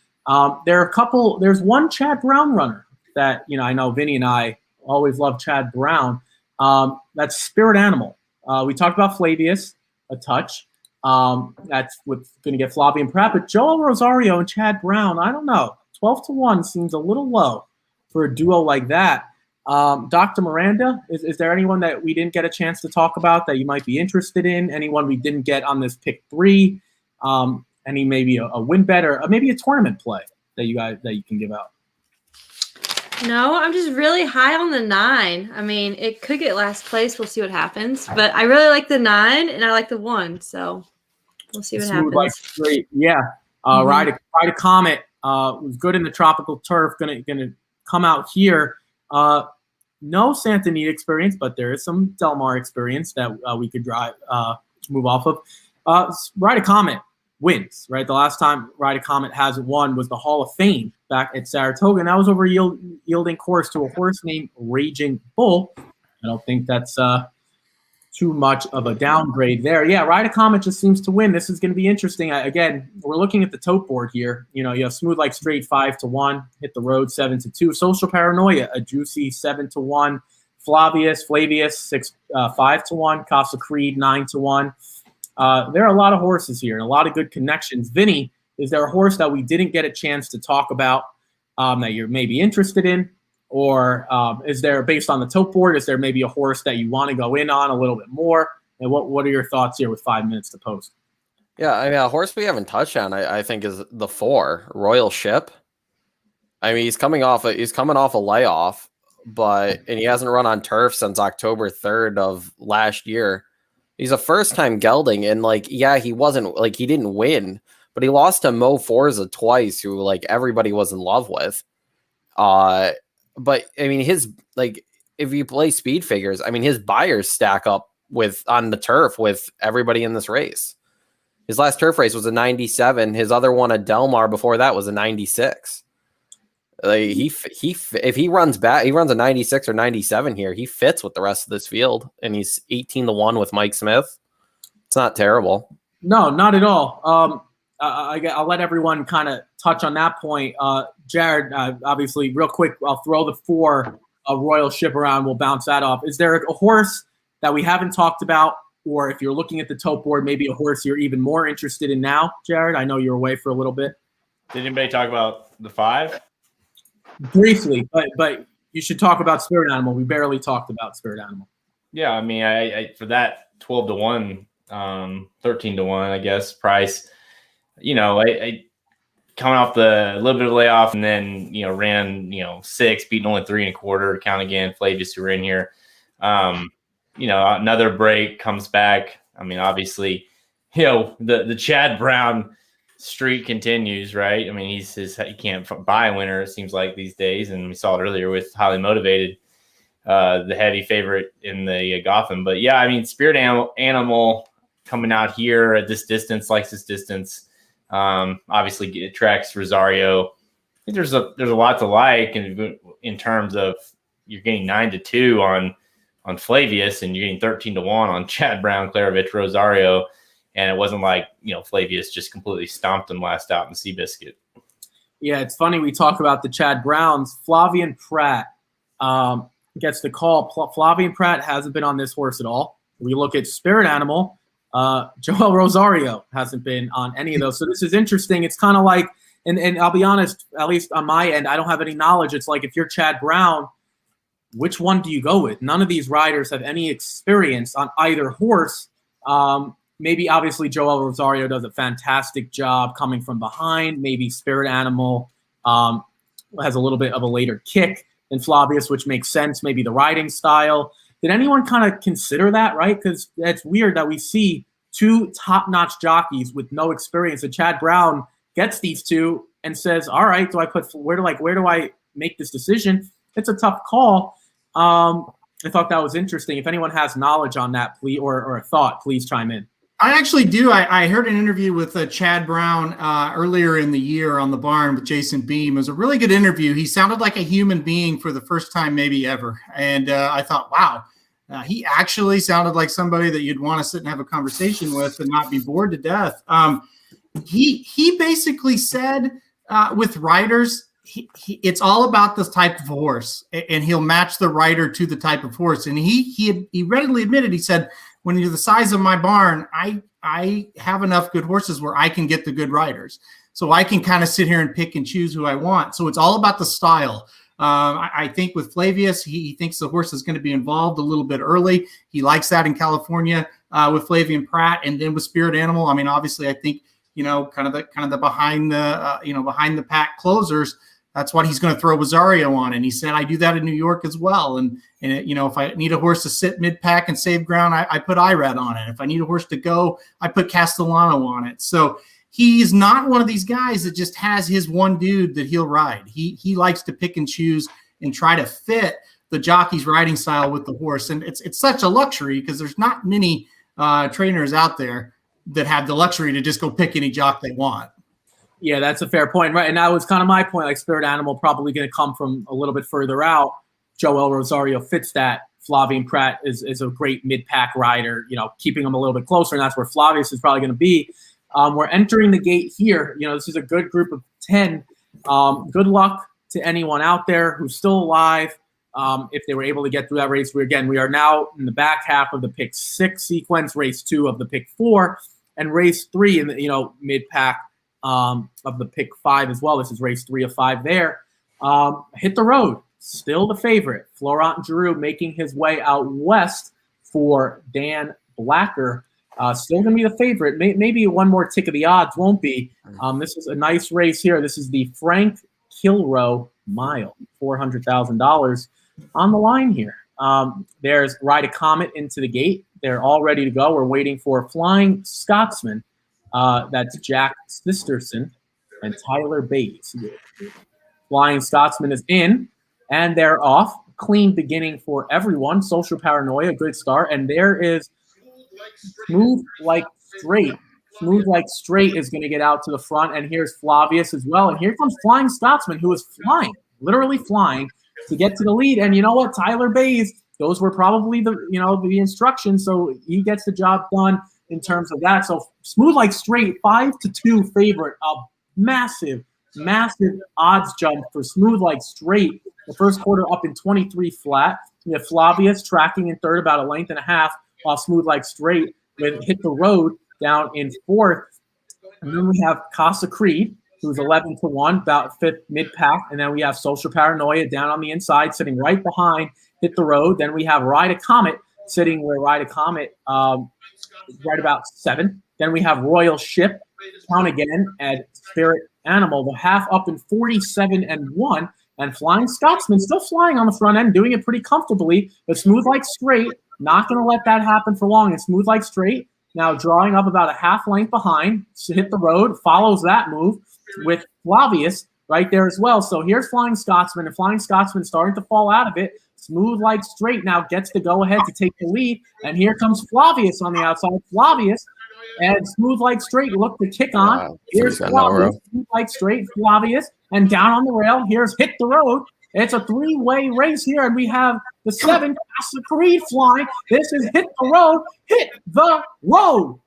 There's one Chad Brown runner that, I know Vinny and I always love Chad Brown. That's Spirit Animal. We talked about Flavius a touch. That's what's going to get Flavian Pratt. But Joel Rosario and Chad Brown, I don't know. 12-1 seems a little low for a duo like that. Dr. Miranda, is there anyone that we didn't get a chance to talk about that you might be interested in? Anyone we didn't get on this pick 3? Any maybe a win bet or maybe a tournament play that you can give out? No, I'm just really high on the 9. I mean, it could get last place. We'll see what happens. But I really like the 9 and I like the 1. So we'll see what happens. Like straight. Yeah. Ride a Comet was good in the tropical turf. Gonna come out here. No Santa Anita experience, but there is some Del Mar experience that we could move off of. Ride a Comet wins, right? The last time Ride a Comet hasn't won was the Hall of Fame back at Saratoga, and that was over yielding course to a horse named Raging Bull. I don't think that's too much of a downgrade there. Yeah, Ride a Comet just seems to win. This is going to be interesting. Again, we're looking at the tote board here. You have Smooth Like Straight 5-1, Hit the Road 7-2, Social Paranoia a juicy 7-1, Flavius 5-1, Casa Creed 9-1. There are a lot of horses here and a lot of good connections. Vinny, is there a horse that we didn't get a chance to talk about that you're maybe interested in? Or is there, based on the tote board, is there maybe a horse that you want to go in on a little bit more? And what are your thoughts here with 5 minutes to post? Yeah, I mean, a horse we haven't touched on, I think, is the 4, Royal Ship. I mean, he's coming off a layoff, and he hasn't run on turf since October 3rd of last year. He's a first-time gelding, and he didn't win, but he lost to Mo Forza twice, who everybody was in love with. But I mean, if you play speed figures, I mean, his buyers stack up on the turf with everybody in this race. His last turf race was a 97. His other one at Del Mar before that was a 96. If he runs a 96 or 97 here, he fits with the rest of this field, and he's 18-1 with Mike Smith. It's not terrible. No, not at all. I'll let everyone kind of touch on that point. Jared, obviously, real quick, I'll throw the 4 Royal Ship around. We'll bounce that off. Is there a horse that we haven't talked about, or if you're looking at the tote board, maybe a horse you're even more interested in now, Jared? I know you're away for a little bit. Did anybody talk about the 5? Briefly, but you should talk about Spirit Animal. We barely talked about Spirit Animal. Yeah, I mean, I for that 12-1, 13-1, I guess, price, I coming off the little bit of layoff and then, ran, 6, beating only 3 1/4, count again, Flavius who were in here. Another break, comes back. I mean, obviously, the Chad Brown streak continues, right? I mean, he can't buy a winner, it seems like, these days. And we saw it earlier with Highly Motivated, the heavy favorite in the Gotham. But yeah, I mean, Spirit Animal coming out here at this distance, likes this distance. Obviously it tracks Rosario think there's a lot to like in terms of you're getting 9-2 on Flavius, and you're getting 13-1 on Chad Brown, Klarovich, Rosario, and it wasn't like Flavius just completely stomped him last out in Seabiscuit. Yeah, it's funny we talk about the Chad Browns. Flavian Pratt gets the call. Flavian Pratt hasn't been on this horse at all. We look at Spirit Animal. Joel Rosario hasn't been on any of those. So this is interesting. It's kind of like, and I'll be honest, at least on my end, I don't have any knowledge. It's like if you're Chad Brown, which one do you go with? None of these riders have any experience on either horse. Maybe obviously Joel Rosario does a fantastic job coming from behind. Maybe Spirit Animal has a little bit of a later kick than Flavius, which makes sense. Maybe the riding style. Did anyone kind of consider that, right? Because it's weird that we see two top-notch jockeys with no experience, and Chad Brown gets these two and says, all right, where do I make this decision? It's a tough call. I thought that was interesting. If anyone has knowledge on that, please, or a thought, please chime in. I actually do. I heard an interview with Chad Brown earlier in the year on the Barn with Jason Beam. It was a really good interview. He sounded like a human being for the first time maybe ever. And I thought, wow, he actually sounded like somebody that you'd want to sit and have a conversation with and not be bored to death. He basically said with riders, it's all about this type of horse, and he'll match the rider to the type of horse. And he readily admitted, he said, when you're the size of my barn, I have enough good horses where I can get the good riders. So I can kind of sit here and pick and choose who I want. So it's all about the style. I think with Flavius, he thinks the horse is going to be involved a little bit early. He likes that in California with Flavian Pratt, and then with Spirit Animal. I mean, obviously, I think kind of the behind the pack closers. That's what he's going to throw Rosario on. And he said, I do that in New York as well. And if I need a horse to sit mid-pack and save ground, I put Irad on it. If I need a horse to go, I put Castellano on it. So he's not one of these guys that just has his one dude that he'll ride. He likes to pick and choose and try to fit the jockey's riding style with the horse. And it's such a luxury because there's not many trainers out there that have the luxury to just go pick any jock they want. Yeah, that's a fair point, right? And that was kind of my point. Like Spirit Animal probably going to come from a little bit further out. Joel Rosario fits that. Flavian Pratt is a great mid-pack rider, keeping him a little bit closer, and that's where Flavius is probably going to be. We're entering the gate here. This is a good group of 10. Good luck to anyone out there who's still alive. If they were able to get through that race, we are now in the back half of the pick 6 sequence, race 2 of the pick 4, and race 3 in the mid-pack of the pick 5 as well. This is race 3 of 5 there. Hit the road. Still the favorite. Florent Giroux making his way out west for Dan Blacker. Still going to be the favorite. Maybe one more tick of the odds. Won't be. This is a nice race here. This is the Frank Kilroe Mile. $400,000 on the line here. There's Ride a Comet into the gate. They're all ready to go. We're waiting for Flying Scotsman. That's Jack Sisterson and Tyler Bates. Flying Scotsman is in, and they're off. Clean beginning for everyone. Social Paranoia, good start. And there is Smooth Like Straight. Smooth Like Straight is going to get out to the front, and here's Flavius as well. And here comes Flying Scotsman, who is flying, literally flying, to get to the lead. And you know what? Tyler Bates, those were probably the instructions, so he gets the job done in terms of that. So Smooth Like Straight, 5-2 favorite. A massive odds jump for Smooth Like Straight. The first quarter up in 23 flat. We have Flavius tracking in third, about a length and a half, while Smooth Like Straight with Hit the Road down in fourth. And then we have Casa Creed, who's 11-1, about fifth mid-pack. And then we have Social Paranoia down on the inside, sitting right behind Hit the Road. Then we have Ride a Comet sitting where Ride a Comet right about 7. Then we have Royal Ship, count again, and Spirit Animal, the half up in 47-1. And Flying Scotsman still flying on the front end, doing it pretty comfortably. But Smooth Like Straight, not going to let that happen for long. And Smooth Like Straight now drawing up about a half length behind to Hit the Road, follows that move with Flavius right there as well. So here's Flying Scotsman, and Flying Scotsman starting to fall out of it. Smooth Like Straight now gets the go-ahead to take the lead, and here comes Flavius on the outside. Flavius And Smooth Like Straight looked to kick on. Here's got no row. Flavius, Smooth Like Straight, Flavius, and down on the rail. Here's Hit the Road. It's a three-way race here, and we have the 7 Casa Creed flying. This is Hit the Road. Hit the Road.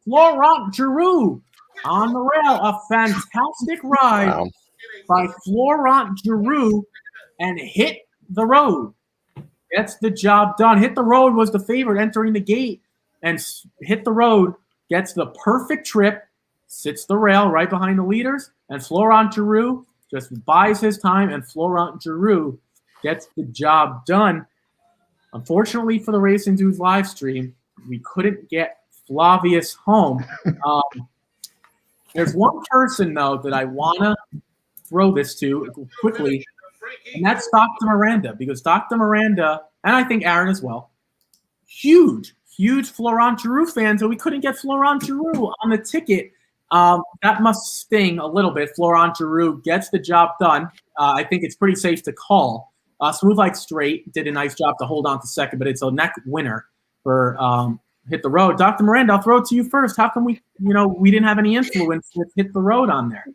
Florent Giroux on the rail. A fantastic ride by Florent Giroux, and Hit the Road gets the job done. Hit the Road was the favorite entering the gate, and Hit the Road gets the perfect trip, sits the rail right behind the leaders, and Florent Giroux just buys his time, and Florent Giroux gets the job done. Unfortunately for the Racing Dudes live stream, we couldn't get Flavius home. There's one person, though, that I want to throw this to quickly, and that's Dr. Miranda, because Dr. Miranda, and I think Aaron as well, huge Florent Giroux fan, so we couldn't get Florent Giroux on the ticket. That must sting a little bit. Florent Giroux gets the job done. I think it's pretty safe to call. Smooth Like Straight did a nice job to hold on to second, but it's a neck winner for Hit the Road. Dr. Miranda, I'll throw it to you first. How come we didn't have any influence with Hit the Road on there?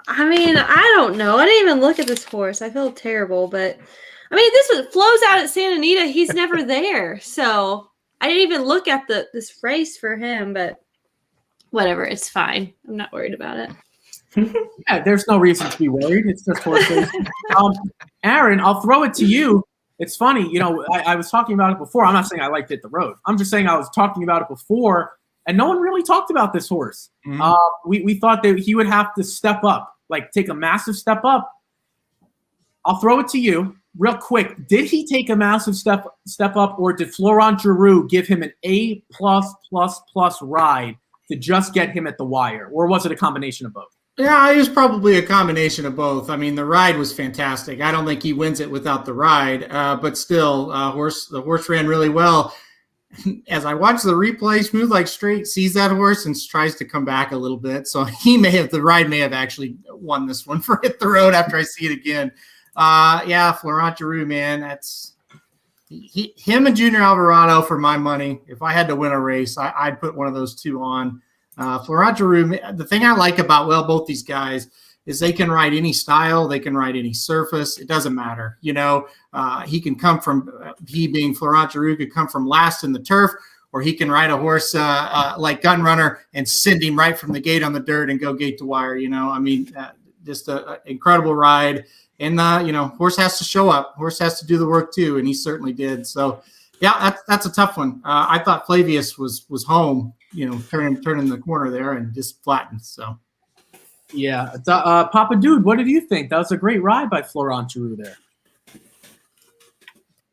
I mean, I don't know. I didn't even look at this horse. I feel terrible, but I mean, this flows out at Santa Anita. He's never there, so I didn't even look at this race for him. But whatever, it's fine. I'm not worried about it. Yeah, there's no reason to be worried. It's just horse racing. Aaron, I'll throw it to you. It's funny, I was talking about it before. I'm not saying I liked Hit the Road. I'm just saying I was talking about it before, and no one really talked about this horse. Mm-hmm. We thought that he would have to step up, like take a massive step up. I'll throw it to you real quick. Did he take a massive step up, or did Florent Giroux give him an A++ ride to just get him at the wire, or was it a combination of both? Yeah, it was probably a combination of both. I mean, the ride was fantastic. I don't think he wins it without the ride, but still, the horse ran really well. As I watch the replay, Smooth Like Straight sees that horse and tries to come back a little bit. So the ride may have actually won this one for Hit the Road after I see it again. Yeah, Florent Giroux, man, that's him and Junior Alvarado for my money. If I had to win a race, I'd put one of those two on. Florent Giroux, the thing I like about both these guys is they can ride any style, they can ride any surface. It doesn't matter, he can come from he being Florent Giroux could come from last in the turf, or he can ride a horse like Gun Runner and send him right from the gate on the dirt and go gate to wire. I mean, just an incredible ride, and horse has to show up, horse has to do the work too, and he certainly did. So yeah, that's a tough one. I thought Flavius was home. Turning the corner there and just flattened. So, yeah. Papa Dude, what did you think? That was a great ride by Florent Giroux there.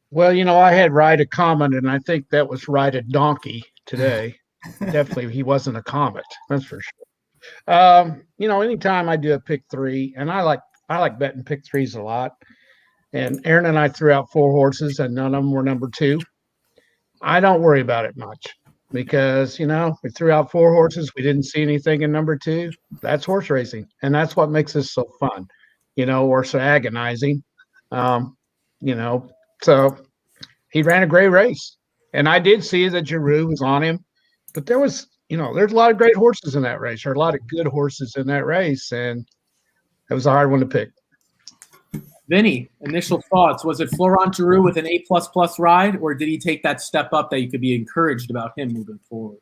Well, I had ride a comet, and I think that was ride a donkey today. Definitely, he wasn't a comet. That's for sure. Anytime I do a pick three, and I like betting pick threes a lot. And Aaron and I threw out 4 horses, and none of them were number 2. I don't worry about it much. Because, we threw out 4 horses. We didn't see anything in number 2. That's horse racing. And that's what makes this so fun, or so agonizing. So he ran a great race. And I did see that Giroux was on him. But there was, there's a lot of great horses in that race. There are a lot of good horses in that race. And it was a hard one to pick. Vinny, initial thoughts. Was it Florent Giroux with an A++ ride, or did he take that step up that you could be encouraged about him moving forward?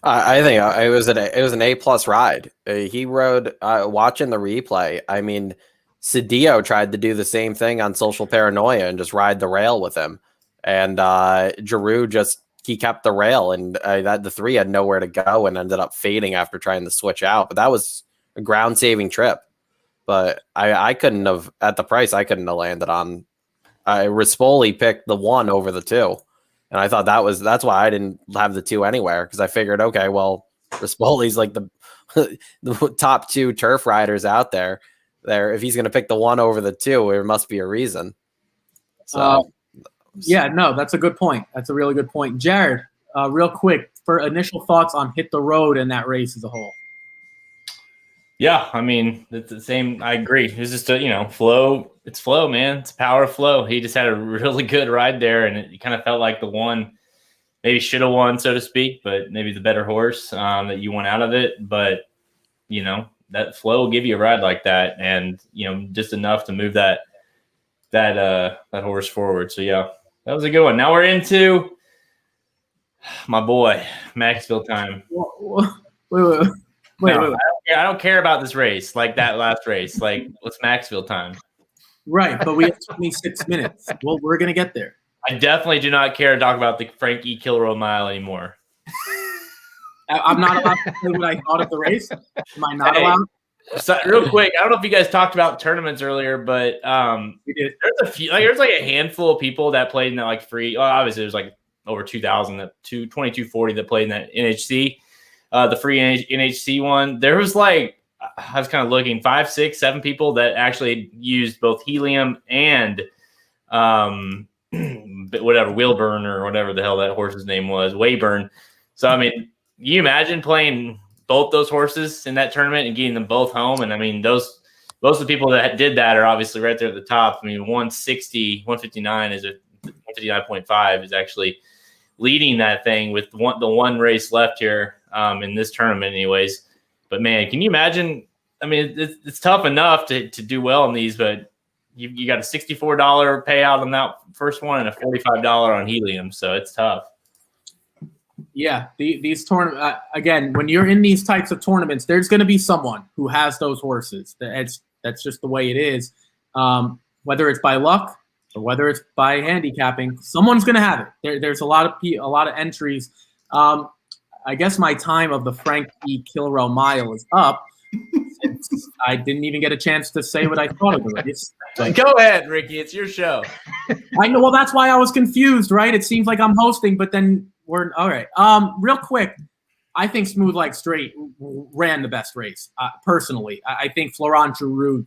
I think it was an A+ ride. He rode, watching the replay, I mean, Cedillo tried to do the same thing on Social Paranoia and just ride the rail with him. And Giroux he kept the rail, and the 3 had nowhere to go and ended up fading after trying to switch out. But that was a ground-saving trip. But I couldn't have, at the price, I couldn't have landed on. Rispoli picked the 1 over the 2. And I thought that's why I didn't have the 2 anywhere, because I figured, okay, well, Rispoli's like the top 2 turf riders out there. If he's going to pick the 1 over the 2, there must be a reason. So, yeah, no, that's a good point. That's a really good point. Jared, real quick, for initial thoughts on Hit the Road and that race as a whole. Yeah, I mean, it's the same. I agree. It's just flow. It's flow, man. It's power of flow. He just had a really good ride there, and it kind of felt like the one maybe should have won, so to speak, but maybe the better horse that you want out of it. But, that flow will give you a ride like that, and, just enough to move that horse forward. So, yeah, that was a good one. Now we're into my boy, Maxfield time. Wait. I don't care about this race, like that last race. Like, what's Maxfield time? Right, but we have 26 minutes. Well, we're going to get there. I definitely do not care to talk about the Frankie Kilroe Mile anymore. I'm not allowed to say what I thought of the race. Am I not allowed? So, real quick, I don't know if you guys talked about tournaments earlier, but We did. there's a few, there's like a handful of people that played in that like free. Well, obviously, there's like over 2,000, 2240 that played in that NHC, the free NHC one. There was like, I was kind of looking, 5, 6, 7 people that actually used both helium and whatever, Wilburn or whatever the hell that horse's name was, Wayburn. So, I mean, you imagine playing both those horses in that tournament and getting them both home. And I mean, most of the people that did that are obviously right there at the top. I mean, 160, 159 is 159.5 is actually leading that thing with the one race left here in this tournament anyways. But man, can you imagine? I mean, it's tough enough to do well in these, but you got a $64 payout on that first one and a $45 on helium. So it's tough. Yeah, these tournaments, again, when you're in these types of tournaments, there's going to be someone who has those horses. That's just the way it is. Whether it's by luck or whether it's by handicapping, someone's going to have it. There's a lot of entries. I guess my time of the Frankie Kilroe Mile is up. Since I didn't even get a chance to say what I thought of the race. Go ahead, Ricky. It's your show. I know. Well, that's why I was confused, right? It seems like I'm hosting, but then we're all right. Real quick, I think Smooth Like Straight ran the best race. Personally, I think Florent Giroux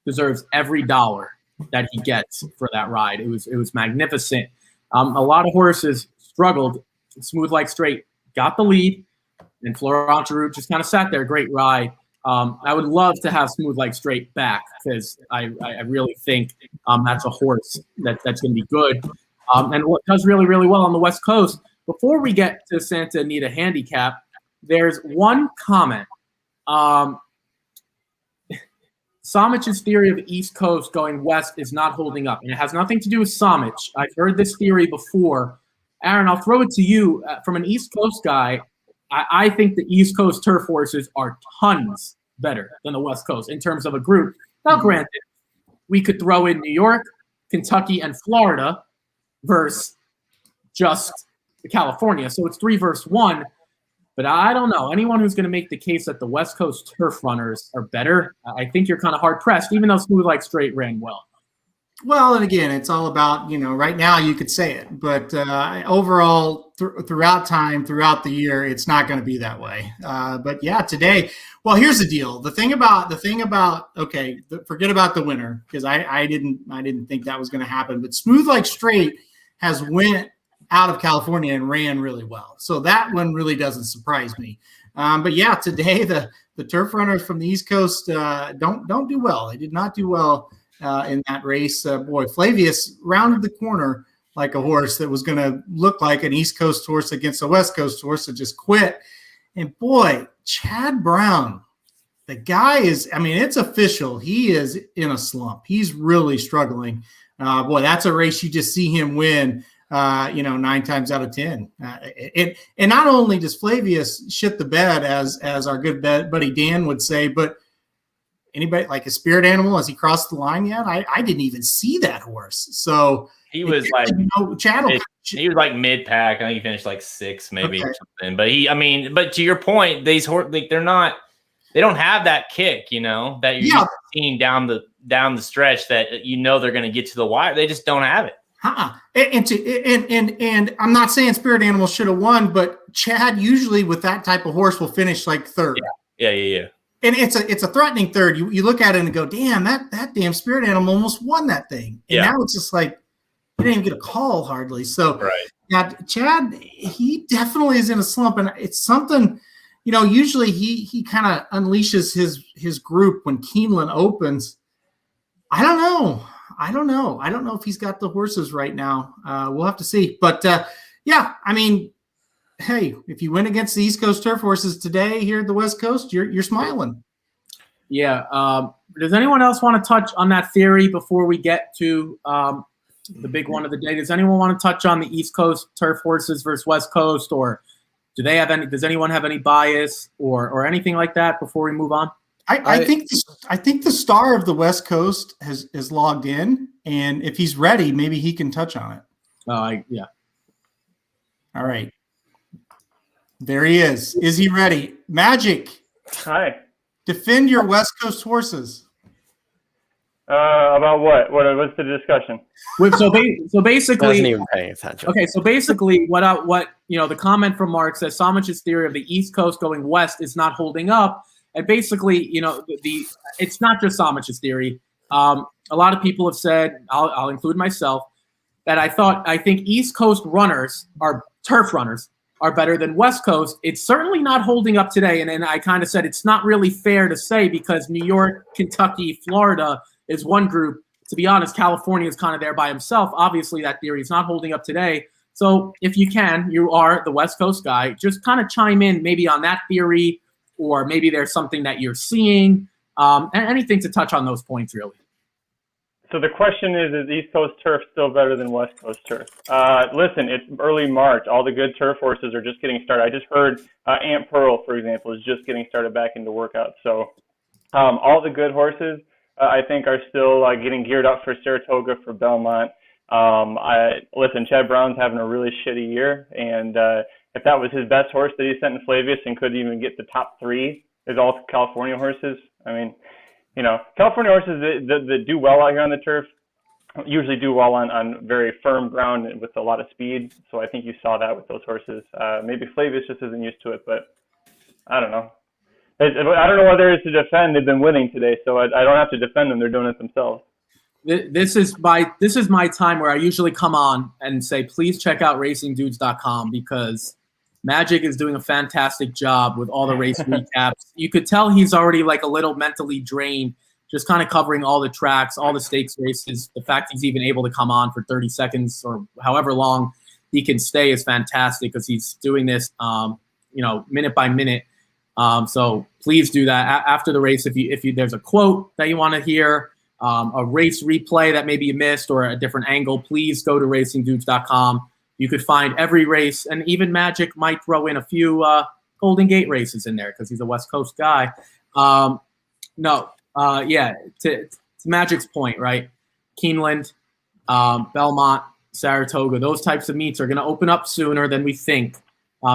deserves every dollar that he gets for that ride. It was magnificent. A lot of horses struggled. Smooth Like Straight got the lead, and Florent Giroux just kind of sat there. Great ride. I would love to have Smooth Like Straight back because I really think that's a horse that's going to be good and what does really, really well on the West Coast. Before we get to Santa Anita Handicap, there's one comment. Somich's theory of the East Coast going west is not holding up, and it has nothing to do with Somich. I've heard this theory before. Aaron, I'll throw it to you. From an East Coast guy, I think the East Coast turf horses are tons better than the West Coast in terms of a group. Now, granted, we could throw in New York, Kentucky, and Florida versus just California. So it's 3 versus 1. But I don't know. Anyone who's going to make the case that the West Coast turf runners are better, I think you're kind of hard-pressed, even though Smooth Like Straight ran well. Well, and again, it's all about, right now you could say it, but overall throughout the year, it's not going to be that way. But yeah, today, well, here's the deal. The thing about, okay, forget about the winner because I didn't think that was going to happen, but Smooth Like Straight has went out of California and ran really well. So that one really doesn't surprise me. But yeah, today the turf runners from the East Coast don't do well. They did not do well in that race. Boy, Flavius rounded the corner like a horse that was going to look like an East Coast horse against a West Coast horse that just quit. And boy, Chad Brown, the guy is, I mean, it's official. He is in a slump. He's really struggling. Boy, that's a race you just see him win, 9 times out of 10. And not only does Flavius shit the bed, as our good buddy Dan would say, but anybody like a spirit animal, has he crossed the line yet? I didn't even see that horse. So he was like, he was like mid pack. I think he finished like 6 maybe or something. But but to your point, these horses, like, they don't have that kick, that you're seeing down the stretch that they're going to get to the wire. They just don't have it. And I'm not saying spirit animal should have won, but Chad usually with that type of horse will finish like 3rd. Yeah. And it's a threatening 3rd. You look at it and go, damn, that damn spirit animal almost won that thing. And now it's just like he didn't even get a call hardly. So now Chad, he definitely is in a slump, and it's something. Usually he kind of unleashes his group when Keeneland opens. I don't know if he's got the horses right now. We'll have to see. But Yeah, I mean, hey, if you win against the East Coast turf horses today here at the West Coast, you're smiling. Yeah. Does anyone else want to touch on that theory before we get to the big one of the day? Does anyone want to touch on the East Coast turf horses versus West Coast, or does anyone have any bias or anything like that before we move on? I think the star of the West Coast has logged in, and if he's ready, maybe he can touch on it. Yeah. All right. There he is. Is he ready? Magic. Hi. Defend your West Coast horses. About what? What's the discussion? So basically, Wasn't even paying attention. okay. So basically, what the comment from Mark says, Samich's theory of the East Coast going west is not holding up, and basically, it's not just Samich's theory. A lot of people have said, I'll include myself, that I think East Coast runners are turf runners are better than West Coast. It's certainly not holding up today. And then I kind of said it's not really fair to say because New York, Kentucky, Florida is one group. To be honest, California is kind of there by himself. Obviously, that theory is not holding up today. So if you are the West Coast guy, just kind of chime in maybe on that theory, or maybe there's something that you're seeing, and anything to touch on those points, really. So the question is East Coast turf still better than West Coast turf? Listen, it's early March. All the good turf horses are just getting started. I just heard Aunt Pearl, for example, is just getting started back into workouts. So all the good horses, I think, are still getting geared up for Saratoga, for Belmont. Listen, Chad Brown's having a really shitty year, and if that was his best horse that he sent in Flavius and couldn't even get the top three, is all California horses. I mean, California horses that do well out here on the turf usually do well on very firm ground and with a lot of speed. So I think you saw that with those horses. Maybe Flavius just isn't used to it, but I don't know. I don't know what there is to defend. They've been winning today, so I don't have to defend them. They're doing it themselves. This is my time where I usually come on and say, please check out racingdudes.com, because Magic is doing a fantastic job with all the race recaps. You could tell he's already a little mentally drained, just kind of covering all the tracks, all the stakes races. The fact he's even able to come on for 30 seconds or however long he can stay is fantastic, because he's doing this, minute by minute. So please do that after the race. If you there's a quote that you want to hear, a race replay that maybe you missed or a different angle, please go to racingdudes.com. You could find every race, and even Magic might throw in a few Golden Gate races in there because he's a West Coast guy. To Magic's point, right? Keeneland, Belmont, Saratoga, those types of meets are going to open up sooner than we think.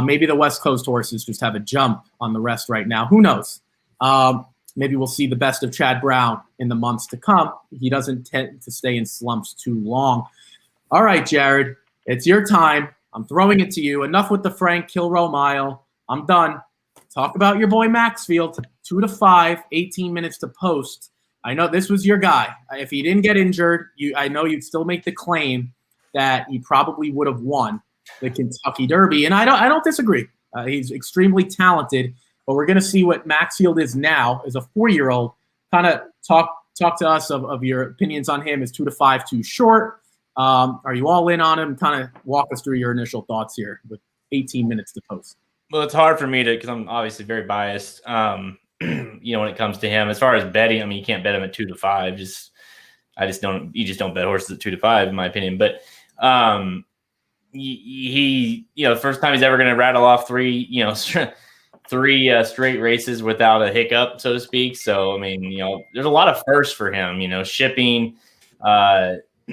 Maybe the West Coast horses just have a jump on the rest right now. Who knows? Maybe we'll see the best of Chad Brown in the months to come. He doesn't tend to stay in slumps too long. All right, Jared. It's your time. I'm throwing it to you. Enough with the Frank Kilroe Mile. I'm done. Talk about your boy Maxfield. 2 to 5, 18 minutes to post. I know this was your guy. If he didn't get injured, I know you'd still make the claim that he probably would have won the Kentucky Derby, and I don't disagree. He's extremely talented, but we're going to see what Maxfield is now as a 4-year-old. Kind of talk to us of your opinions on him. Is 2 to 5 too short? Are you all in on him? Kind of walk us through your initial thoughts here with 18 minutes to post. Well, it's hard for me because I'm obviously very biased. When it comes to him, as far as betting, I mean, you can't bet him at 2 to 5. You just don't bet horses at 2 to 5, in my opinion. But he the first time he's ever going to rattle off three straight races without a hiccup, so to speak. So, I mean, there's a lot of firsts for him, shipping,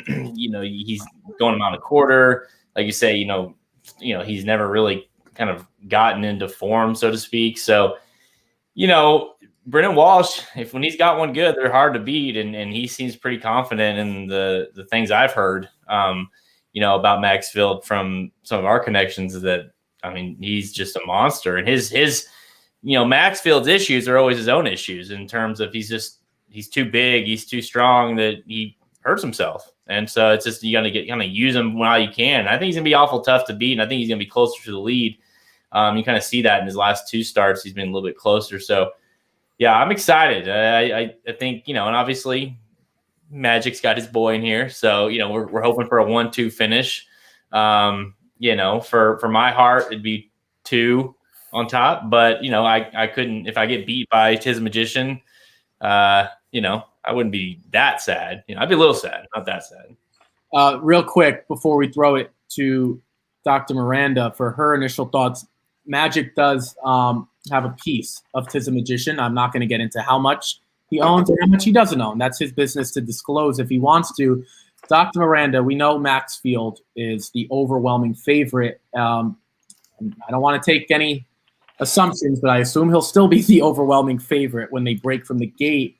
he's going on a quarter, like you say, he's never really kind of gotten into form, so to speak. So, Brennan Walsh, when he's got one good, they're hard to beat. And he seems pretty confident in the things I've heard, about Maxfield from some of our connections, that, I mean, he's just a monster. And his Maxfield's issues are always his own issues, in terms of he's too big, he's too strong, that he hurts himself. And so it's just, you got to kind of use him while you can. I think he's going to be awful tough to beat, and I think he's going to be closer to the lead. You kind of see that in his last 2 starts. He's been a little bit closer. So, yeah, I'm excited. I think, and obviously Magic's got his boy in here. So, we're hoping for a 1-2 finish. for my heart, it'd be 2 on top. But, I couldn't, if I get beat by Tiz Magician, I wouldn't be that sad. I'd be a little sad, not that sad. Real quick, before we throw it to Dr. Miranda for her initial thoughts, Magic does have a piece of Tiz Magician. I'm not going to get into how much he owns and how much he doesn't own. That's his business to disclose if he wants to. Dr. Miranda, we know Maxfield is the overwhelming favorite. I don't want to take any assumptions, but I assume he'll still be the overwhelming favorite when they break from the gate.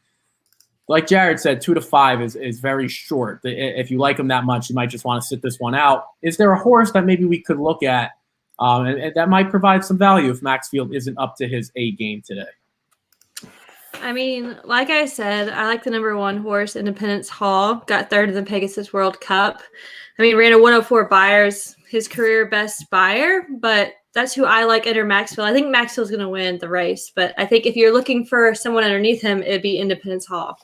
Like Jared said, 2 to 5 is very short. If you like him that much, you might just want to sit this one out. Is there a horse that maybe we could look at and that might provide some value if Maxfield isn't up to his A game today? I mean, like I said, I like the number 1 horse, Independence Hall. Got 3rd in the Pegasus World Cup. I mean, ran a 104 Buyers, his career best buyer, but that's who I like under Maxfield. I think Maxfield's going to win the race, but I think if you're looking for someone underneath him, it'd be Independence Hall.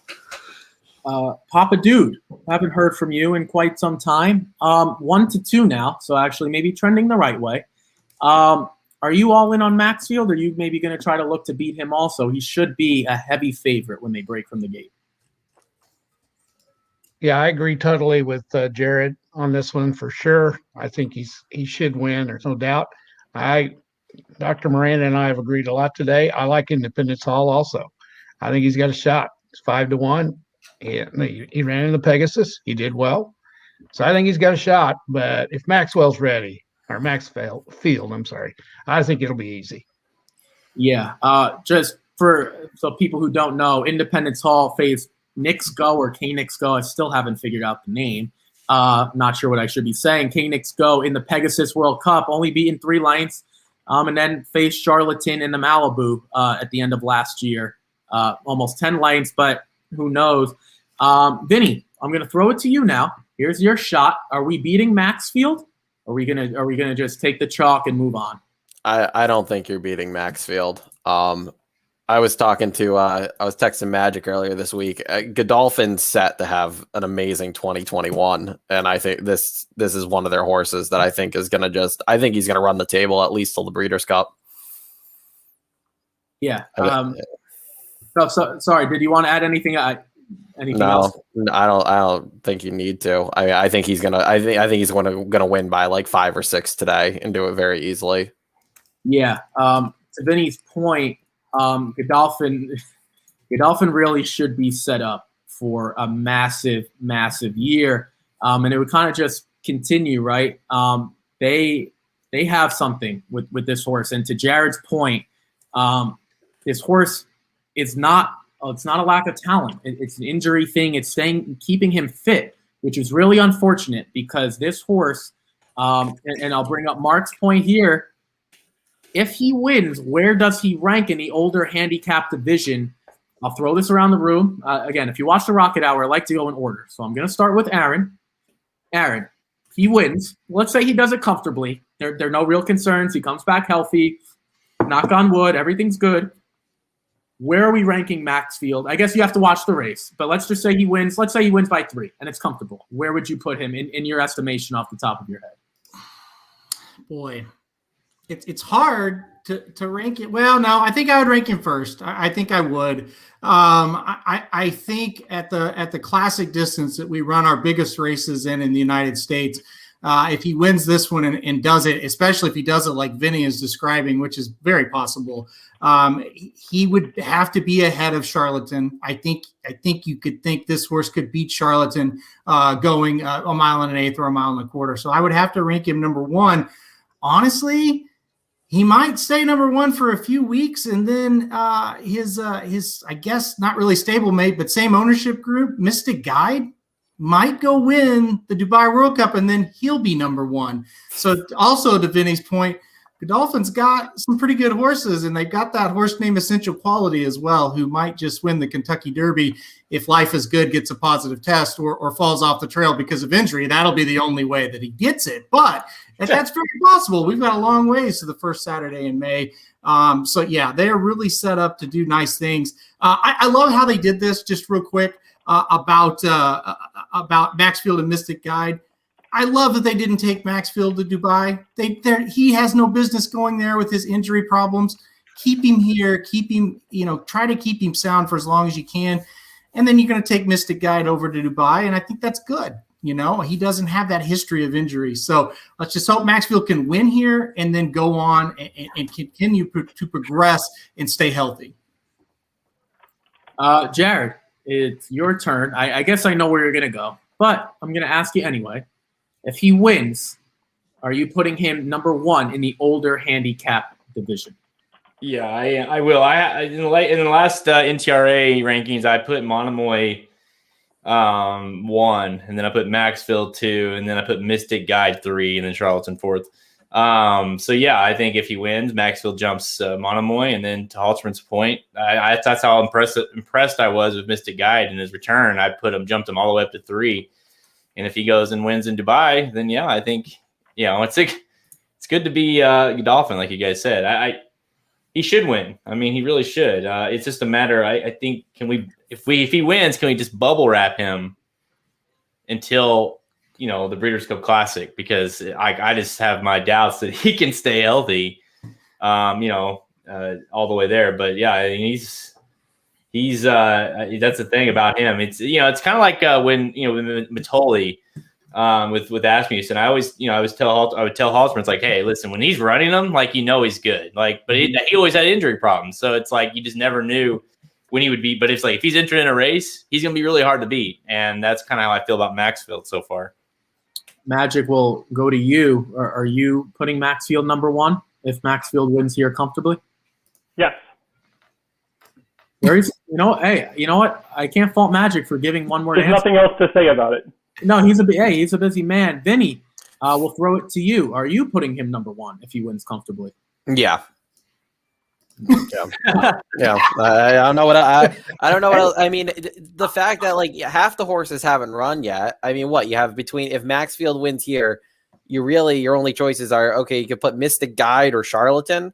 Papa Dude, haven't heard from you in quite some time. 1 to 2 now, so actually maybe trending the right way. Are you all in on Maxfield, or are you maybe going to try to look to beat him also? He should be a heavy favorite when they break from the gate. Yeah, I agree totally with Jared on this one for sure. I think he should win. There's no doubt. Dr. Miranda and I have agreed a lot today. I like Independence Hall also. I think he's got a shot. It's 5 to 1. He ran in the Pegasus. He did well. So I think he's got a shot. But if Maxwell's ready, or Maxfield, I'm sorry, I think it'll be easy. Yeah. Just so people who don't know, Independence Hall faced Knicks Go or K-Knicks Go. I still haven't figured out the name. Not sure what I should be saying. K-Knicks Go in the Pegasus World Cup, only beaten 3 lengths, and then faced Charlatan in the Malibu at the end of last year, almost 10 lengths, but who knows. Vinny, I'm going to throw it to you now. Here's your shot. Are we beating Maxfield? Are we gonna just take the chalk and move on? I don't think you're beating Maxfield. I was texting Magic earlier this week. Godolphin's set to have an amazing 2021, and I think this is one of their horses that I think is I think he's gonna run the table at least till the Breeders' Cup. Yeah. Sorry. Did you want to add anything? Anything else? I don't think you need to. I think he's gonna. I think he's gonna win by like 5 or 6 today and do it very easily. Yeah. To Vinny's point, Godolphin really should be set up for a massive year, and it would kind of just continue, right? They have something with this horse, and to Jared's point, this horse is not. It's not a lack of talent. It's an injury thing. It's keeping him fit, which is really unfortunate because this horse, and I'll bring up Mark's point here, if he wins, where does he rank in the older handicap division? I'll throw this around the room. Again, if you watch the Rocket Hour, I like to go in order. So I'm going to start with Aaron. Aaron, he wins. Let's say he does it comfortably. There are no real concerns. He comes back healthy. Knock on wood. Everything's good. Where are we ranking Maxfield? I guess you have to watch the race, but let's just say he wins. Let's say he wins by 3 and it's comfortable. Where would you put him in your estimation off the top of your head? Boy, it's hard to rank it. Well, no, I think I would rank him first. I think I would. I think at the classic distance that we run our biggest races in the United States, if he wins this one and does it, especially if he does it like Vinny is describing, which is very possible, he would have to be ahead of Charlatan. I think you could think this horse could beat Charlatan going a mile and an eighth or a mile and a quarter. So I would have to rank him number 1. Honestly, he might stay number 1 for a few weeks, and then his I guess not really stablemate, but same ownership group, Mystic Guide, might go win the Dubai World Cup, and then he'll be number 1. So also to Vinny's point, Godolphin's got some pretty good horses, and they've got that horse named Essential Quality as well, who might just win the Kentucky Derby if Life is Good gets a positive test or falls off the trail because of injury. That'll be the only way that he gets it. But that's very possible. We've got a long ways to the first Saturday in May. So, yeah, they are really set up to do nice things. I love how they did this, just real quick, about Maxfield and Mystic Guide. I love that they didn't take Maxfield to Dubai. He has no business going there with his injury problems. Keep him here. Keep him, try to keep him sound for as long as you can. And then you're going to take Mystic Guide over to Dubai, and I think that's good. He doesn't have that history of injury. So let's just hope Maxfield can win here and then go on and continue to progress and stay healthy. Jared, it's your turn. I guess I know where you're going to go, but I'm going to ask you anyway. If he wins, are you putting him number 1 in the older handicap division? Yeah, I will. In the last NTRA rankings, I put Monomoy 1, and then I put Maxfield 2, and then I put Mystic Guide 3, and then Charlatan 4th. So yeah, I think if he wins, Maxfield jumps Monomoy, and then to Halterman's point, that's how impressed I was with Mystic Guide in his return. I jumped him all the way up to 3. And if he goes and wins in Dubai, then yeah, I think it's good to be Godolphin, like you guys said. He should win. I mean, he really should. It's just a matter. I think if he wins, can we just bubble wrap him until the Breeders' Cup Classic? Because I just have my doubts that he can stay healthy, all the way there. But yeah, I mean, he's that's the thing about him. It's it's kind of like when with Matoli with Asmussen. I would tell Halterman, it's like, hey, listen, when he's running them, like he's good. Like, but he always had injury problems, so it's like you just never knew when he would be. But it's like if he's entered in a race, he's gonna be really hard to beat, and that's kind of how I feel about Maxfield so far. Magic will go to you. Are you putting Maxfield number 1 if Maxfield wins here comfortably? Yes. Hey, you know what? I can't fault Magic for giving one word There's answer. nothing else to say about it. No, he's a busy man. Vinny, we'll throw it to you. Are you putting him number 1 if he wins comfortably? Yeah. Yeah. I don't know what I don't know what else. I mean, the fact that half the horses haven't run yet. I mean, what you have if Maxfield wins here, your only choices are, okay, you could put Mystic Guide or Charlatan.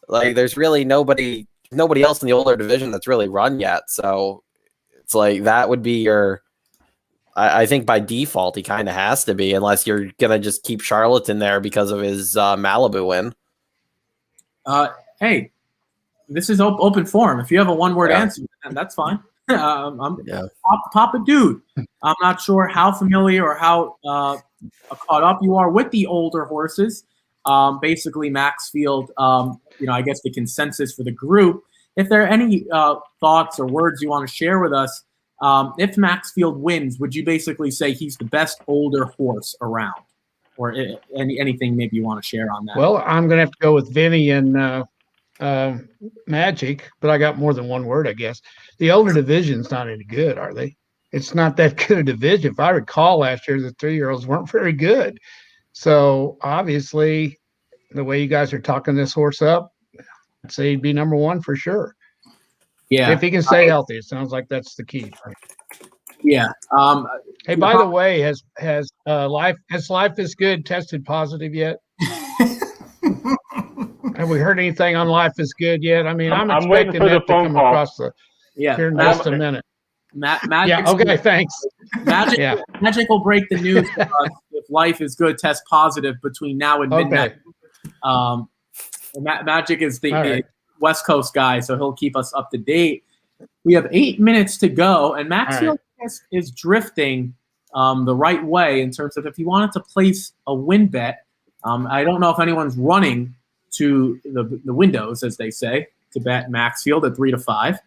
Like, there's really nobody else in the older division that's really run yet. So it's like that would be your. I think by default he kind of has to be, unless you're gonna just keep Charlatan there because of his Malibu win. Hey, this is open forum. If you have a one-word answer, then that's fine. I'm Papa Dude. I'm not sure how familiar or how caught up you are with the older horses. Basically, Maxfield. I guess the consensus for the group. If there are any thoughts or words you want to share with us, if Maxfield wins, would you basically say he's the best older horse around, or anything maybe you want to share on that? Well, I'm going to have to go with Vinny and Magic, but I got more than one word, I guess. The older division's not any good, are they? It's not that good a division. If I recall last year, the 3-year-olds weren't very good. So obviously, the way you guys are talking this horse up, I'd say he'd be number 1 for sure. Yeah, if he can stay healthy, it sounds like that's the key. Yeah. Hey, by the way, has Life is Good tested positive yet? Have we heard anything on Life is Good yet? I mean, I'm expecting that to come across here in just a minute. Okay, thanks. Magic will break the news to us if Life is Good test positive between now and midnight. Magic is the West Coast guy, so he'll keep us up to date. We have 8 minutes to go, and Maxfield is drifting the right way in terms of if he wanted to place a win bet. I don't know if anyone's running to the windows, as they say, to bet Maxfield at 3 to 5.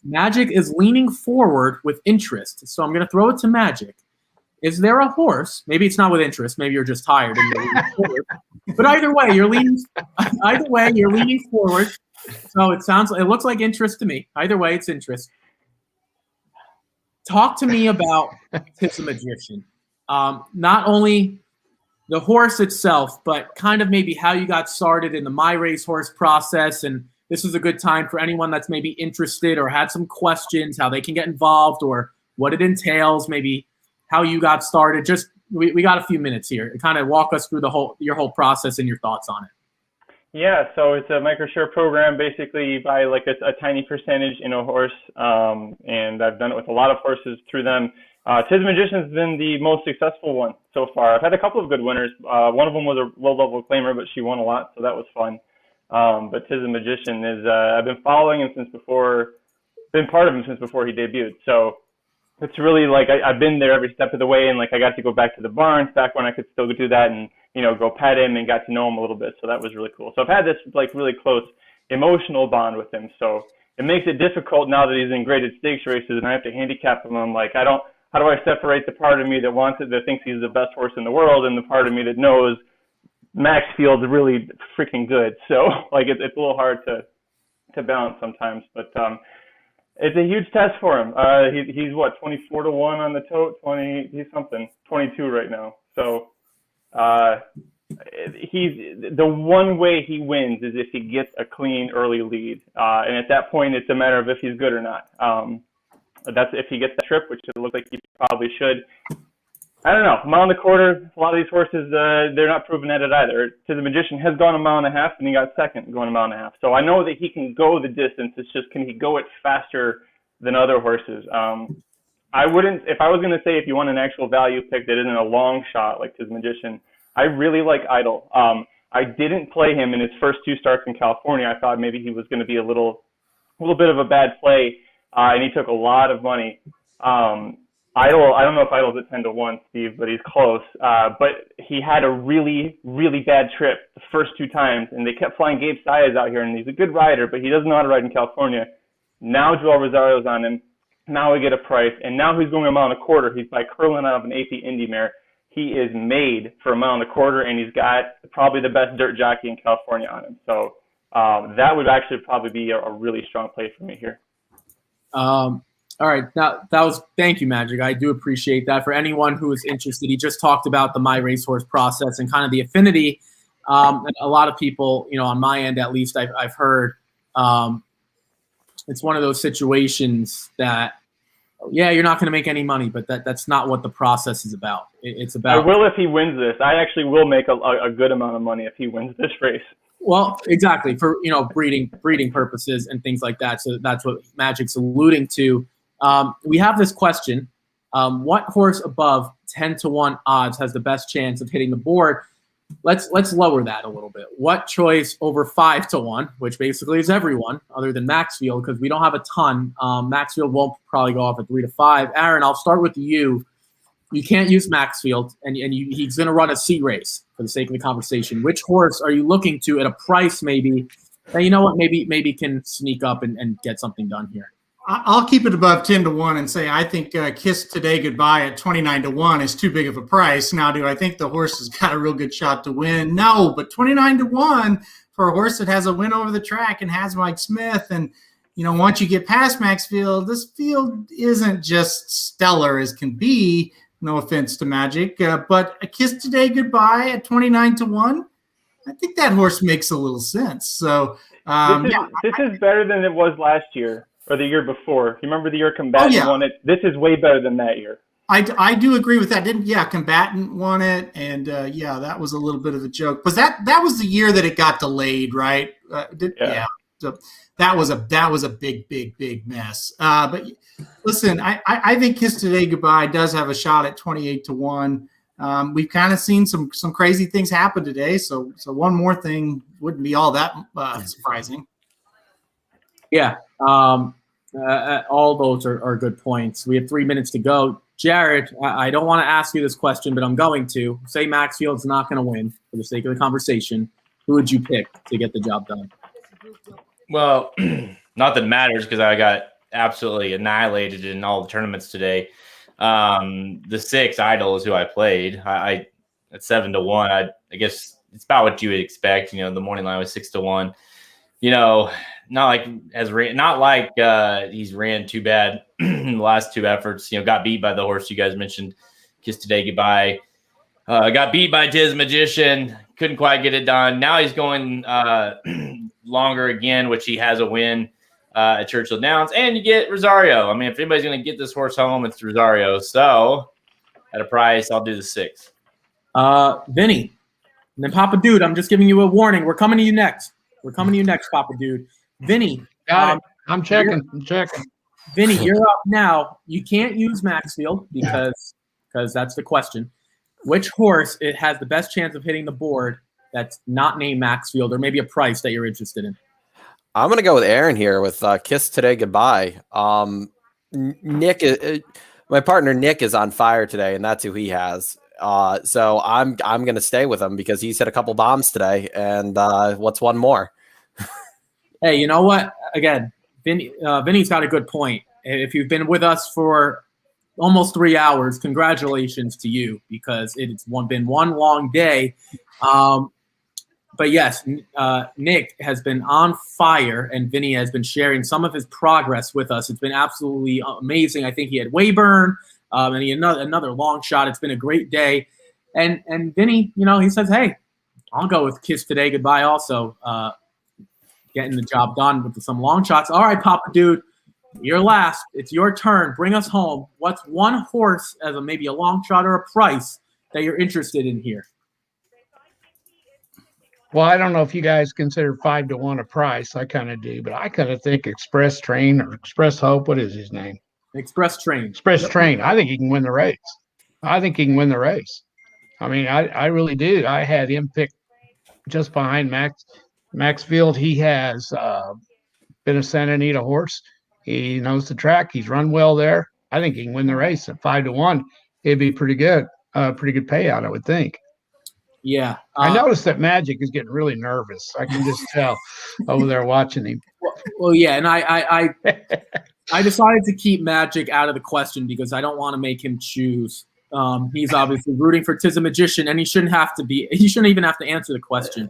Magic is leaning forward with interest, so I'm going to throw it to Magic. Is there a horse? Maybe it's not with interest. Maybe you're just tired and you're leaning forward. But either way, you're leaning forward. So it looks like interest to me. Either way, it's interest. Talk to me about Tips of Magician. Not only the horse itself, but kind of maybe how you got started in the My Race horse process. And this is a good time for anyone that's maybe interested or had some questions, how they can get involved or what it entails, maybe how you got started. Just we got a few minutes here. Kind of walk us through your whole process and your thoughts on it. Yeah, so it's a micro-share program. Basically, you buy like a tiny percentage in a horse, and I've done it with a lot of horses through them. Tis Magician's been the most successful one so far. I've had a couple of good winners. One of them was a low-level claimer, but she won a lot, so that was fun. But Tis Magician is, I've been following him been part of him since before he debuted. So it's really like I've been there every step of the way, and like I got to go back to the barns back when I could still do that, and go pet him and got to know him a little bit. So that was really cool. So I've had this like really close emotional bond with him. So it makes it difficult now that he's in graded stakes races and I have to handicap him. I'm like, how do I separate the part of me that that thinks he's the best horse in the world and the part of me that knows Maxfield's really freaking good. So like it's a little hard to balance sometimes, but it's a huge test for him. He's what, 24 to 1 on the tote, 22 right now. So he's the one way he wins is if he gets a clean early lead, and at that point it's a matter of if he's good or not. That's if he gets that trip, which it looks like he probably should. I don't know. Mile and a quarter, a lot of these horses, they're not proven at it either. To the Magician has gone a mile and a half, and he got second going a mile and a half. So I know that he can go the distance. It's just, can he go it faster than other horses? I wouldn't, if I was going to say if you want an actual value pick that isn't a long shot like Tis Magician, I really like Idol. I didn't play him in his first 2 starts in California. I thought maybe he was going to be a little bit of a bad play, and he took a lot of money. Idol, I don't know if Idol's at 10 to 1, Steve, but he's close. But he had a really, really bad trip the first 2 times, and they kept flying Gabe Saez out here, and he's a good rider, but he doesn't know how to ride in California. Now Joel Rosario's on him. Now we get a price, and now he's going a mile and a quarter. He's by curling out of an AP Indy mare. He is made for a mile and a quarter, and he's got probably the best dirt jockey in California on him. So that would actually probably be a really strong play for me here. All right. Thank you, Magic. I do appreciate that. For anyone who is interested, he just talked about the My Racehorse process and kind of the affinity. And a lot of people, on my end, at least I've heard, it's one of those situations that, you're not going to make any money, but that's not what the process is about. It's about. I will if he wins this. I actually will make a good amount of money if he wins this race. Well, exactly, for breeding purposes and things like that. So that's what Magic's alluding to. We have this question: what horse above 10 to 1 odds has the best chance of hitting the board? Let's lower that a little bit. What choice over 5 to 1, which basically is everyone other than Maxfield, because we don't have a ton. Maxfield won't probably go off at 3 to 5. Aaron, I'll start with you. You can't use Maxfield, and he's going to run a C race for the sake of the conversation. Which horse are you looking to at a price maybe that, maybe can sneak up and get something done here? I'll keep it above 10 to 1 and say I think Kiss Today Goodbye at 29 to 1 is too big of a price. Now, do I think the horse has got a real good shot to win? No, but 29 to 1 for a horse that has a win over the track and has Mike Smith. And, once you get past Maxfield, this field isn't just stellar as can be. No offense to Magic, but a Kiss Today Goodbye at 29 to 1. I think that horse makes a little sense. So this is better than it was last year. Or the year before. You remember the year Combatant won it? This is way better than that year. I do agree with that. Combatant won it, and that was a little bit of a joke. But that was the year that it got delayed, right? So that was a big mess. But listen, I think Kiss Today Goodbye does have a shot at 28 to 1. We've kind of seen some crazy things happen today, so one more thing wouldn't be all that surprising. Yeah. All those are good points. We have 3 minutes to go. Jared, I don't want to ask you this question, but I'm going to. Say Maxfield's not going to win for the sake of the conversation. Who would you pick to get the job done? Well, not that it matters because I got absolutely annihilated in all the tournaments today. The 6 Idol is who I played. I at 7 to 1. I guess it's about what you would expect. The morning line was 6 to 1. Not like he's ran too bad in the last 2 efforts. Got beat by the horse you guys mentioned, Kiss Today Goodbye. Got beat by Tis Magician. Couldn't quite get it done. Now he's going longer again, which he has a win at Churchill Downs. And you get Rosario. I mean, if anybody's going to get this horse home, it's Rosario. So at a price, I'll do the 6. Vinny. And then Papa Dude, I'm just giving you a warning. We're coming to you next. Papa Dude. Vinny. Got it. I'm checking. Vinny, you're up now. You can't use Maxfield because that's the question. Which horse it has the best chance of hitting the board that's not named Maxfield, or maybe a price that you're interested in? I'm going to go with Aaron here with Kiss Today Goodbye. Nick, my partner Nick is on fire today, and that's who he has. So I'm going to stay with him because he's hit a couple bombs today. And what's one more? Hey, you know what? Again, Vinny's got a good point. If you've been with us for almost 3 hours, congratulations to you, because it's been one long day. But yes, Nick has been on fire, and Vinny has been sharing some of his progress with us. It's been absolutely amazing. I think he had Wayburn, and he had another long shot. It's been a great day. And Vinny, he says, hey, I'll go with Kiss Today Goodbye also, getting the job done with some long shots. All right, Papa Dude, you're last. It's your turn. Bring us home. What's one horse as maybe a long shot or a price that you're interested in here? Well, I don't know if you guys consider 5-1 a price. I kind of do, but I kind of think Express Train or Express Hope. What is his name? Express Train. Express Train. I think he can win the race. I mean, I really do. I had him picked just behind Maxfield. He has been a Santa Anita horse. He knows the track. He's run well there. I think he can win the race at 5-1. It'd be pretty good payout, I would think. Yeah. I noticed that Magic is getting really nervous. I can just tell over there watching him. Well, yeah, and I decided to keep Magic out of the question because I don't want to make him choose. He's obviously rooting for Tiz the Magician, and he shouldn't even have to answer the question.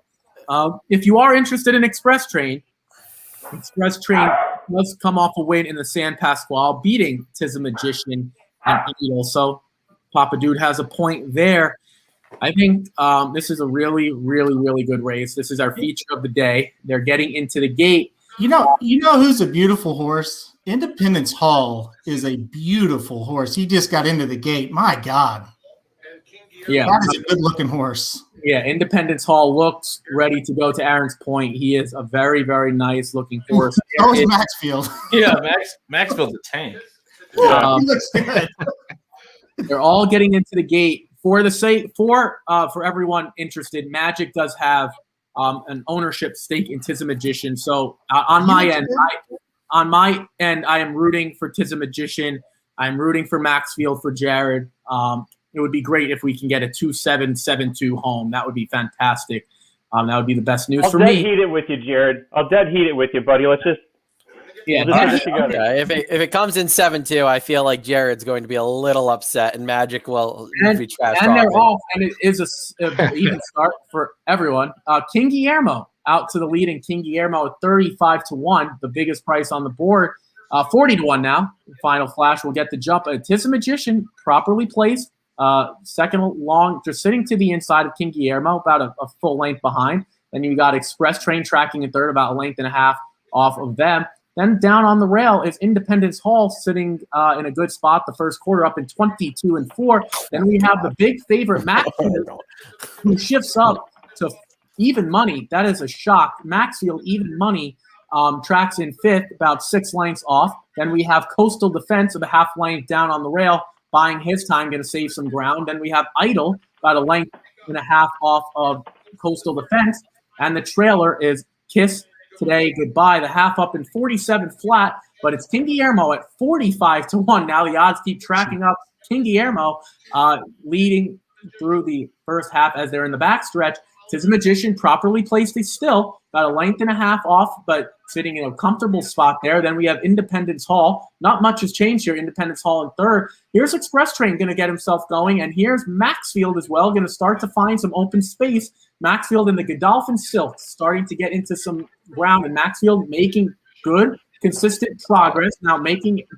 If you are interested in Express Train does come off a win in the San Pasquale, beating Tiz the Magician and Idol. So Papa Dude has a point there. I think this is a really, really, really good race. This is our feature of the day. They're getting into the gate. You know who's a beautiful horse? Independence Hall is a beautiful horse. He just got into the gate. My God. Yeah. That is a good-looking horse. Yeah, Independence Hall looks ready to go. To Aaron's point, he is a very, very nice-looking horse. So is Maxfield. Yeah, Maxfield's a tank. He looks good. They're all getting into the gate. For everyone interested, Magic does have an ownership stake in Tiz the Magician. So on my end, I am rooting for Tiz the Magician. I'm rooting for Maxfield, for Jared. It would be great if we can get a 2-7, 7-2 home. That would be fantastic. That would be the best news for me. I'll dead heat it with you, Jared. I'll dead heat it with you, buddy. Let's just Yeah, we'll just get it together. Okay. If it comes in 7-2, I feel like Jared's going to be a little upset, and Magic will be trashed. And they're off, and it is a even start for everyone. King Guillermo out to the lead, and King Guillermo at 35-1, the biggest price on the board. 40-1 now. Final Flash will get the jump. Tiz the Magician, properly placed. Second long, just sitting to the inside of King Guillermo, about a full length behind. Then you got Express Train tracking in third, about a length and a half off of them. Then down on the rail is Independence Hall sitting in a good spot, the first quarter up in 22-4. Then we have the big favorite Maxfield, who shifts up to even money. That is a shock. Maxfield, even money, tracks in fifth, about 6 lengths off. Then we have Coastal Defense of a half length down on the rail, buying his time, going to save some ground. Then we have Idol, about a length and a half off of Coastal Defense. And the trailer is Kiss Today Goodbye, the half up in 47 flat, but it's King Guillermo at 45-1. Now the odds keep tracking up. King Guillermo leading through the first half as they're in the backstretch. Tiz the Magician properly placed is still about a length and a half off, but sitting in a comfortable spot there. Then we have Independence Hall. Not much has changed here. Independence Hall in third. Here's Express Train going to get himself going, and here's Maxfield as well, going to start to find some open space. Maxfield and the Godolphin Silks starting to get into some ground, and Maxfield making good, consistent progress. Now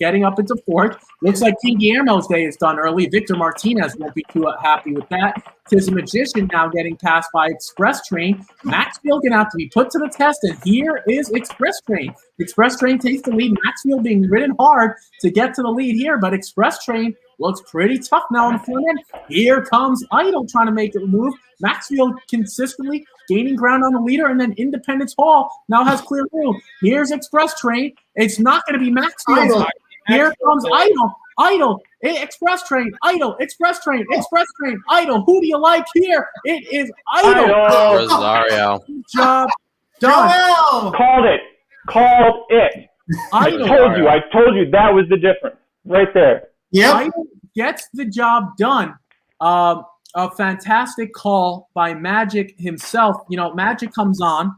getting up into fourth. Looks like King Guillermo's day is done early. Victor Martinez won't be too happy with that. Tiz the Magician now getting passed by Express Train. Maxfield going to have to be put to the test, and here is Express Train. Express Train takes the lead. Maxfield being ridden hard to get to the lead here, but Express Train looks pretty tough now on the front end. Here comes Idol trying to make it move. Maxfield consistently gaining ground on the leader, and then Independence Hall now has clear room. Here's Express Train. It's not going to be Maxfield. Here comes Idle, Express Train, Idle, Express Train, Idle. Who do you like here? It is Idle. Rosario. Good job done. Joel! Called it. Idle. I told you that was the difference right there. Yep. Idle gets the job done. A fantastic call by Magic himself. You know, Magic comes on.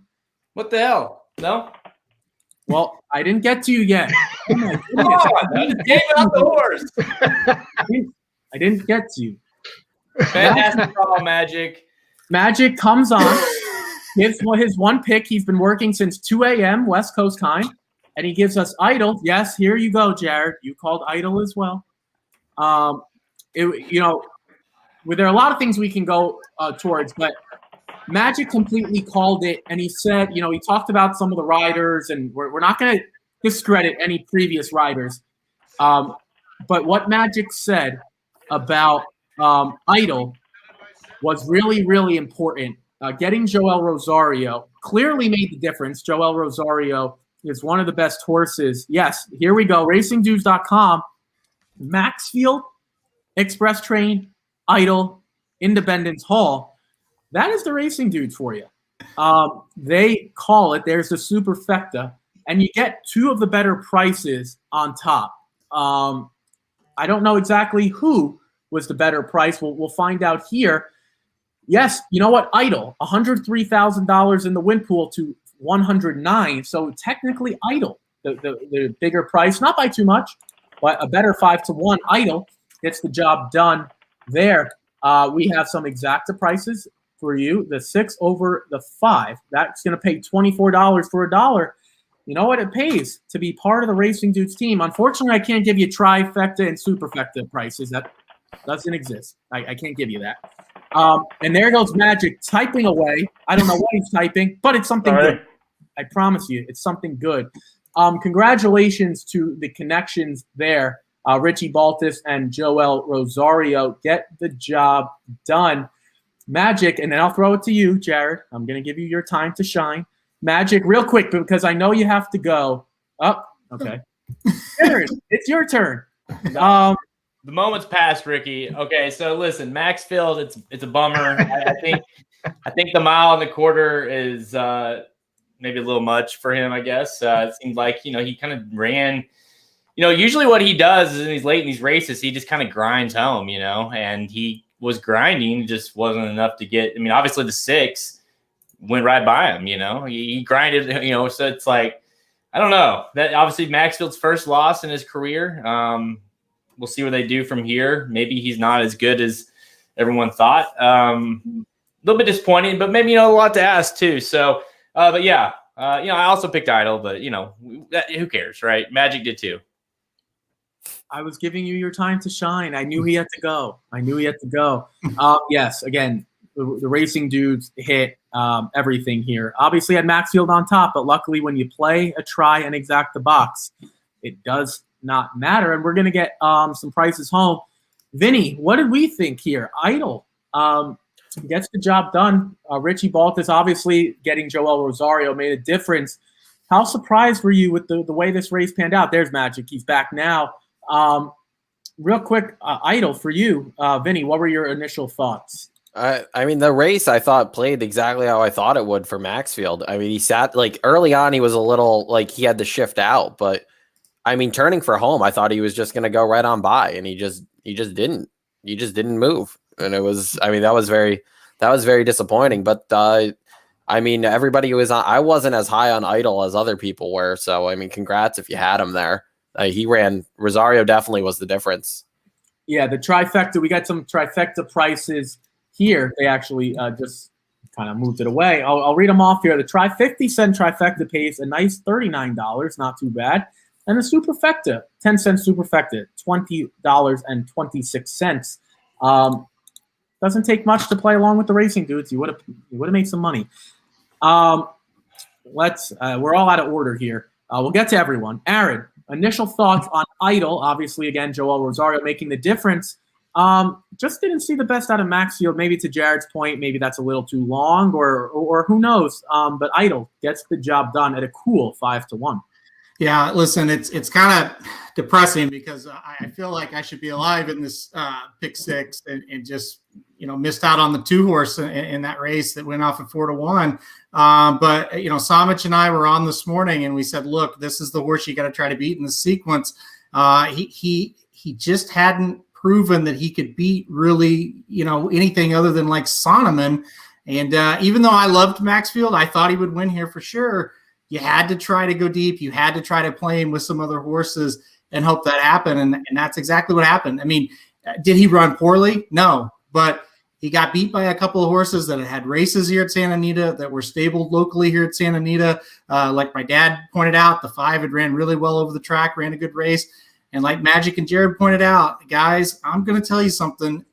What the hell? No? Well, I didn't get to you yet. Oh my goodness. Come on, game out the horse. I didn't get to you. Fantastic call, Magic. Magic comes on, gives his one pick. He's been working since 2 a.m. West Coast time, and he gives us Idle. Yes, here you go, Jared. You called Idle as well. There are a lot of things we can go towards, but Magic completely called it, and he said, he talked about some of the riders, and we're not going to discredit any previous riders. But what Magic said about Idle was really, really important. Getting Joel Rosario clearly made the difference. Joel Rosario is one of the best horses. Yes, here we go. RacingDudes.com. Maxfield, Express Train, Idle, Independence Hall. That is the Racing Dudes for you. They call it. There's the Superfecta, and you get two of the better prices on top. I don't know exactly who was the better price. We'll find out here. Yes, you know what? Idle, $103,000 in the win pool to $109,000. So technically, Idle, the bigger price, not by too much, but a better 5-1. Idle gets the job done there. We have some exacta prices for you. The 6 over the 5. That's going to pay $24 for $1. You know what? It pays to be part of the Racing Dudes team. Unfortunately, I can't give you trifecta and superfecta prices. That doesn't exist. I can't give you that. And there goes Magic typing away. I don't know what he's typing, but it's something good. I promise you, it's something good. Congratulations to the connections there. Richie Baltus and Joel Rosario get the job done. Magic, and then I'll throw it to you, Jared. I'm going to give you your time to shine. Magic, real quick, because I know you have to go. Oh, okay. Jared, it's your turn. The moment's passed, Ricky. Okay, so listen, Maxfield, it's a bummer. I think the mile and the quarter is maybe a little much for him, I guess. It seemed like, he kind of ran. Usually what he does is late in these races, he just kind of grinds home, and he was grinding, just wasn't enough to get. Obviously the 6 went right by him, he grinded, so it's like, I don't know. That obviously Maxfield's first loss in his career. We'll see what they do from here. Maybe he's not as good as everyone thought. A little bit disappointing, but maybe, a lot to ask too. So, but yeah, I also picked Idle, but who cares, right? Magic did too. I was giving you your time to shine. I knew he had to go. Yes, again, the Racing Dudes hit everything here. Obviously had Maxfield on top, but luckily when you play a try and exact the box, it does not matter. And we're going to get some prices home. Vinny, what did we think here? Idle gets the job done. Richie Baltus obviously getting Joel Rosario made a difference. How surprised were you with the way this race panned out? There's Magic. He's back now. Real quick, Idle for you, Vinny, what were your initial thoughts? The race I thought played exactly how I thought it would for Maxfield. He sat early on, he was a little he had to shift out, but turning for home, I thought he was just going to go right on by, and he just didn't. He just didn't move, and it was. That was very disappointing. But everybody was on. I wasn't as high on Idle as other people were, so congrats if you had him there. He ran. Rosario definitely was the difference. Yeah, the trifecta. We got some trifecta prices here. They actually just kind of moved it away. I'll read them off here. The 50-cent trifecta pays a nice $39, not too bad. And the superfecta, 10-cent superfecta, $20.26. Doesn't take much to play along with the Racing Dudes. You would have made some money. We're all out of order here. We'll get to everyone. Aaron, initial thoughts on Idle. Obviously, again, Joel Rosario making the difference. Just didn't see the best out of Maxfield. Maybe to Jared's point, maybe that's a little too long, or who knows. But Idle gets the job done at a cool 5-1. Yeah, listen, it's kind of depressing because I feel like I should be alive in this pick six and just missed out on the 2-horse in that race that went off at 4-1. But Samich and I were on this morning and we said, look, this is the horse you got to try to beat in the sequence. He just hadn't proven that he could beat really anything other than like Sonneman. And even though I loved Maxfield, I thought he would win here for sure. You had to try to go deep. You had to try to play him with some other horses and hope that happened. And that's exactly what happened. I mean, did he run poorly? No, but he got beat by a couple of horses that had races here at Santa Anita that were stabled locally here at Santa Anita. Like my dad pointed out, the 5 had ran really well over the track, ran a good race. And like Magic and Jared pointed out, guys, I'm going to tell you something,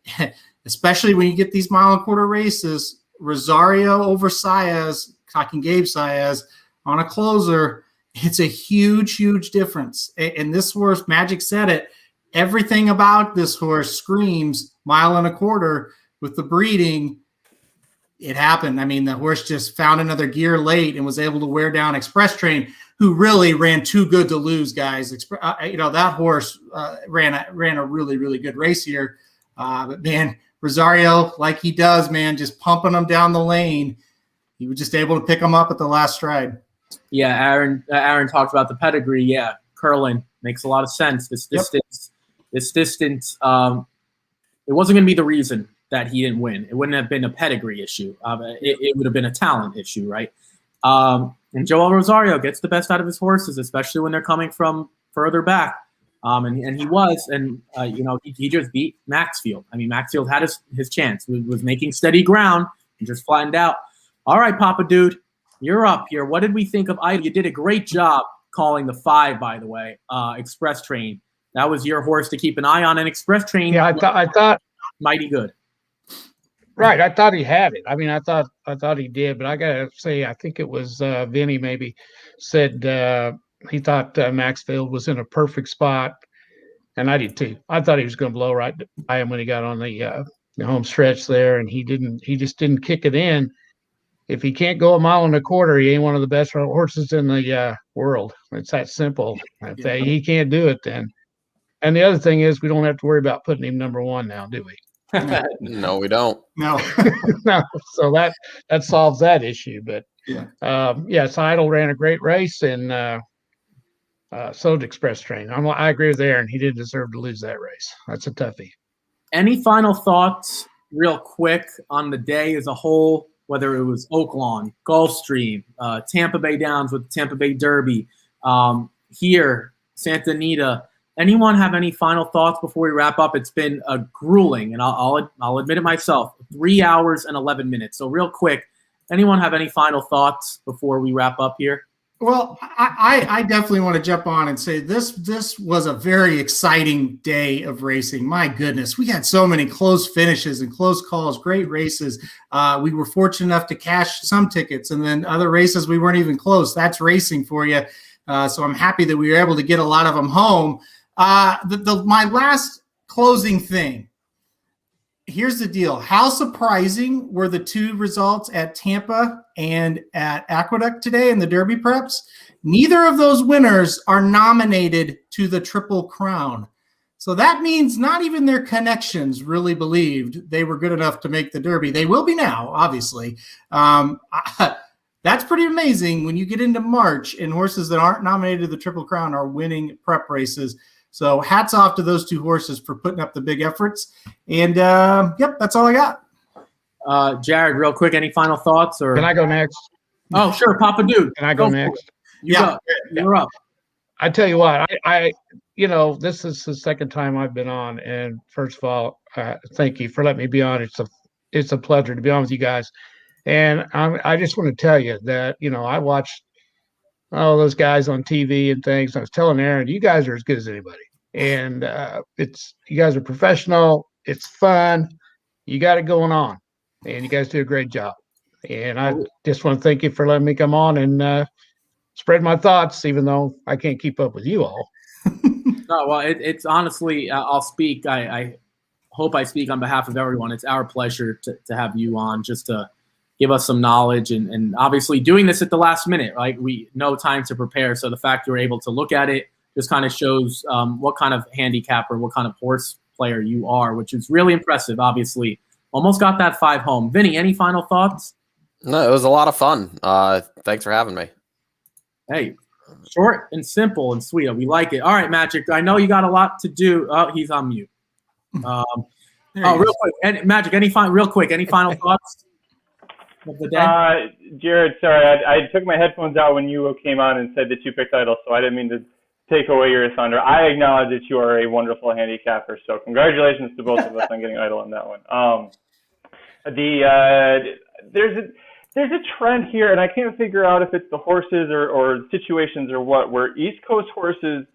especially when you get these 1.25 mile races, Rosario over Saez, talking Gabe Saez, on a closer, it's a huge, huge difference. And this horse, Magic said it, everything about this horse screams 1.25 miles with the breeding. It happened. I mean, the horse just found another gear late and was able to wear down Express Train, who really ran too good to lose, guys. That horse ran a really, really good race here. But man, Rosario, like he does, man, just pumping them down the lane. He was just able to pick them up at the last stride. Yeah, Aaron talked about the pedigree. Yeah, Curlin makes a lot of sense. This distance, it wasn't going to be the reason that he didn't win. It wouldn't have been a pedigree issue. It would have been a talent issue, right? And Joel Rosario gets the best out of his horses, especially when they're coming from further back. And he was, and he just beat Maxfield. I mean, Maxfield had his chance. He was making steady ground and just flattened out. All right, Papa Dude, you're up here. What did we think of Idol? You did a great job calling the 5, by the way, Express Train. That was your horse to keep an eye on. And Express Train, Yeah, I thought mighty good. right. I thought he had it. I mean, I thought he did, but I gotta say, I think it was Vinny maybe said he thought Maxfield was in a perfect spot, and I did too. I thought he was going to blow right by him when he got on the home stretch there, and he didn't. He just didn't kick it in. If he can't go 1.25 miles, he ain't one of the best horses in the world. It's that simple. If he can't do it, then. And the other thing is, we don't have to worry about putting him number 1 now, do we? No, we don't. No. No. So that solves that issue. But yes, Idol ran a great race, and so did Express Train. I agree with Aaron. He didn't deserve to lose that race. That's a toughie. Any final thoughts, real quick, on the day as a whole? Whether it was Oaklawn, Gulfstream, Tampa Bay Downs with the Tampa Bay Derby, here, Santa Anita. Anyone have any final thoughts before we wrap up? It's been a grueling, and I'll admit it myself, 3 hours and 11 minutes. So real quick, anyone have any final thoughts before we wrap up here? Well, I definitely want to jump on and say this was a very exciting day of racing. My goodness, we had so many close finishes and close calls, great races. We were fortunate enough to cash some tickets, and then other races we weren't even close. That's racing for you. So I'm happy that we were able to get a lot of them home. My last closing thing. Here's the deal. How surprising were the 2 results at Tampa and at Aqueduct today in the Derby preps? Neither of those winners are nominated to the Triple Crown. So that means not even their connections really believed they were good enough to make the Derby. They will be now, obviously. That's pretty amazing when you get into March and horses that aren't nominated to the Triple Crown are winning prep races. So hats off to those 2 horses for putting up the big efforts. And, that's all I got. Jared, real quick, any final thoughts? Or Can I go next? Oh, sure, Papa Dude. Can I go next? You're up. I tell you what, I this is the second time I've been on, and first of all, thank you for letting me be on. It's a pleasure to be on with you guys, and I just want to tell you that I watched all those guys on TV and things. I was telling Aaron, you guys are as good as anybody, and you guys are professional. It's fun. You got it going on, and you guys do a great job. And I just want to thank you for letting me come on and spread my thoughts, even though I can't keep up with you all. No, well, it's honestly, I'll speak. I hope I speak on behalf of everyone. It's our pleasure to have you on, just to give us some knowledge, and obviously doing this at the last minute, like we no time to prepare. So the fact you're able to look at it just kind of shows what kind of handicapper, what kind of horse player you are, which is really impressive. Obviously, almost got that 5 home. Vinny, any final thoughts? No, it was a lot of fun. Thanks for having me. Hey, short and simple and sweet. We like it. All right, Magic. I know you got a lot to do. Oh, he's on mute. Real quick, and Magic. Any final thoughts of the day? Jared, sorry, I took my headphones out when you came on and said that you picked Idol, so I didn't mean to take away your thunder. I acknowledge that you are a wonderful handicapper, so congratulations to both of us on getting Idol on that one. There's a trend here, and I can't figure out if it's the horses or situations or what, where East Coast horses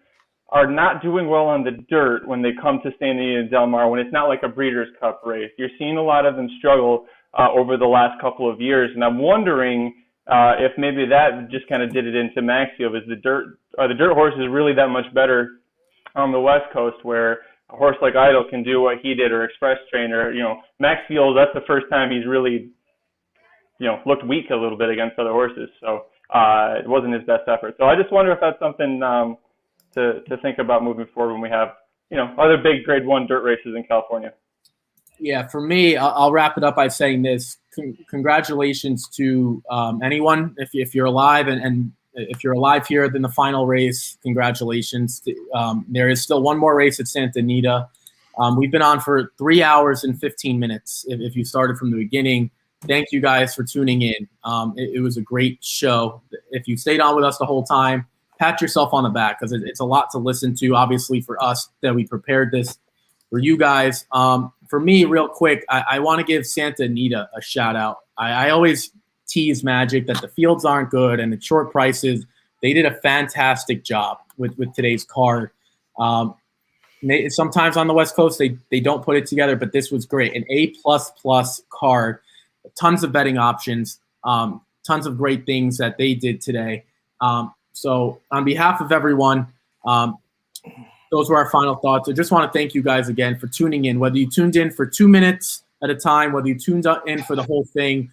are not doing well on the dirt when they come to Santa Anita and Del Mar, when it's not like a Breeders' Cup race. You're seeing a lot of them struggle over the last couple of years, and I'm wondering if maybe that just kind of did it into Maxfield. Are the dirt horses really that much better on the West Coast, where a horse like Idol can do what he did, or Express Trainer? Maxfield, that's the first time he's really looked weak a little bit against other horses. So it wasn't his best effort. So I just wonder if that's something to think about moving forward when we have, other big Grade 1 dirt races in California. Yeah, for me, I'll wrap it up by saying this. Congratulations to anyone, if you're alive, and if you're alive here in the final race, congratulations. There is still one more race at Santa Anita. We've been on for 3 hours and 15 minutes if you started from the beginning. Thank you guys for tuning in. It was a great show. If you stayed on with us the whole time, pat yourself on the back, because it's a lot to listen to, obviously, for us that we prepared this for you guys. For me, real quick, I want to give Santa Anita a shout out. I always tease Magic that the fields aren't good and the short prices. They did a fantastic job with today's card. Sometimes on the West Coast, they don't put it together, but this was great. An A++ card. Tons of betting options, tons of great things that they did today. So on behalf of everyone, those were our final thoughts. I just want to thank you guys again for tuning in, whether you tuned in for 2 minutes at a time, whether you tuned in for the whole thing.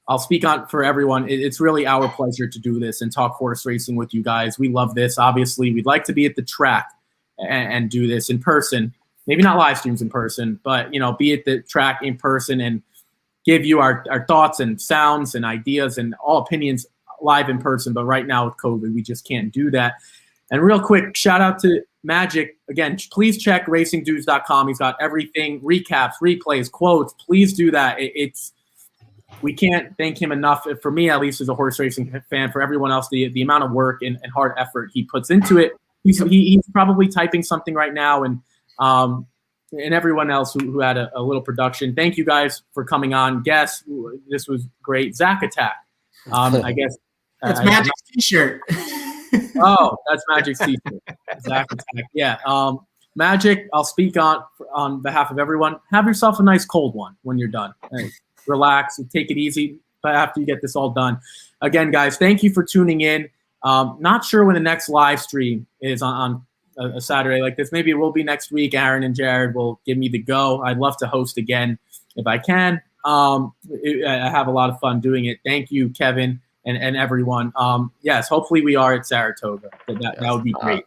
I'll speak on for everyone. It's really our pleasure to do this and talk horse racing with you guys. We love this. Obviously, we'd like to be at the track and do this in person. Maybe not live streams in person, but be at the track in person and give you our thoughts and sounds and ideas and all opinions live in person. But right now with COVID, we just can't do that. And real quick, shout out to Magic. Again, please check racingdudes.com. He's got everything, recaps, replays, quotes. Please do that. We can't thank him enough, for me at least as a horse racing fan, for everyone else, the amount of work and hard effort he puts into it. He's probably typing something right now, and everyone else who had a little production. Thank you guys for coming on. Guess this was great. Zach Attack. I guess that's Magic's t-shirt. Oh, that's Magic's t-shirt. Zach Attack. Yeah. Magic, I'll speak on behalf of everyone. Have yourself a nice cold one when you're done. Hey, relax and take it easy after you get this all done. Again, guys, thank you for tuning in. Not sure when the next live stream is on a Saturday like this. Maybe it will be next week. Aaron and Jared will give me the go. I'd love to host again if I can. I have a lot of fun doing it. Thank you, Kevin, and everyone. Yes, hopefully we are at Saratoga. That would be great.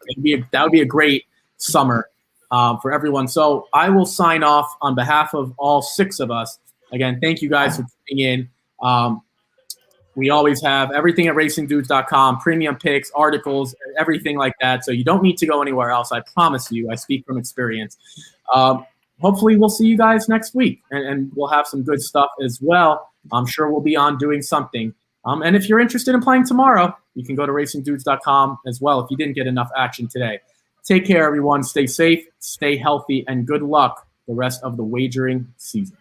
That would be a great summer for everyone. So I will sign off on behalf of all 6 of us. Again, thank you guys for tuning in. We always have everything at racingdudes.com, premium picks, articles, everything like that. So you don't need to go anywhere else. I promise you. I speak from experience. Hopefully we'll see you guys next week, and we'll have some good stuff as well. I'm sure we'll be on doing something. And if you're interested in playing tomorrow, you can go to racingdudes.com as well if you didn't get enough action today. Take care, everyone. Stay safe, stay healthy, and good luck the rest of the wagering season.